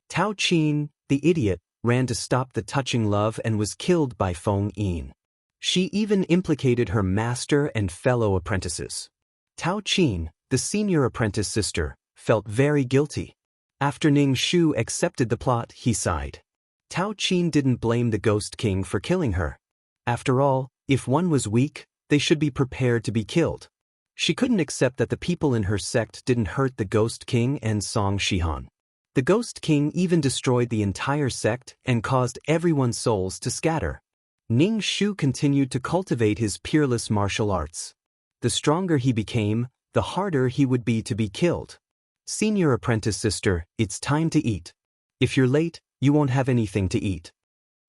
S1: Tao Qin, the idiot, ran to stop the touching love and was killed by Feng Yin. She even implicated her master and fellow apprentices. Tao Qin, the senior apprentice sister, felt very guilty. After Ning Shu accepted the plot, he sighed. Tao Qin didn't blame the Ghost King for killing her. After all, if one was weak, they should be prepared to be killed. She couldn't accept that the people in her sect didn't hurt the Ghost King and Song Shihan. The Ghost King even destroyed the entire sect and caused everyone's souls to scatter. Ning Shu continued to cultivate his peerless martial arts. The stronger he became, the harder he would be to be killed. Senior apprentice sister, it's time to eat. If you're late, you won't have anything to eat.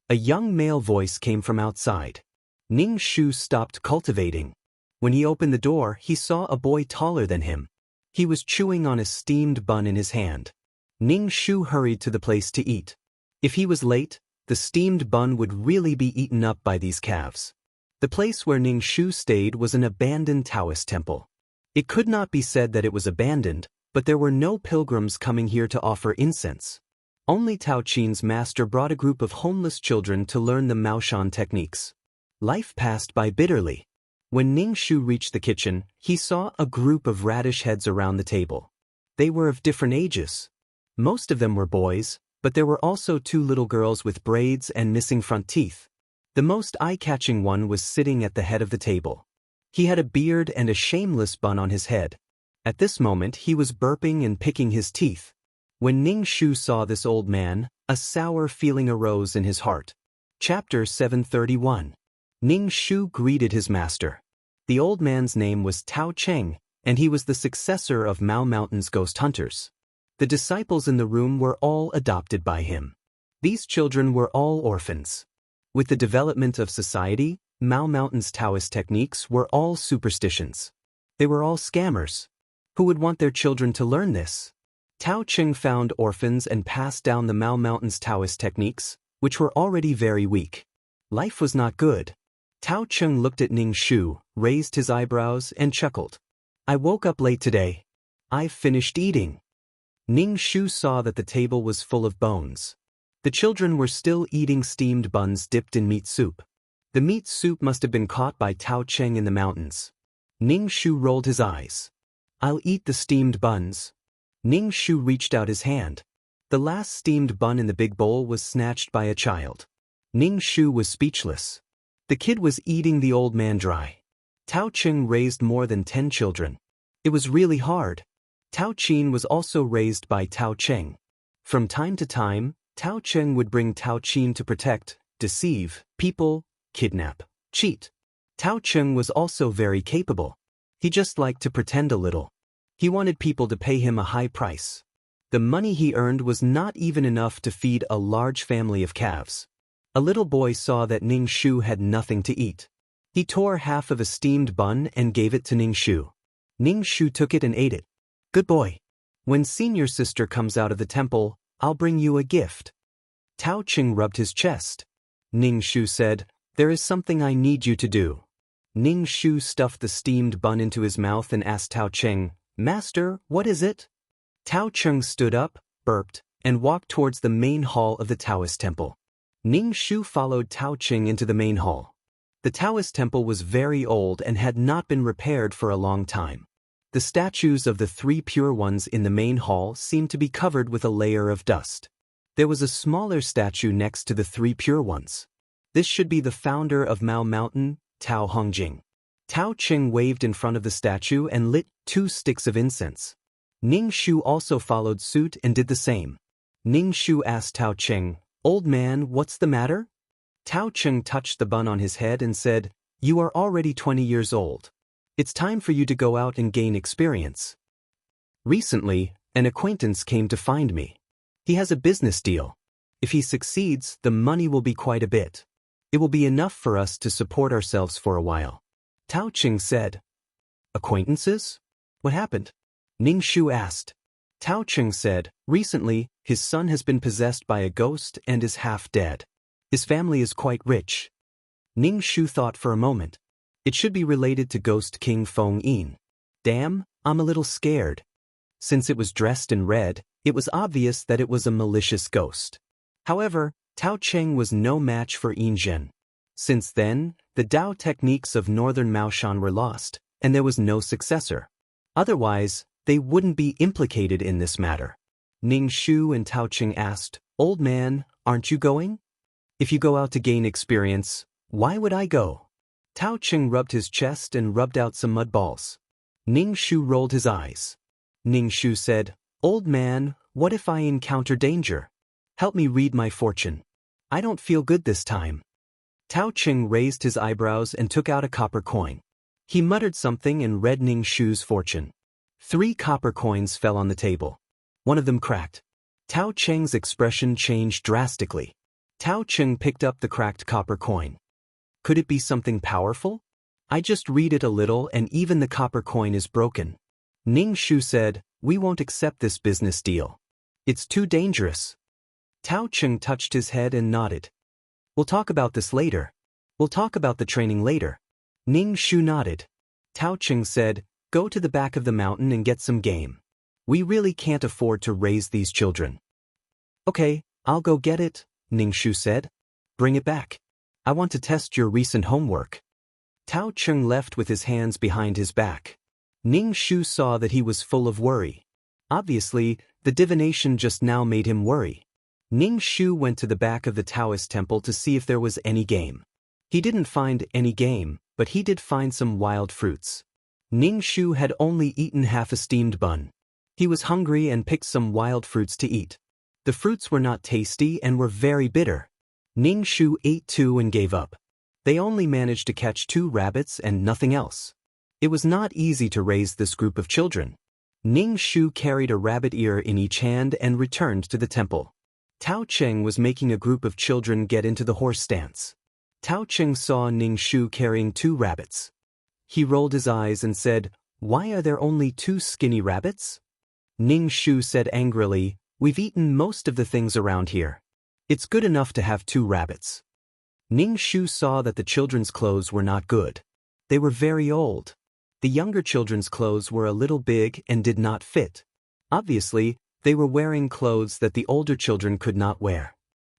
S1: A young male voice came from outside. Ning Shu stopped cultivating. When he opened the door, he saw a boy taller than him. He was chewing on a steamed bun in his hand. Ning Shu hurried to the place to eat. If he was late, the steamed bun would really be eaten up by these calves. The place where Ning Shu stayed was an abandoned Taoist temple. It could not be said that it was abandoned, but there were no pilgrims coming here to offer incense. Only Tao Qin's master brought a group of homeless children to learn the Maoshan techniques. Life passed by bitterly. When Ning Shu reached the kitchen, he saw a group of radish heads around the table. They were of different ages. Most of them were boys, but there were also 2 little girls with braids and missing front teeth. The most eye-catching one was sitting at the head of the table. He had a beard and a shameless bun on his head. At this moment he was burping and picking his teeth. When Ning Shu saw this old man, a sour feeling arose in his heart. Chapter 731. Ning Shu greeted his master. The old man's name was Tao Cheng, and he was the successor of Mao Mountain's ghost hunters. The disciples in the room were all adopted by him. These children were all orphans. With the development of society, Mao Mountain's Taoist techniques were all superstitions. They were all scammers. Who would want their children to learn this? Tao Cheng found orphans and passed down the Mao Mountain's Taoist techniques, which were already very weak. Life was not good. Tao Cheng looked at Ning Shu, raised his eyebrows, and chuckled. I woke up late today. I've finished eating. Ning Shu saw that the table was full of bones. The children were still eating steamed buns dipped in meat soup. The meat soup must have been caught by Tao Cheng in the mountains. Ning Shu rolled his eyes. I'll eat the steamed buns. Ning Shu reached out his hand. The last steamed bun in the big bowl was snatched by a child. Ning Shu was speechless. The kid was eating the old man dry. Tao Cheng raised more than 10 children. It was really hard. Tao Qin was also raised by Tao Cheng. From time to time, Tao Cheng would bring Tao Qin to protect, deceive, people, kidnap, cheat. Tao Cheng was also very capable. He just liked to pretend a little. He wanted people to pay him a high price. The money he earned was not even enough to feed a large family of calves. A little boy saw that Ning Shu had nothing to eat. He tore half of a steamed bun and gave it to Ning Shu. Ning Shu took it and ate it. Good boy. When senior sister comes out of the temple, I'll bring you a gift. Tao Cheng rubbed his chest. Ning Shu said, there is something I need you to do. Ning Shu stuffed the steamed bun into his mouth and asked Tao Cheng, Master, what is it? Tao Cheng stood up, burped, and walked towards the main hall of the Taoist temple. Ning Shu followed Tao Cheng into the main hall. The Taoist temple was very old and had not been repaired for a long time. The statues of the 3 pure ones in the main hall seemed to be covered with a layer of dust. There was a smaller statue next to the 3 pure ones. This should be the founder of Mao Mountain, Tao Hongjing. Tao Cheng waved in front of the statue and lit 2 sticks of incense. Ning Shu also followed suit and did the same. Ning Shu asked Tao Cheng, Old man, what's the matter? Tao Cheng touched the bun on his head and said, You are already 20 years old. It's time for you to go out and gain experience. Recently, an acquaintance came to find me. He has a business deal. If he succeeds, the money will be quite a bit. It will be enough for us to support ourselves for a while. Tao Cheng said, Acquaintances? What happened? Ning Shu asked. Tao Cheng said, Recently, his son has been possessed by a ghost and is half dead. His family is quite rich. Ning Shu thought for a moment. It should be related to Ghost King Feng Yin. Damn, I'm a little scared. Since it was dressed in red, it was obvious that it was a malicious ghost. However, Tao Cheng was no match for Yin Zhen. Since then, the Dao techniques of northern Maoshan were lost, and there was no successor. Otherwise, they wouldn't be implicated in this matter. Ning Shu and Tao Cheng asked, "Old man, aren't you going? If you go out to gain experience, why would I go?" Tao Cheng rubbed his chest and rubbed out some mud balls. Ning Shu rolled his eyes. Ning Shu said, "Old man, what if I encounter danger? Help me read my fortune. I don't feel good this time." Tao Cheng raised his eyebrows and took out a copper coin. He muttered something and read Ning Shu's fortune. 3 copper coins fell on the table. One of them cracked. Tao Cheng's expression changed drastically. Tao Cheng picked up the cracked copper coin. Could it be something powerful? I just read it a little and even the copper coin is broken. Ning Shu said, "We won't accept this business deal. It's too dangerous." Tao Cheng touched his head and nodded. "We'll talk about this later. We'll talk about the training later." Ning Shu nodded. Tao Cheng said, "Go to the back of the mountain and get some game. We really can't afford to raise these children." "Okay, I'll go get it," Ning Shu said. "Bring it back. I want to test your recent homework." Tao Cheng left with his hands behind his back. Ning Shu saw that he was full of worry. Obviously, the divination just now made him worry. Ning Shu went to the back of the Taoist temple to see if there was any game. He didn't find any game, but he did find some wild fruits. Ning Shu had only eaten half a steamed bun. He was hungry and picked some wild fruits to eat. The fruits were not tasty and were very bitter. Ning Shu ate 2 and gave up. They only managed to catch 2 rabbits and nothing else. It was not easy to raise this group of children. Ning Shu carried a rabbit ear in each hand and returned to the temple. Tao Cheng was making a group of children get into the horse stance. Tao Cheng saw Ning Shu carrying 2 rabbits. He rolled his eyes and said, "Why are there only 2 skinny rabbits?" Ning Shu said angrily, "We've eaten most of the things around here. It's good enough to have 2 rabbits." Ning Shu saw that the children's clothes were not good. They were very old. The younger children's clothes were a little big and did not fit. Obviously, they were wearing clothes that the older children could not wear.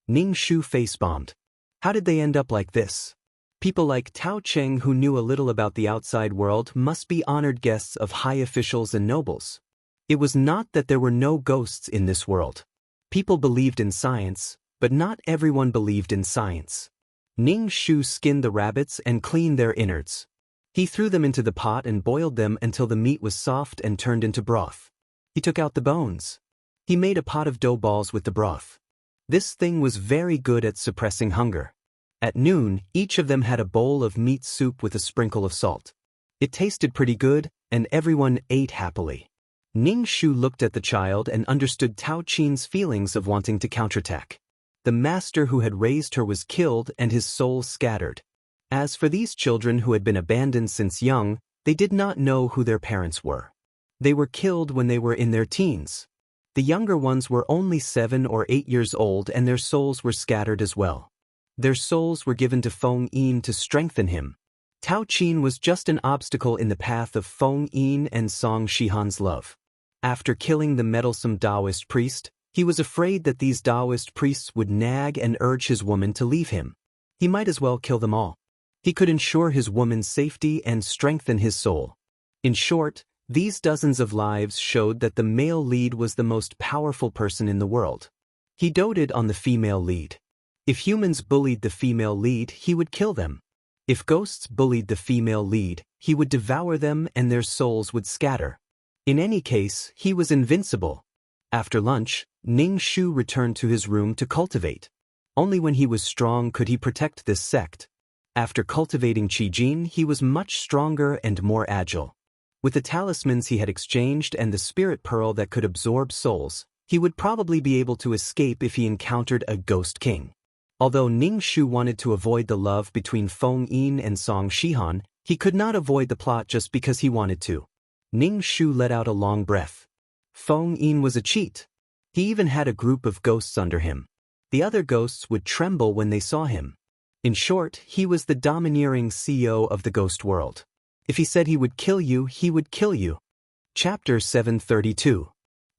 S1: Ning Shu face-bombed. How did they end up like this? People like Tao Cheng who knew a little about the outside world must be honored guests of high officials and nobles. It was not that there were no ghosts in this world. People believed in science, but not everyone believed in science. Ning Shu skinned the rabbits and cleaned their innards. He threw them into the pot and boiled them until the meat was soft and turned into broth. He took out the bones. He made a pot of dough balls with the broth. This thing was very good at suppressing hunger. At noon, each of them had a bowl of meat soup with a sprinkle of salt. It tasted pretty good, and everyone ate happily. Ning Shu looked at the child and understood Tao Chen's feelings of wanting to counterattack. The master who had raised her was killed and his soul scattered. As for these children who had been abandoned since young, they did not know who their parents were. They were killed when they were in their teens. The younger ones were only 7 or 8 years old and their souls were scattered as well. Their souls were given to Feng Yin to strengthen him. Tao Chen was just an obstacle in the path of Feng Yin and Song Shihan's love. After killing the meddlesome Taoist priest, he was afraid that these Taoist priests would nag and urge his woman to leave him. He might as well kill them all. He could ensure his woman's safety and strengthen his soul. In short, these dozens of lives showed that the male lead was the most powerful person in the world. He doted on the female lead. If humans bullied the female lead, he would kill them. If ghosts bullied the female lead, he would devour them and their souls would scatter. In any case, he was invincible. After lunch, Ning Shu returned to his room to cultivate. Only when he was strong could he protect this sect. After cultivating Qi Jin, he was much stronger and more agile. With the talismans he had exchanged and the spirit pearl that could absorb souls, he would probably be able to escape if he encountered a ghost king. Although Ning Shu wanted to avoid the love between Feng Yin and Song Shihan, he could not avoid the plot just because he wanted to. Ning Shu let out a long breath. Feng Yin was a cheat. He even had a group of ghosts under him. The other ghosts would tremble when they saw him. In short, he was the domineering CEO of the ghost world. If he said he would kill you, he would kill you. Chapter 732.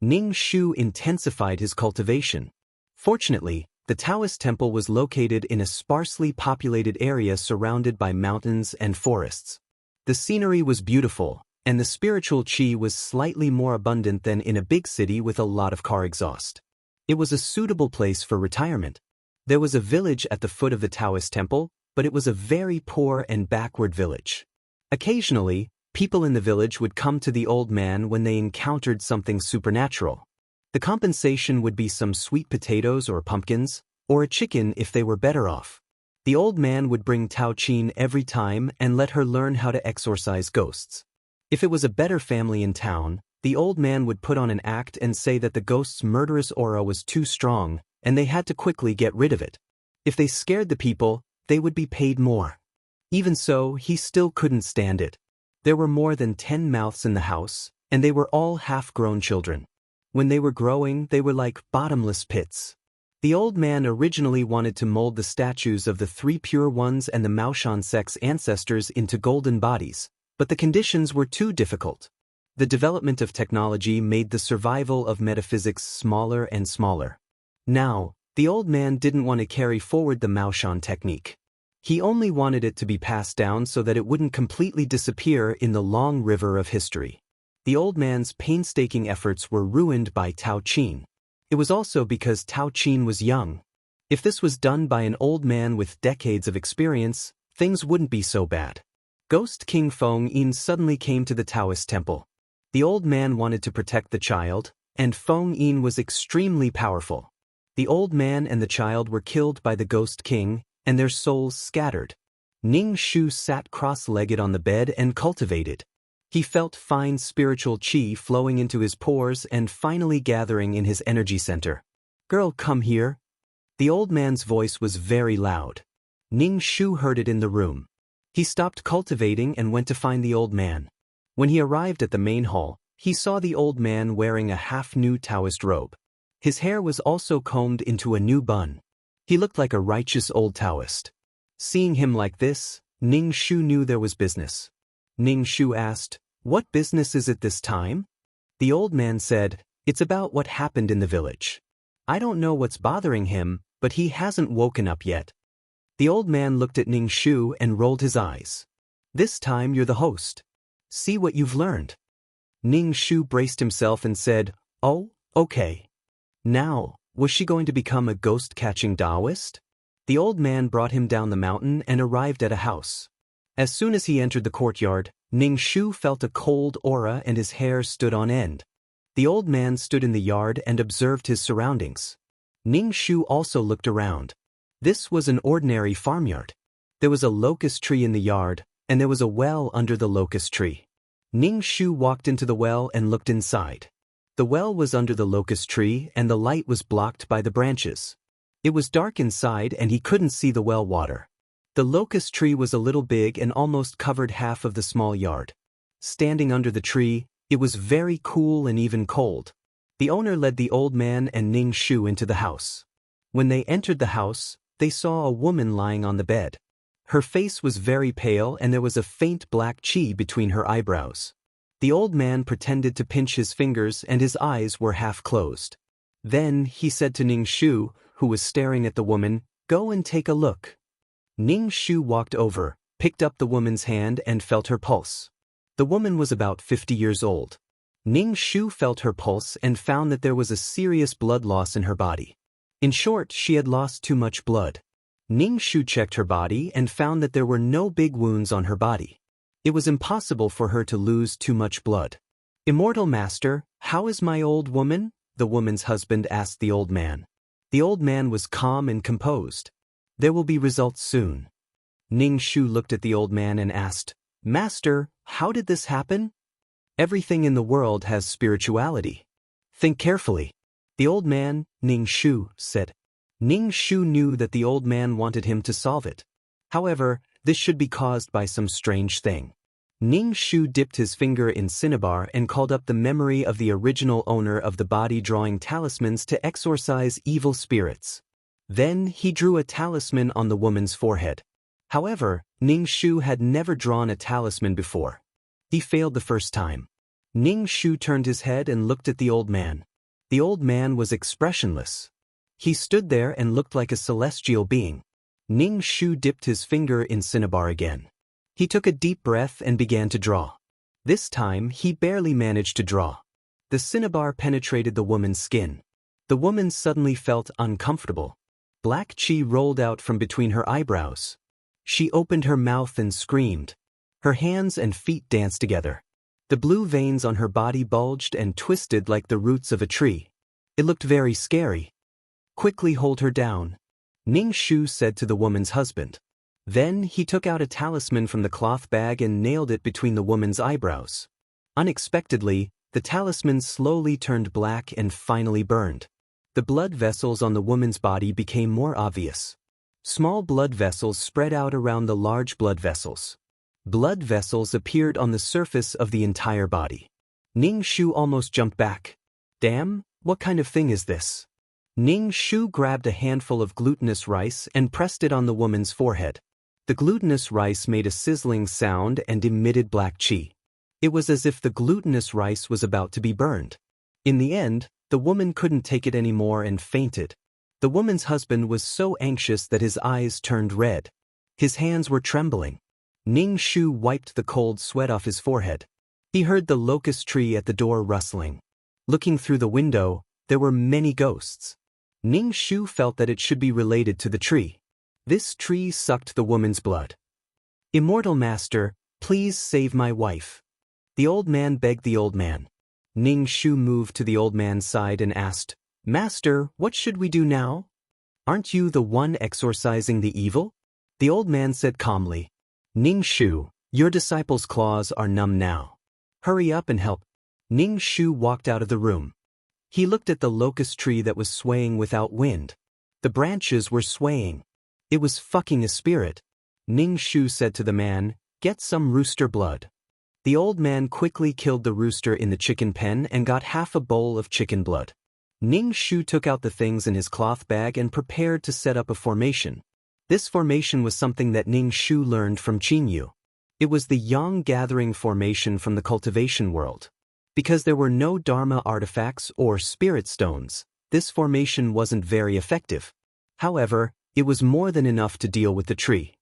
S1: Ning Shu intensified his cultivation. Fortunately, the Taoist temple was located in a sparsely populated area surrounded by mountains and forests. The scenery was beautiful, and the spiritual qi was slightly more abundant than in a big city with a lot of car exhaust. It was a suitable place for retirement. There was a village at the foot of the Taoist temple, but it was a very poor and backward village. Occasionally, people in the village would come to the old man when they encountered something supernatural. The compensation would be some sweet potatoes or pumpkins, or a chicken if they were better off. The old man would bring Tao Qin every time and let her learn how to exorcise ghosts. If it was a better family in town, the old man would put on an act and say that the ghost's murderous aura was too strong, and they had to quickly get rid of it. If they scared the people, they would be paid more. Even so, he still couldn't stand it. There were more than 10 mouths in the house, and they were all half-grown children. When they were growing, they were like bottomless pits. The old man originally wanted to mold the statues of the 3 pure ones and the Maoshan sect's ancestors into golden bodies, but the conditions were too difficult. The development of technology made the survival of metaphysics smaller and smaller. Now, the old man didn't want to carry forward the Maoshan technique. He only wanted it to be passed down so that it wouldn't completely disappear in the long river of history. The old man's painstaking efforts were ruined by Tao Qin. It was also because Tao Qin was young. If this was done by an old man with decades of experience, things wouldn't be so bad. Ghost King Feng Yin suddenly came to the Taoist temple. The old man wanted to protect the child, and Feng Yin was extremely powerful. The old man and the child were killed by the Ghost King, and their souls scattered. Ning Shu sat cross-legged on the bed and cultivated. He felt fine spiritual qi flowing into his pores and finally gathering in his energy center. "Girl, come here." The old man's voice was very loud. Ning Shu heard it in the room. He stopped cultivating and went to find the old man. When he arrived at the main hall, he saw the old man wearing a half-new Taoist robe. His hair was also combed into a new bun. He looked like a righteous old Taoist. Seeing him like this, Ning Shu knew there was business. Ning Shu asked, "What business is it this time?" The old man said, "It's about what happened in the village. I don't know what's bothering him, but he hasn't woken up yet." The old man looked at Ning Shu and rolled his eyes. "This time you're the host. See what you've learned." Ning Shu braced himself and said, "Oh, okay." Now, was she going to become a ghost-catching Taoist? The old man brought him down the mountain and arrived at a house. As soon as he entered the courtyard, Ning Shu felt a cold aura and his hair stood on end. The old man stood in the yard and observed his surroundings. Ning Shu also looked around. This was an ordinary farmyard. There was a locust tree in the yard, and there was a well under the locust tree. Ning Shu walked into the well and looked inside. The well was under the locust tree and the light was blocked by the branches. It was dark inside and he couldn't see the well water. The locust tree was a little big and almost covered half of the small yard. Standing under the tree, it was very cool and even cold. The owner led the old man and Ning Shu into the house. When they entered the house, they saw a woman lying on the bed. Her face was very pale and there was a faint black qi between her eyebrows. The old man pretended to pinch his fingers and his eyes were half closed. Then he said to Ning Shu, who was staring at the woman, "Go and take a look." Ning Shu walked over, picked up the woman's hand and felt her pulse. The woman was about 50 years old. Ning Shu felt her pulse and found that there was a serious blood loss in her body. In short, she had lost too much blood. Ning Shu checked her body and found that there were no big wounds on her body. It was impossible for her to lose too much blood. "Immortal Master, how is my old woman?" the woman's husband asked the old man. The old man was calm and composed. "There will be results soon." Ning Shu looked at the old man and asked, "Master, how did this happen?" "Everything in the world has spirituality. Think carefully." The old man, Ning Shu, said. Ning Shu knew that the old man wanted him to solve it. However, this should be caused by some strange thing. Ning Shu dipped his finger in cinnabar and called up the memory of the original owner of the body, drawing talismans to exorcise evil spirits. Then he drew a talisman on the woman's forehead. However, Ning Shu had never drawn a talisman before. He failed the first time. Ning Shu turned his head and looked at the old man. The old man was expressionless. He stood there and looked like a celestial being. Ning Shu dipped his finger in cinnabar again. He took a deep breath and began to draw. This time, he barely managed to draw. The cinnabar penetrated the woman's skin. The woman suddenly felt uncomfortable. Black chi rolled out from between her eyebrows. She opened her mouth and screamed. Her hands and feet danced together. The blue veins on her body bulged and twisted like the roots of a tree. It looked very scary. "Quickly hold her down," Ning Shu said to the woman's husband. Then he took out a talisman from the cloth bag and nailed it between the woman's eyebrows. Unexpectedly, the talisman slowly turned black and finally burned. The blood vessels on the woman's body became more obvious. Small blood vessels spread out around the large blood vessels. Blood vessels appeared on the surface of the entire body. Ning Shu almost jumped back. "Damn, what kind of thing is this?" Ning Shu grabbed a handful of glutinous rice and pressed it on the woman's forehead. The glutinous rice made a sizzling sound and emitted black chi. It was as if the glutinous rice was about to be burned. In the end, the woman couldn't take it anymore and fainted. The woman's husband was so anxious that his eyes turned red. His hands were trembling. Ning Shu wiped the cold sweat off his forehead. He heard the locust tree at the door rustling. Looking through the window, there were many ghosts. Ning Shu felt that it should be related to the tree. This tree sucked the woman's blood. "Immortal Master, please save my wife." The old man begged the old man. Ning Shu moved to the old man's side and asked, "Master, what should we do now? Aren't you the one exorcising the evil?" The old man said calmly, "Ning Shu, your disciples' claws are numb now. Hurry up and help." Ning Shu walked out of the room. He looked at the locust tree that was swaying without wind. The branches were swaying. It was fucking a spirit. Ning Shu said to the man, "Get some rooster blood." The old man quickly killed the rooster in the chicken pen and got half a bowl of chicken blood. Ning Shu took out the things in his cloth bag and prepared to set up a formation. This formation was something that Ning Shu learned from Qinyu. It was the Yang Gathering formation from the cultivation world. Because there were no Dharma artifacts or spirit stones, this formation wasn't very effective. However, it was more than enough to deal with the tree.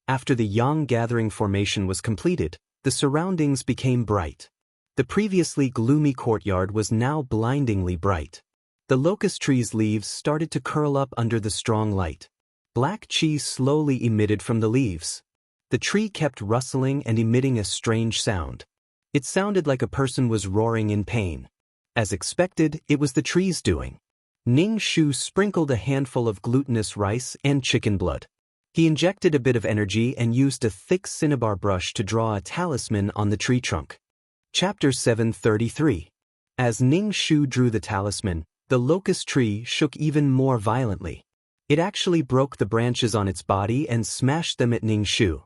S1: After the Yang Gathering formation was completed, the surroundings became bright. The previously gloomy courtyard was now blindingly bright. The locust tree's leaves started to curl up under the strong light. Black chi slowly emitted from the leaves. The tree kept rustling and emitting a strange sound. It sounded like a person was roaring in pain. As expected, it was the tree's doing. Ning Shu sprinkled a handful of glutinous rice and chicken blood. He injected a bit of energy and used a thick cinnabar brush to draw a talisman on the tree trunk. Chapter 733. As Ning Shu drew the talisman, the locust tree shook even more violently. It actually broke the branches on its body and smashed them at Ning Shu.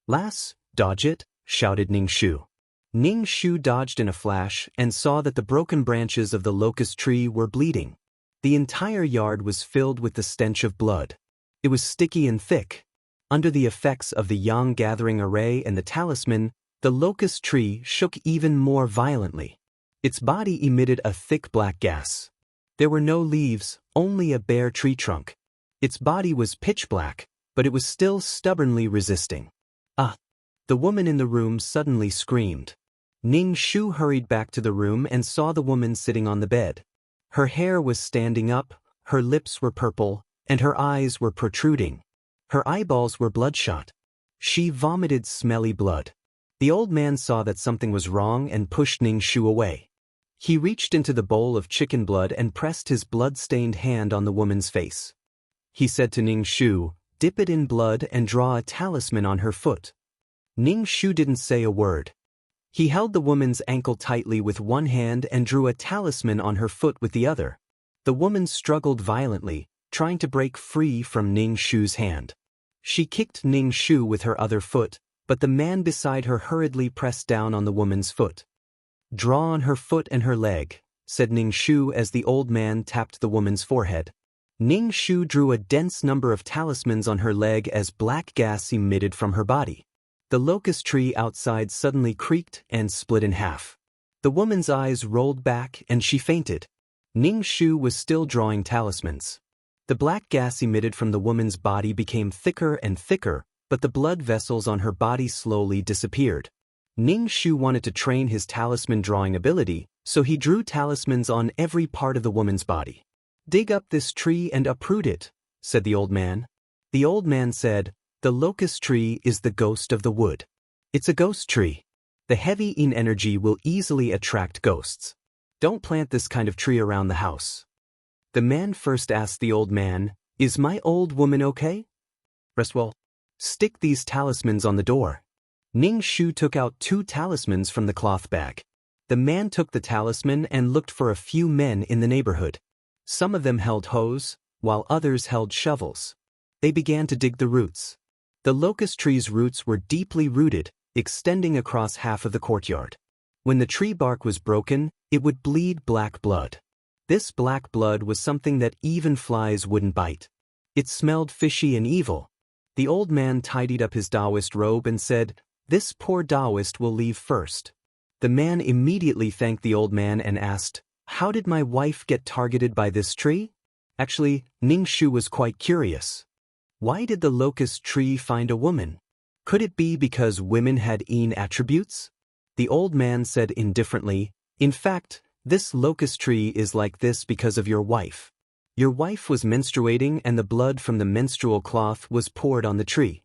S1: "Lass, dodge it," shouted Ning Shu. Ning Shu dodged in a flash and saw that the broken branches of the locust tree were bleeding. The entire yard was filled with the stench of blood. It was sticky and thick. Under the effects of the Yang Gathering array and the talisman, the locust tree shook even more violently. Its body emitted a thick black gas. There were no leaves, only a bare tree trunk. Its body was pitch black, but it was still stubbornly resisting. "Ah!" The woman in the room suddenly screamed. Ning Shu hurried back to the room and saw the woman sitting on the bed. Her hair was standing up, her lips were purple, and her eyes were protruding. Her eyeballs were bloodshot. She vomited smelly blood. The old man saw that something was wrong and pushed Ning Shu away. He reached into the bowl of chicken blood and pressed his blood-stained hand on the woman's face. He said to Ning Shu, "Dip it in blood and draw a talisman on her foot." Ning Shu didn't say a word. He held the woman's ankle tightly with one hand and drew a talisman on her foot with the other. The woman struggled violently, trying to break free from Ning Shu's hand. She kicked Ning Shu with her other foot, but the man beside her hurriedly pressed down on the woman's foot. "Draw on her foot and her leg," said Ning Shu as the old man tapped the woman's forehead. Ning Shu drew a dense number of talismans on her leg as black gas emitted from her body. The locust tree outside suddenly creaked and split in half. The woman's eyes rolled back and she fainted. Ning Shu was still drawing talismans. The black gas emitted from the woman's body became thicker and thicker, but the blood vessels on her body slowly disappeared. Ning Shu wanted to train his talisman drawing ability, so he drew talismans on every part of the woman's body. "Dig up this tree and uproot it," said the old man. The old man said, "The locust tree is the ghost of the wood. It's a ghost tree. The heavy yin energy will easily attract ghosts. Don't plant this kind of tree around the house." The man first asked the old man, "Is my old woman okay?" "Well, stick these talismans on the door." Ning Shu took out 2 talismans from the cloth bag. The man took the talisman and looked for a few men in the neighborhood. Some of them held hoes, while others held shovels. They began to dig the roots. The locust tree's roots were deeply rooted, extending across half of the courtyard. When the tree bark was broken, it would bleed black blood. This black blood was something that even flies wouldn't bite. It smelled fishy and evil. The old man tidied up his Taoist robe and said, "This poor Taoist will leave first." The man immediately thanked the old man and asked, "How did my wife get targeted by this tree?" Actually, Ning Shu was quite curious. Why did the locust tree find a woman? Could it be because women had yin attributes? The old man said indifferently, "In fact, this locust tree is like this because of your wife. Your wife was menstruating and the blood from the menstrual cloth was poured on the tree.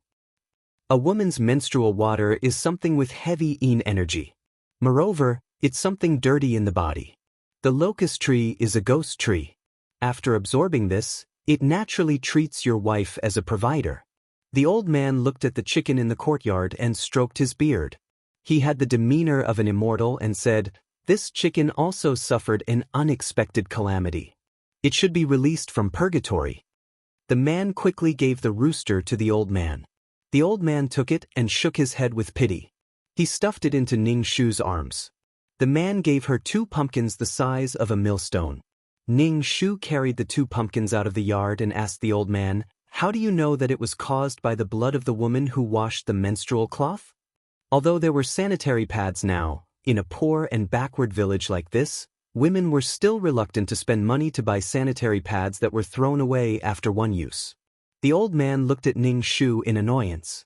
S1: A woman's menstrual water is something with heavy yin energy. Moreover, it's something dirty in the body. The locust tree is a ghost tree. After absorbing this, it naturally treats your wife as a provider." The old man looked at the chicken in the courtyard and stroked his beard. He had the demeanor of an immortal and said, "This chicken also suffered an unexpected calamity. It should be released from purgatory." The man quickly gave the rooster to the old man. The old man took it and shook his head with pity. He stuffed it into Ning Shu's arms. The man gave her 2 pumpkins the size of a millstone. Ning Shu carried the 2 pumpkins out of the yard and asked the old man, "How do you know that it was caused by the blood of the woman who washed the menstrual cloth?" Although there were sanitary pads now, in a poor and backward village like this, women were still reluctant to spend money to buy sanitary pads that were thrown away after one use. The old man looked at Ning Shu in annoyance.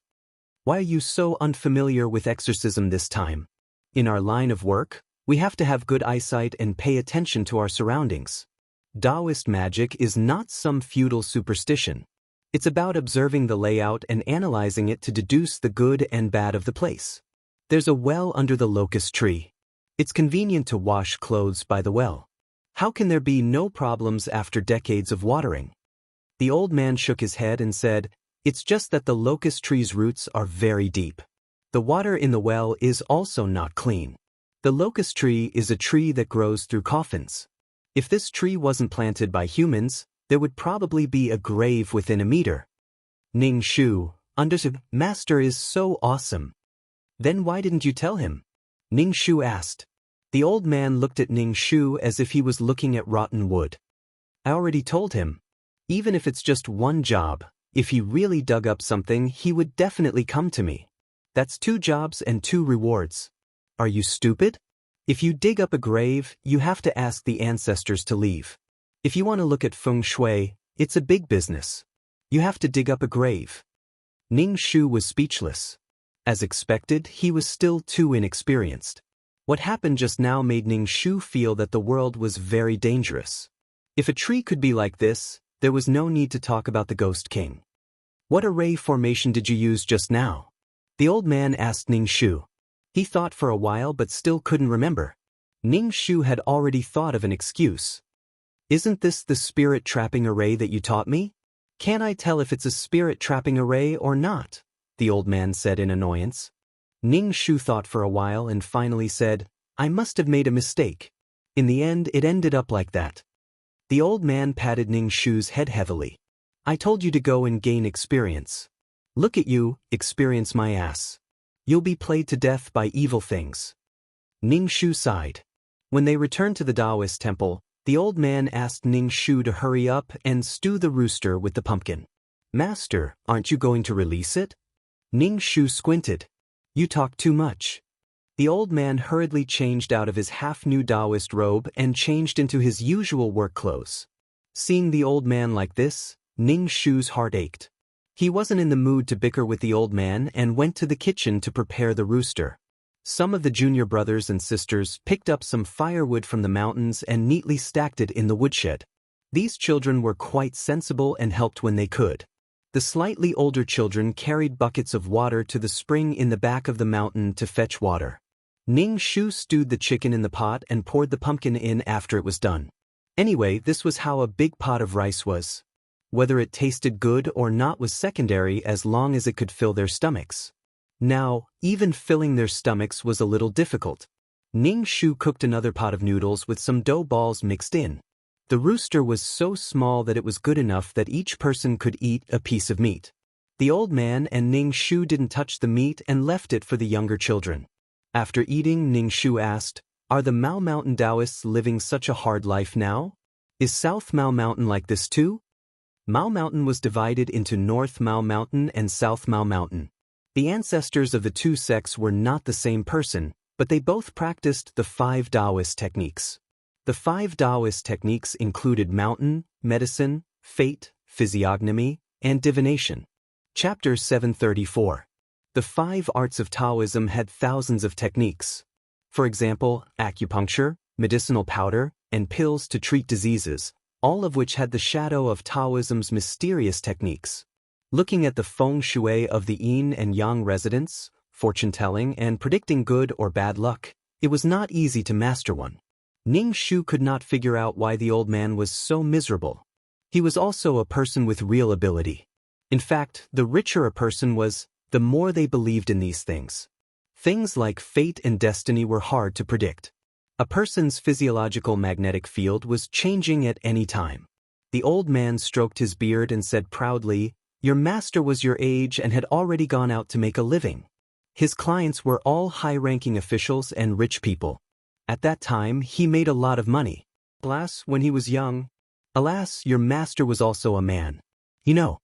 S1: "Why are you so unfamiliar with exorcism this time? In our line of work, we have to have good eyesight and pay attention to our surroundings. Taoist magic is not some feudal superstition. It's about observing the layout and analyzing it to deduce the good and bad of the place. There's a well under the locust tree. It's convenient to wash clothes by the well. How can there be no problems after decades of watering?" The old man shook his head and said, "It's just that the locust tree's roots are very deep. The water in the well is also not clean. The locust tree is a tree that grows through coffins. If this tree wasn't planted by humans, there would probably be a grave within a meter." Ning Shu, understood. "Master is so awesome. Then why didn't you tell him?" Ning Shu asked. The old man looked at Ning Shu as if he was looking at rotten wood. "I already told him. Even if it's just one job, if he really dug up something, he would definitely come to me. That's 2 jobs and 2 rewards. Are you stupid? If you dig up a grave, you have to ask the ancestors to leave. If you want to look at feng shui, it's a big business. You have to dig up a grave." Ning Shu was speechless. As expected, he was still too inexperienced. What happened just now made Ning Shu feel that the world was very dangerous. If a tree could be like this, there was no need to talk about the Ghost King. "What array formation did you use just now?" the old man asked Ning Shu. He thought for a while but still couldn't remember. Ning Shu had already thought of an excuse. "Isn't this the spirit trapping array that you taught me? Can't I tell if it's a spirit trapping array or not?" the old man said in annoyance. Ning Shu thought for a while and finally said, "I must have made a mistake. In the end, it ended up like that." The old man patted Ning Shu's head heavily. "I told you to go and gain experience. Look at you, experience my ass. You'll be played to death by evil things." Ning Shu sighed. When they returned to the Taoist temple, the old man asked Ning Shu to hurry up and stew the rooster with the pumpkin. "Master, aren't you going to release it?" Ning Shu squinted. "You talk too much. The old man hurriedly changed out of his half-new Taoist robe and changed into his usual work clothes. Seeing the old man like this, Ning Shu's heart ached. He wasn't in the mood to bicker with the old man and went to the kitchen to prepare the rooster. Some of the junior brothers and sisters picked up some firewood from the mountains and neatly stacked it in the woodshed. These children were quite sensible and helped when they could. The slightly older children carried buckets of water to the spring in the back of the mountain to fetch water. Ning Shu stewed the chicken in the pot and poured the pumpkin in after it was done. Anyway, this was how a big pot of rice was. Whether it tasted good or not was secondary as long as it could fill their stomachs. Now, even filling their stomachs was a little difficult. Ning Shu cooked another pot of noodles with some dough balls mixed in. The rooster was so small that it was good enough that each person could eat a piece of meat. The old man and Ning Shu didn't touch the meat and left it for the younger children. After eating, Ning Shu asked, "Are the Mao Mountain Taoists living such a hard life now? Is South Mao Mountain like this too?" Mao Mountain was divided into North Mao Mountain and South Mao Mountain. The ancestors of the two sects were not the same person, but they both practiced the 5 Taoist techniques. The 5 Taoist techniques included mountain, medicine, fate, physiognomy, and divination. Chapter 734. The 5 arts of Taoism had thousands of techniques. For example, acupuncture, medicinal powder, and pills to treat diseases, all of which had the shadow of Taoism's mysterious techniques. Looking at the feng shui of the yin and yang residents, fortune-telling, and predicting good or bad luck, it was not easy to master one. Ning Shu could not figure out why the old man was so miserable. He was also a person with real ability. In fact, the richer a person was, the more they believed in these things. Things like fate and destiny were hard to predict. A person's physiological magnetic field was changing at any time. The old man stroked his beard and said proudly, "Your master was your age and had already gone out to make a living." His clients were all high-ranking officials and rich people. At that time, he made a lot of money. Alas, when he was young. Alas, your master was also a man. You know.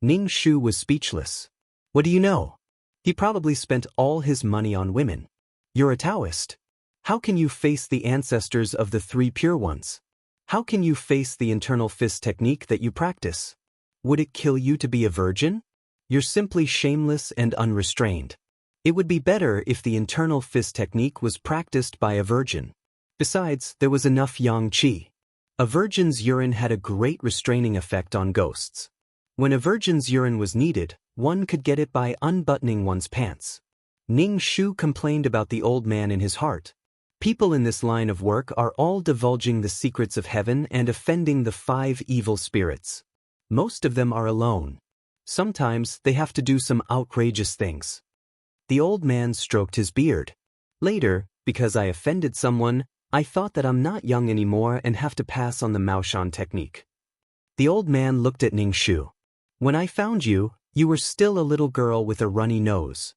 S1: Ning Shu was speechless. What do you know? He probably spent all his money on women. You're a Taoist. How can you face the ancestors of the 3 pure ones? How can you face the internal fist technique that you practice? Would it kill you to be a virgin? You're simply shameless and unrestrained. It would be better if the internal fist technique was practiced by a virgin. Besides, there was enough yang qi. A virgin's urine had a great restraining effect on ghosts. When a virgin's urine was needed, one could get it by unbuttoning one's pants. Ning Shu complained about the old man in his heart. People in this line of work are all divulging the secrets of heaven and offending the 5 evil spirits. Most of them are alone. Sometimes they have to do some outrageous things. The old man stroked his beard. Later, because I offended someone, I thought that I'm not young anymore and have to pass on the Maoshan technique. The old man looked at Ning Shu. When I found you, you were still a little girl with a runny nose.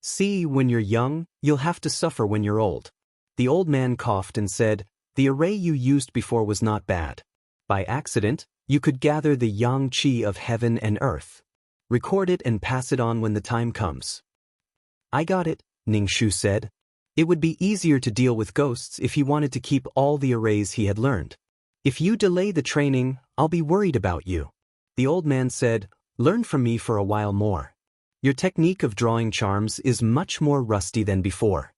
S1: See, when you're young, you'll have to suffer when you're old. The old man coughed and said, "The array you used before was not bad. By accident, you could gather the yang qi of heaven and earth. Record it and pass it on when the time comes." "I got it," Ning Shu said. It would be easier to deal with ghosts if he wanted to keep all the arrays he had learned. "If you delay the training, I'll be worried about you." The old man said, "Learn from me for a while more. Your technique of drawing charms is much more rusty than before."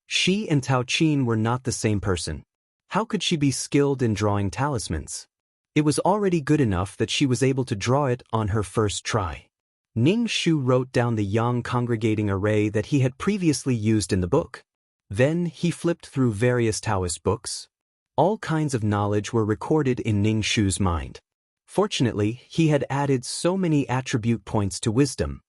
S1: She and Tao Qin were not the same person. How could she be skilled in drawing talismans? It was already good enough that she was able to draw it on her first try. Ning Shu wrote down the yang congregating array that he had previously used in the book. Then he flipped through various Taoist books. All kinds of knowledge were recorded in Ning Shu's mind. Fortunately, he had added so many attribute points to wisdom.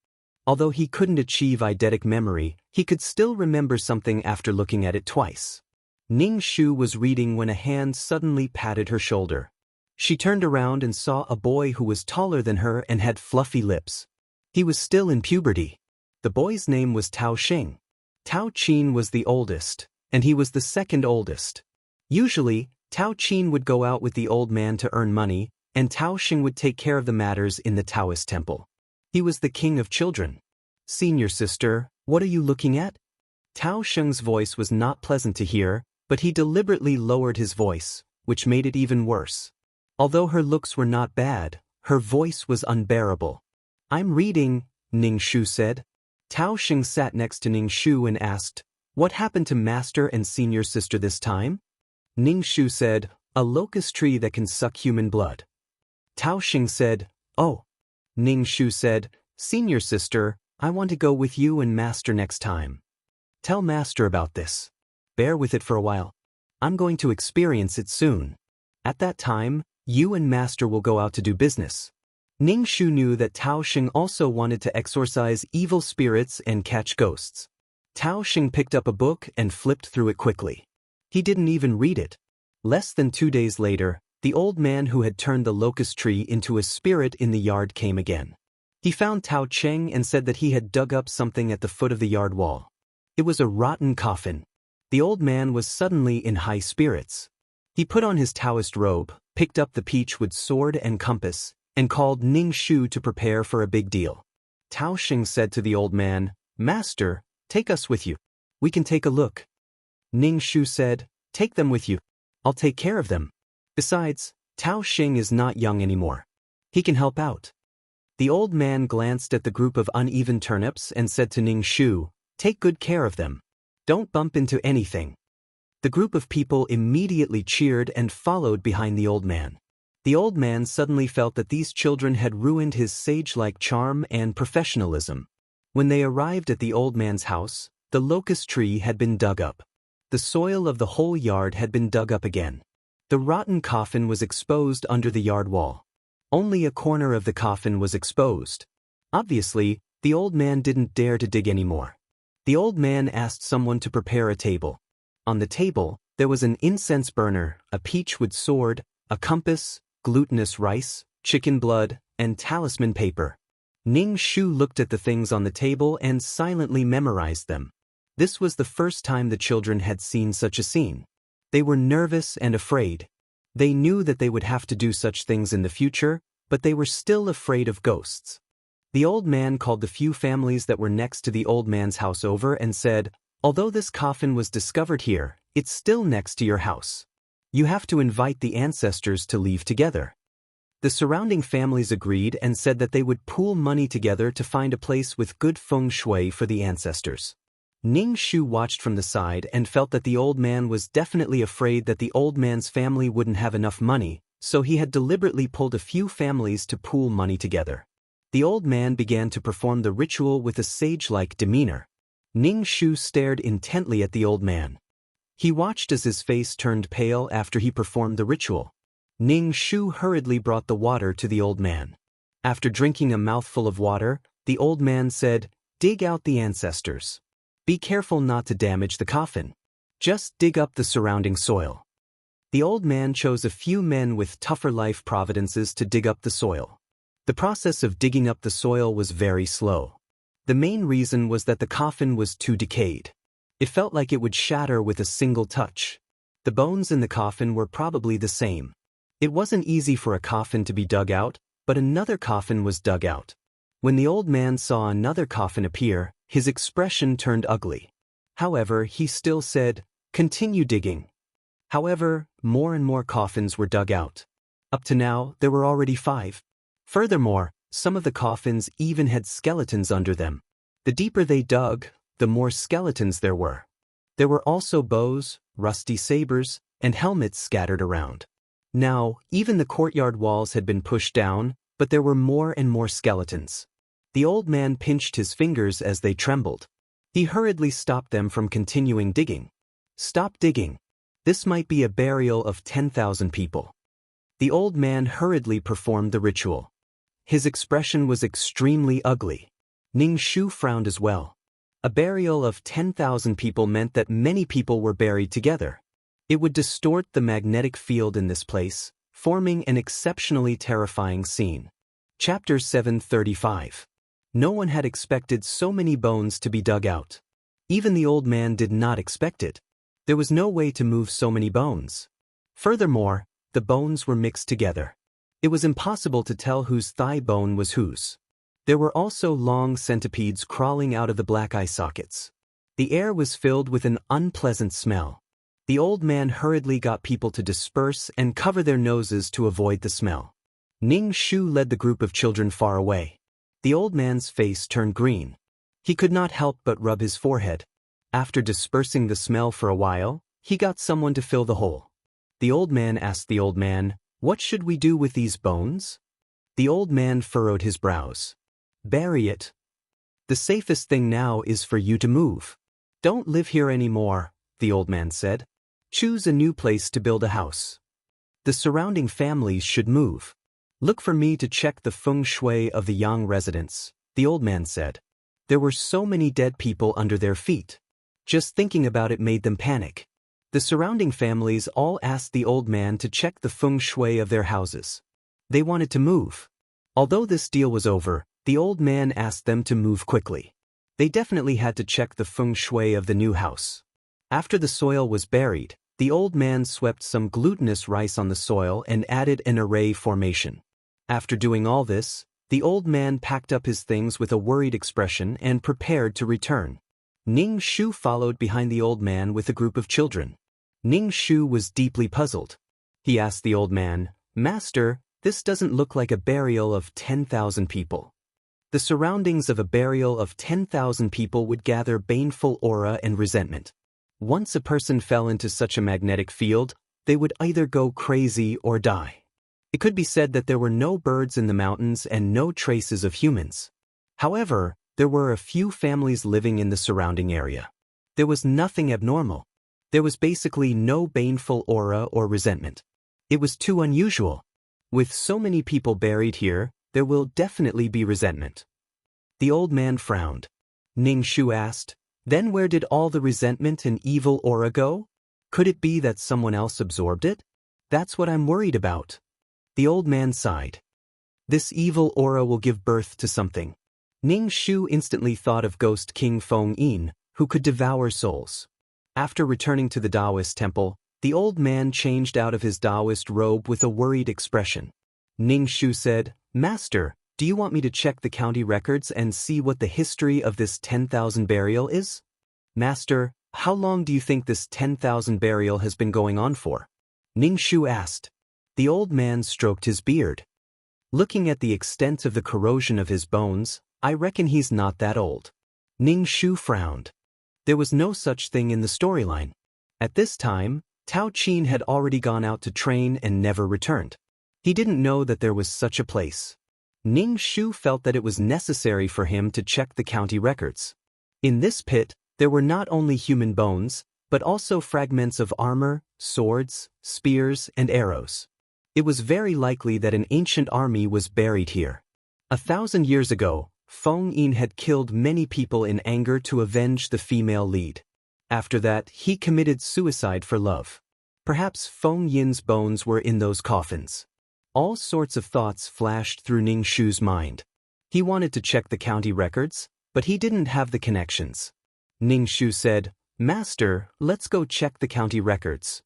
S1: Although he couldn't achieve eidetic memory, he could still remember something after looking at it twice. Ning Shu was reading when a hand suddenly patted her shoulder. She turned around and saw a boy who was taller than her and had fluffy lips. He was still in puberty. The boy's name was Tao Xing. Tao Qin was the oldest, and he was the second oldest. Usually, Tao Qin would go out with the old man to earn money, and Tao Xing would take care of the matters in the Taoist temple. He was the king of children. "Senior sister, what are you looking at?" Tao Sheng's voice was not pleasant to hear, but he deliberately lowered his voice, which made it even worse. Although her looks were not bad, her voice was unbearable. "I'm reading," Ning Shu said. Tao Sheng sat next to Ning Shu and asked, "What happened to Master and Senior Sister this time?" Ning Shu said, "A locust tree that can suck human blood." Tao Sheng said, "Oh." Ning Shu said, "Senior Sister, I want to go with you and Master next time. Tell Master about this. Bear with it for a while. I'm going to experience it soon. At that time, you and Master will go out to do business." Ning Shu knew that Tao Sheng also wanted to exorcise evil spirits and catch ghosts. Tao Sheng picked up a book and flipped through it quickly. He didn't even read it. Less than 2 days later, the old man who had turned the locust tree into a spirit in the yard came again. He found Tao Cheng and said that he had dug up something at the foot of the yard wall. It was a rotten coffin. The old man was suddenly in high spirits. He put on his Taoist robe, picked up the peachwood sword and compass, and called Ning Shu to prepare for a big deal. Tao Sheng said to the old man, "Master, take us with you. We can take a look." Ning Shu said, "Take them with you. I'll take care of them. Besides, Tao Sheng is not young anymore. He can help out." The old man glanced at the group of uneven turnips and said to Ning Shu, "Take good care of them. Don't bump into anything." The group of people immediately cheered and followed behind the old man. The old man suddenly felt that these children had ruined his sage-like charm and professionalism. When they arrived at the old man's house, the locust tree had been dug up. The soil of the whole yard had been dug up again. The rotten coffin was exposed under the yard wall. Only a corner of the coffin was exposed. Obviously, the old man didn't dare to dig anymore. The old man asked someone to prepare a table. On the table, there was an incense burner, a peachwood sword, a compass, glutinous rice, chicken blood, and talisman paper. Ning Shu looked at the things on the table and silently memorized them. This was the first time the children had seen such a scene. They were nervous and afraid. They knew that they would have to do such things in the future, but they were still afraid of ghosts. The old man called the few families that were next to the old man's house over and said, "Although this coffin was discovered here, it's still next to your house. You have to invite the ancestors to leave together." The surrounding families agreed and said that they would pool money together to find a place with good feng shui for the ancestors. Ning Shu watched from the side and felt that the old man was definitely afraid that the old man's family wouldn't have enough money, so he had deliberately pulled a few families to pool money together. The old man began to perform the ritual with a sage-like demeanor. Ning Shu stared intently at the old man. He watched as his face turned pale after he performed the ritual. Ning Shu hurriedly brought the water to the old man. After drinking a mouthful of water, the old man said, "Dig out the ancestors. Be careful not to damage the coffin. Just dig up the surrounding soil." The old man chose a few men with tougher life providences to dig up the soil. The process of digging up the soil was very slow. The main reason was that the coffin was too decayed. It felt like it would shatter with a single touch. The bones in the coffin were probably the same. It wasn't easy for a coffin to be dug out, but another coffin was dug out. When the old man saw another coffin appear, his expression turned ugly. However, he still said, "Continue digging." However, more and more coffins were dug out. Up to now, there were already 5. Furthermore, some of the coffins even had skeletons under them. The deeper they dug, the more skeletons there were. There were also bows, rusty sabers, and helmets scattered around. Now, even the courtyard walls had been pushed down, but there were more and more skeletons. The old man pinched his fingers as they trembled. He hurriedly stopped them from continuing digging. "Stop digging. This might be a burial of 10,000 people." The old man hurriedly performed the ritual. His expression was extremely ugly. Ning Shu frowned as well. A burial of 10,000 people meant that many people were buried together. It would distort the magnetic field in this place, forming an exceptionally terrifying scene. Chapter 735. No one had expected so many bones to be dug out. Even the old man did not expect it. There was no way to move so many bones. Furthermore, the bones were mixed together. It was impossible to tell whose thigh bone was whose. There were also long centipedes crawling out of the black eye sockets. The air was filled with an unpleasant smell. The old man hurriedly got people to disperse and cover their noses to avoid the smell. Ning Shu led the group of children far away. The old man's face turned green. He could not help but rub his forehead. After dispersing the smell for a while, he got someone to fill the hole. The old man asked the old man, "What should we do with these bones?" The old man furrowed his brows. "Bury it. The safest thing now is for you to move. Don't live here anymore," the old man said. "Choose a new place to build a house. The surrounding families should move. Look for me to check the feng shui of the Yang residents," the old man said. There were so many dead people under their feet. Just thinking about it made them panic. The surrounding families all asked the old man to check the feng shui of their houses. They wanted to move. Although this deal was over, the old man asked them to move quickly. They definitely had to check the feng shui of the new house. After the soil was buried, the old man swept some glutinous rice on the soil and added an array formation. After doing all this, the old man packed up his things with a worried expression and prepared to return. Ning Shu followed behind the old man with a group of children. Ning Shu was deeply puzzled. He asked the old man, "Master, this doesn't look like a burial of 10,000 people." The surroundings of a burial of 10,000 people would gather baneful aura and resentment. Once a person fell into such a magnetic field, they would either go crazy or die. It could be said that there were no birds in the mountains and no traces of humans. However, there were a few families living in the surrounding area. There was nothing abnormal. There was basically no baneful aura or resentment. It was too unusual. With so many people buried here, there will definitely be resentment. The old man frowned. Ning Shu asked, "Then where did all the resentment and evil aura go? Could it be that someone else absorbed it? That's what I'm worried about." The old man sighed. "This evil aura will give birth to something." Ning Shu instantly thought of Ghost King Feng Yin, who could devour souls. After returning to the Taoist temple, the old man changed out of his Taoist robe with a worried expression. Ning Shu said, "Master, do you want me to check the county records and see what the history of this 10,000 burial is?" "Master, how long do you think this 10,000 burial has been going on for?" Ning Shu asked. The old man stroked his beard. "Looking at the extent of the corrosion of his bones, I reckon he's not that old." Ning Shu frowned. There was no such thing in the storyline. At this time, Tao Qin had already gone out to train and never returned. He didn't know that there was such a place. Ning Shu felt that it was necessary for him to check the county records. In this pit, there were not only human bones, but also fragments of armor, swords, spears, and arrows. It was very likely that an ancient army was buried here. 1,000 years ago, Feng Yin had killed many people in anger to avenge the female lead. After that, he committed suicide for love. Perhaps Feng Yin's bones were in those coffins. All sorts of thoughts flashed through Ning Shu's mind. He wanted to check the county records, but he didn't have the connections. Ning Shu said, "Master, let's go check the county records."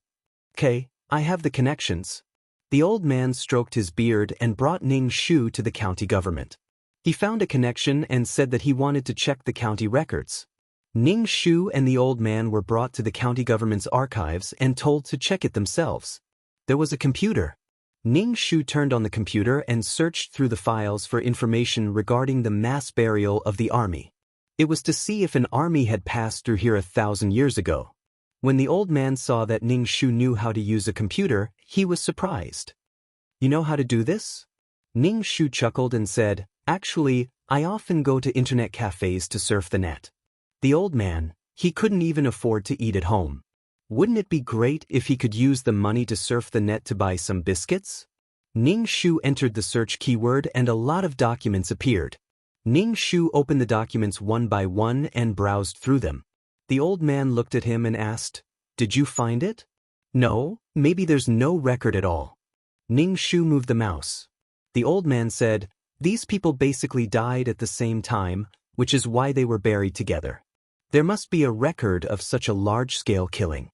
S1: "Okay, I have the connections." The old man stroked his beard and brought Ning Shu to the county government. He found a connection and said that he wanted to check the county records. Ning Shu and the old man were brought to the county government's archives and told to check it themselves. There was a computer. Ning Shu turned on the computer and searched through the files for information regarding the mass burial of the army. It was to see if an army had passed through here 1,000 years ago. When the old man saw that Ning Shu knew how to use a computer, he was surprised. "You know how to do this?" Ning Shu chuckled and said, "Actually, I often go to internet cafes to surf the net." The old man, he couldn't even afford to eat at home. Wouldn't it be great if he could use the money to surf the net to buy some biscuits? Ning Shu entered the search keyword and a lot of documents appeared. Ning Shu opened the documents one by one and browsed through them. The old man looked at him and asked, "Did you find it?" "No, maybe there's no record at all." Ning Shu moved the mouse. The old man said, "These people basically died at the same time, which is why they were buried together. There must be a record of such a large-scale killing."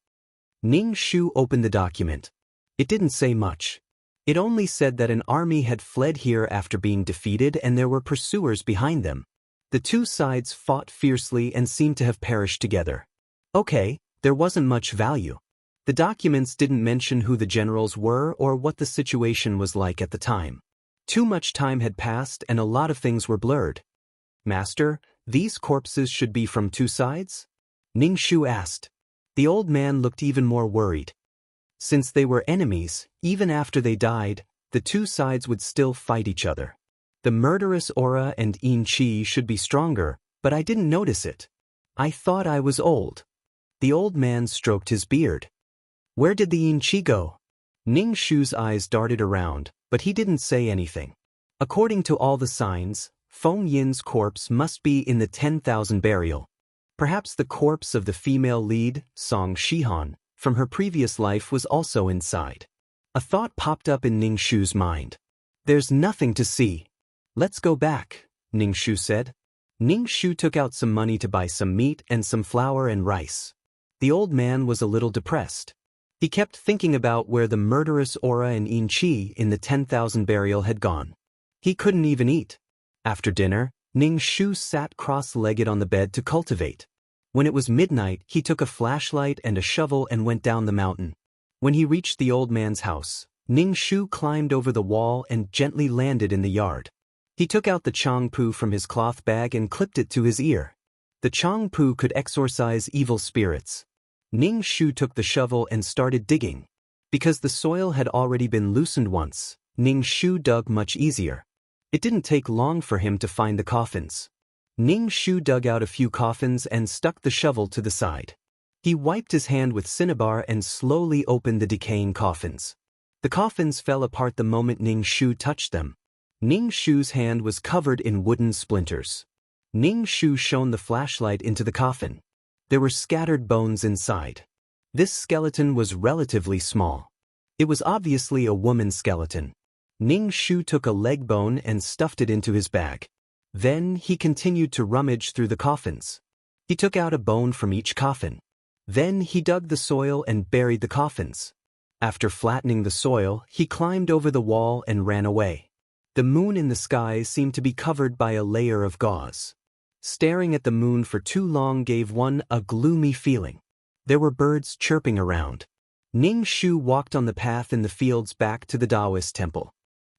S1: Ning Shu opened the document. It didn't say much. It only said that an army had fled here after being defeated and there were pursuers behind them. The two sides fought fiercely and seemed to have perished together. Okay, there wasn't much value. The documents didn't mention who the generals were or what the situation was like at the time. Too much time had passed and a lot of things were blurred. Master, these corpses should be from two sides? Ning Shu asked. The old man looked even more worried. Since they were enemies, even after they died, the two sides would still fight each other. The murderous aura and yin qi should be stronger, but I didn't notice it. I thought I was old. The old man stroked his beard. Where did the yin qi go? Ning Shu's eyes darted around, but he didn't say anything. According to all the signs, Feng Yin's corpse must be in the 10,000 burial. Perhaps the corpse of the female lead, Song Shihan, from her previous life was also inside. A thought popped up in Ning Shu's mind. There's nothing to see. Let's go back, Ning Shu said. Ning Shu took out some money to buy some meat and some flour and rice. The old man was a little depressed. He kept thinking about where the murderous aura and yin qi in the 10,000 burial had gone. He couldn't even eat. After dinner, Ning Shu sat cross-legged on the bed to cultivate. When it was midnight, he took a flashlight and a shovel and went down the mountain. When he reached the old man's house, Ning Shu climbed over the wall and gently landed in the yard. He took out the Changpu from his cloth bag and clipped it to his ear. The Changpu could exorcise evil spirits. Ning Shu took the shovel and started digging. Because the soil had already been loosened once, Ning Shu dug much easier. It didn't take long for him to find the coffins. Ning Shu dug out a few coffins and stuck the shovel to the side. He wiped his hand with cinnabar and slowly opened the decaying coffins. The coffins fell apart the moment Ning Shu touched them. Ning Shu's hand was covered in wooden splinters. Ning Shu shone the flashlight into the coffin. There were scattered bones inside. This skeleton was relatively small. It was obviously a woman's skeleton. Ning Shu took a leg bone and stuffed it into his bag. Then he continued to rummage through the coffins. He took out a bone from each coffin. Then he dug the soil and buried the coffins. After flattening the soil, he climbed over the wall and ran away. The moon in the sky seemed to be covered by a layer of gauze. Staring at the moon for too long gave one a gloomy feeling. There were birds chirping around. Ning Shu walked on the path in the fields back to the Taoist temple.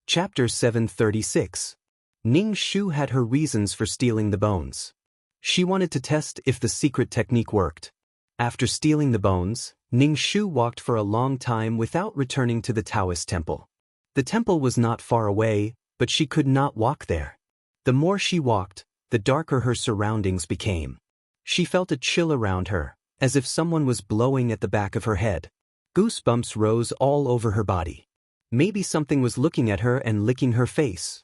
S1: Chapter 736. Ning Shu had her reasons for stealing the bones. She wanted to test if the secret technique worked. After stealing the bones, Ning Shu walked for a long time without returning to the Taoist temple. The temple was not far away, but she could not walk there. The more she walked, the darker her surroundings became. She felt a chill around her, as if someone was blowing at the back of her head. Goosebumps rose all over her body. Maybe something was looking at her and licking her face.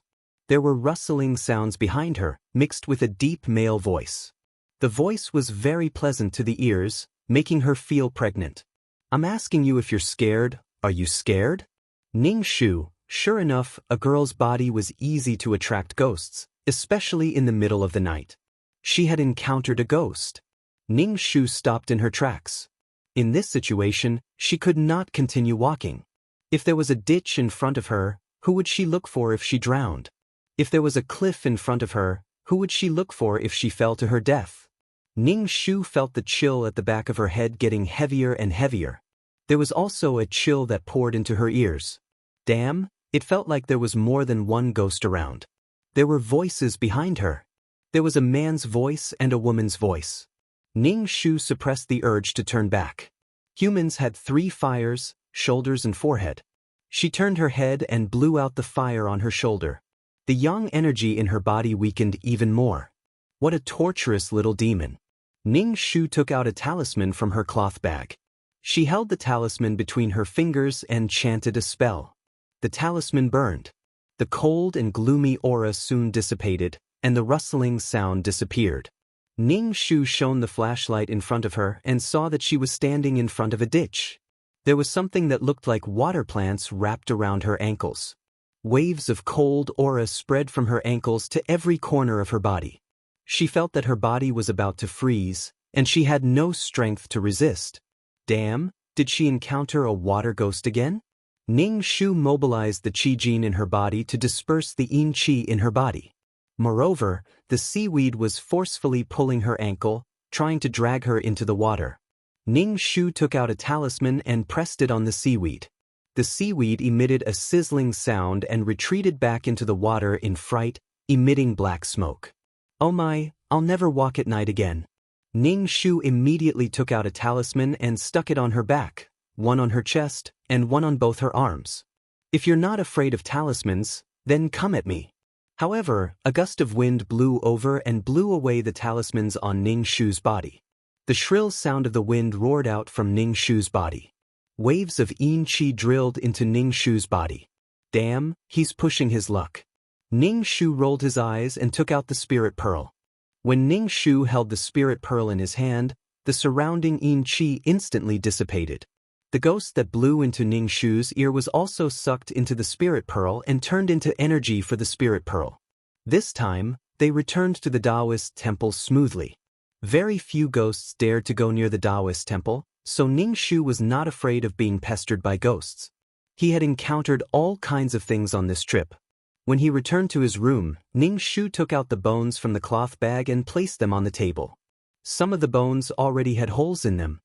S1: There were rustling sounds behind her, mixed with a deep male voice. The voice was very pleasant to the ears, making her feel pregnant. I'm asking you if you're scared. Are you scared? Ning Shu, sure enough, a girl's body was easy to attract ghosts, especially in the middle of the night. She had encountered a ghost. Ning Shu stopped in her tracks. In this situation, she could not continue walking. If there was a ditch in front of her, who would she look for if she drowned? If there was a cliff in front of her, who would she look for if she fell to her death? Ning Shu felt the chill at the back of her head getting heavier and heavier. There was also a chill that poured into her ears. Damn, it felt like there was more than one ghost around. There were voices behind her. There was a man's voice and a woman's voice. Ning Shu suppressed the urge to turn back. Humans had 3 fires, shoulders and forehead. She turned her head and blew out the fire on her shoulder. The yang energy in her body weakened even more. What a torturous little demon. Ning Shu took out a talisman from her cloth bag. She held the talisman between her fingers and chanted a spell. The talisman burned. The cold and gloomy aura soon dissipated, and the rustling sound disappeared. Ning Shu shone the flashlight in front of her and saw that she was standing in front of a ditch. There was something that looked like water plants wrapped around her ankles. Waves of cold aura spread from her ankles to every corner of her body. She felt that her body was about to freeze, and she had no strength to resist. Damn, did she encounter a water ghost again? Ning Shu mobilized the qi gene in her body to disperse the yin qi in her body. Moreover, the seaweed was forcefully pulling her ankle, trying to drag her into the water. Ning Shu took out a talisman and pressed it on the seaweed. The seaweed emitted a sizzling sound and retreated back into the water in fright, emitting black smoke. "Oh my, I'll never walk at night again." Ning Shu immediately took out a talisman and stuck it on her back, one on her chest, and one on both her arms. "If you're not afraid of talismans, then come at me." However, a gust of wind blew over and blew away the talismans on Ning Shu's body. The shrill sound of the wind roared out from Ning Shu's body. Waves of yin qi drilled into Ning Shu's body. "Damn, he's pushing his luck." Ning Shu rolled his eyes and took out the spirit pearl. When Ning Shu held the spirit pearl in his hand, the surrounding yin qi instantly dissipated. The ghost that blew into Ning Shu's ear was also sucked into the spirit pearl and turned into energy for the spirit pearl. This time, they returned to the Taoist temple smoothly. Very few ghosts dared to go near the Taoist temple, so Ning Shu was not afraid of being pestered by ghosts. He had encountered all kinds of things on this trip. When he returned to his room, Ning Shu took out the bones from the cloth bag and placed them on the table. Some of the bones already had holes in them.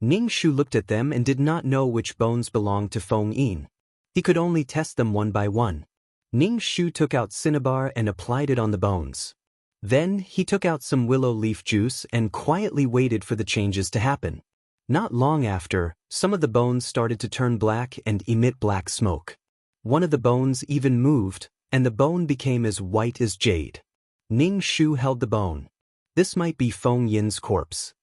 S1: Ning Shu looked at them and did not know which bones belonged to Feng Yin. He could only test them one by one. Ning Shu took out cinnabar and applied it on the bones. Then he took out some willow leaf juice and quietly waited for the changes to happen. Not long after, some of the bones started to turn black and emit black smoke. One of the bones even moved, and the bone became as white as jade. Ning Shu held the bone. This might be Feng Yin's corpse.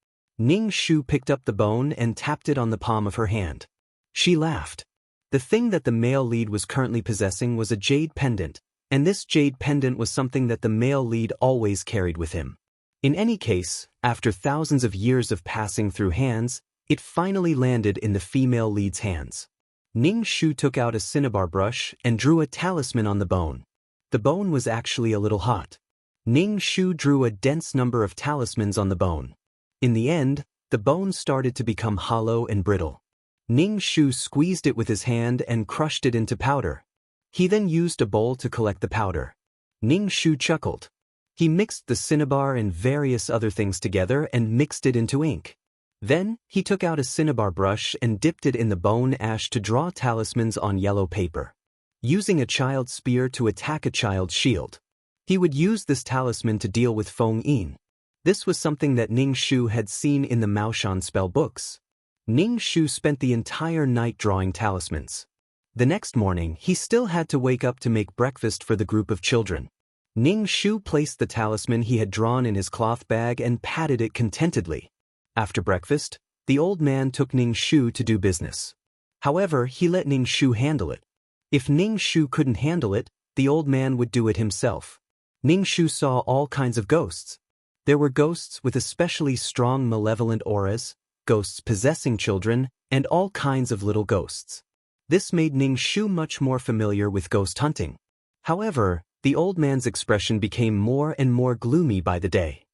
S1: Ning Shu picked up the bone and tapped it on the palm of her hand. She laughed. The thing that the male lead was currently possessing was a jade pendant, and this jade pendant was something that the male lead always carried with him. In any case, after thousands of years of passing through hands, it finally landed in the female lead's hands. Ning Shu took out a cinnabar brush and drew a talisman on the bone. The bone was actually a little hot. Ning Shu drew a dense number of talismans on the bone. In the end, the bone started to become hollow and brittle. Ning Shu squeezed it with his hand and crushed it into powder. He then used a bowl to collect the powder. Ning Shu chuckled. He mixed the cinnabar and various other things together and mixed it into ink. Then, he took out a cinnabar brush and dipped it in the bone ash to draw talismans on yellow paper. Using a child's spear to attack a child's shield. He would use this talisman to deal with Feng Yin. This was something that Ning Shu had seen in the Maoshan spell books. Ning Shu spent the entire night drawing talismans. The next morning, he still had to wake up to make breakfast for the group of children. Ning Shu placed the talisman he had drawn in his cloth bag and patted it contentedly. After breakfast, the old man took Ning Shu to do business. However, he let Ning Shu handle it. If Ning Shu couldn't handle it, the old man would do it himself. Ning Shu saw all kinds of ghosts. There were ghosts with especially strong malevolent auras, ghosts possessing children, and all kinds of little ghosts. This made Ning Shu much more familiar with ghost hunting. However, the old man's expression became more and more gloomy by the day.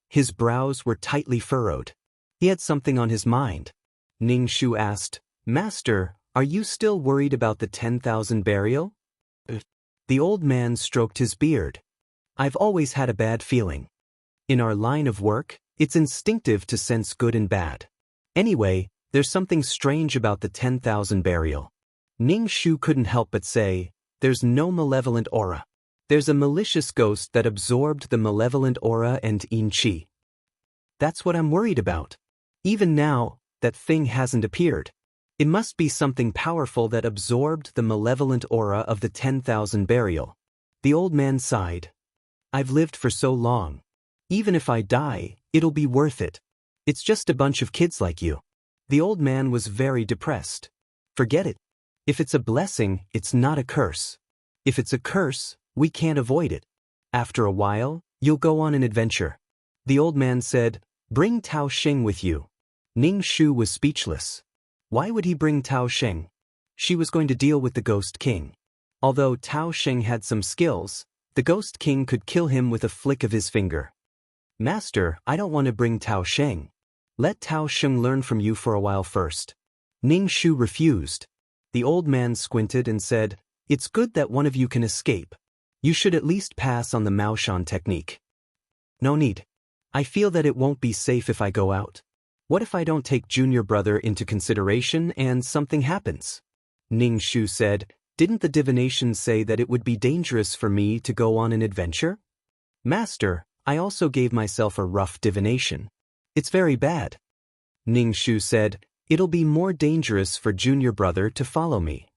S1: His brows were tightly furrowed. He had something on his mind. Ning Shu asked, "Master, are you still worried about the 10,000 burial?" The old man stroked his beard. "I've always had a bad feeling. In our line of work, it's instinctive to sense good and bad. Anyway, there's something strange about the 10,000 burial." Ning Shu couldn't help but say, "There's no malevolent aura. There's a malicious ghost that absorbed the malevolent aura and yin qi. That's what I'm worried about. Even now, that thing hasn't appeared. It must be something powerful that absorbed the malevolent aura of the 10,000 burial." The old man sighed. "I've lived for so long. Even if I die, it'll be worth it. It's just a bunch of kids like you." The old man was very depressed. "Forget it. If it's a blessing, it's not a curse. If it's a curse, we can't avoid it. After a while, you'll go on an adventure." The old man said, "Bring Tao Sheng with you." Ning Shu was speechless. Why would he bring Tao Sheng? She was going to deal with the Ghost King. Although Tao Sheng had some skills, the Ghost King could kill him with a flick of his finger. "Master, I don't want to bring Tao Sheng. Let Tao Sheng learn from you for a while first." Ning Shu refused. The old man squinted and said, "It's good that one of you can escape. You should at least pass on the Maoshan technique. No need. I feel that it won't be safe if I go out. What if I don't take junior brother into consideration and something happens? Ning Shu said, didn't the divination say that it would be dangerous for me to go on an adventure? Master, I also gave myself a rough divination. It's very bad. Ning Shu said, it'll be more dangerous for junior brother to follow me.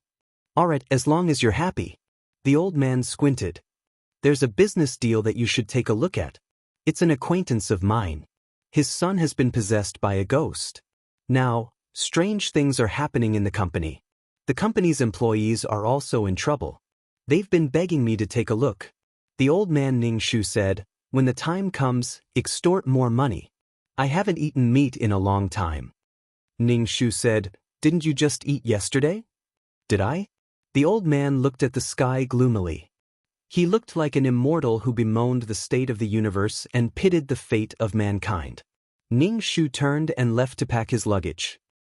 S1: Alright, as long as you're happy. The old man squinted. There's a business deal that you should take a look at. It's an acquaintance of mine. His son has been possessed by a ghost. Now, strange things are happening in the company. The company's employees are also in trouble. They've been begging me to take a look. The old man Ning Shu said, when the time comes, extort more money. I haven't eaten meat in a long time. Ning Shu said, didn't you just eat yesterday? Did I? The old man looked at the sky gloomily. He looked like an immortal who bemoaned the state of the universe and pitied the fate of mankind. Ning Shu turned and left to pack his luggage.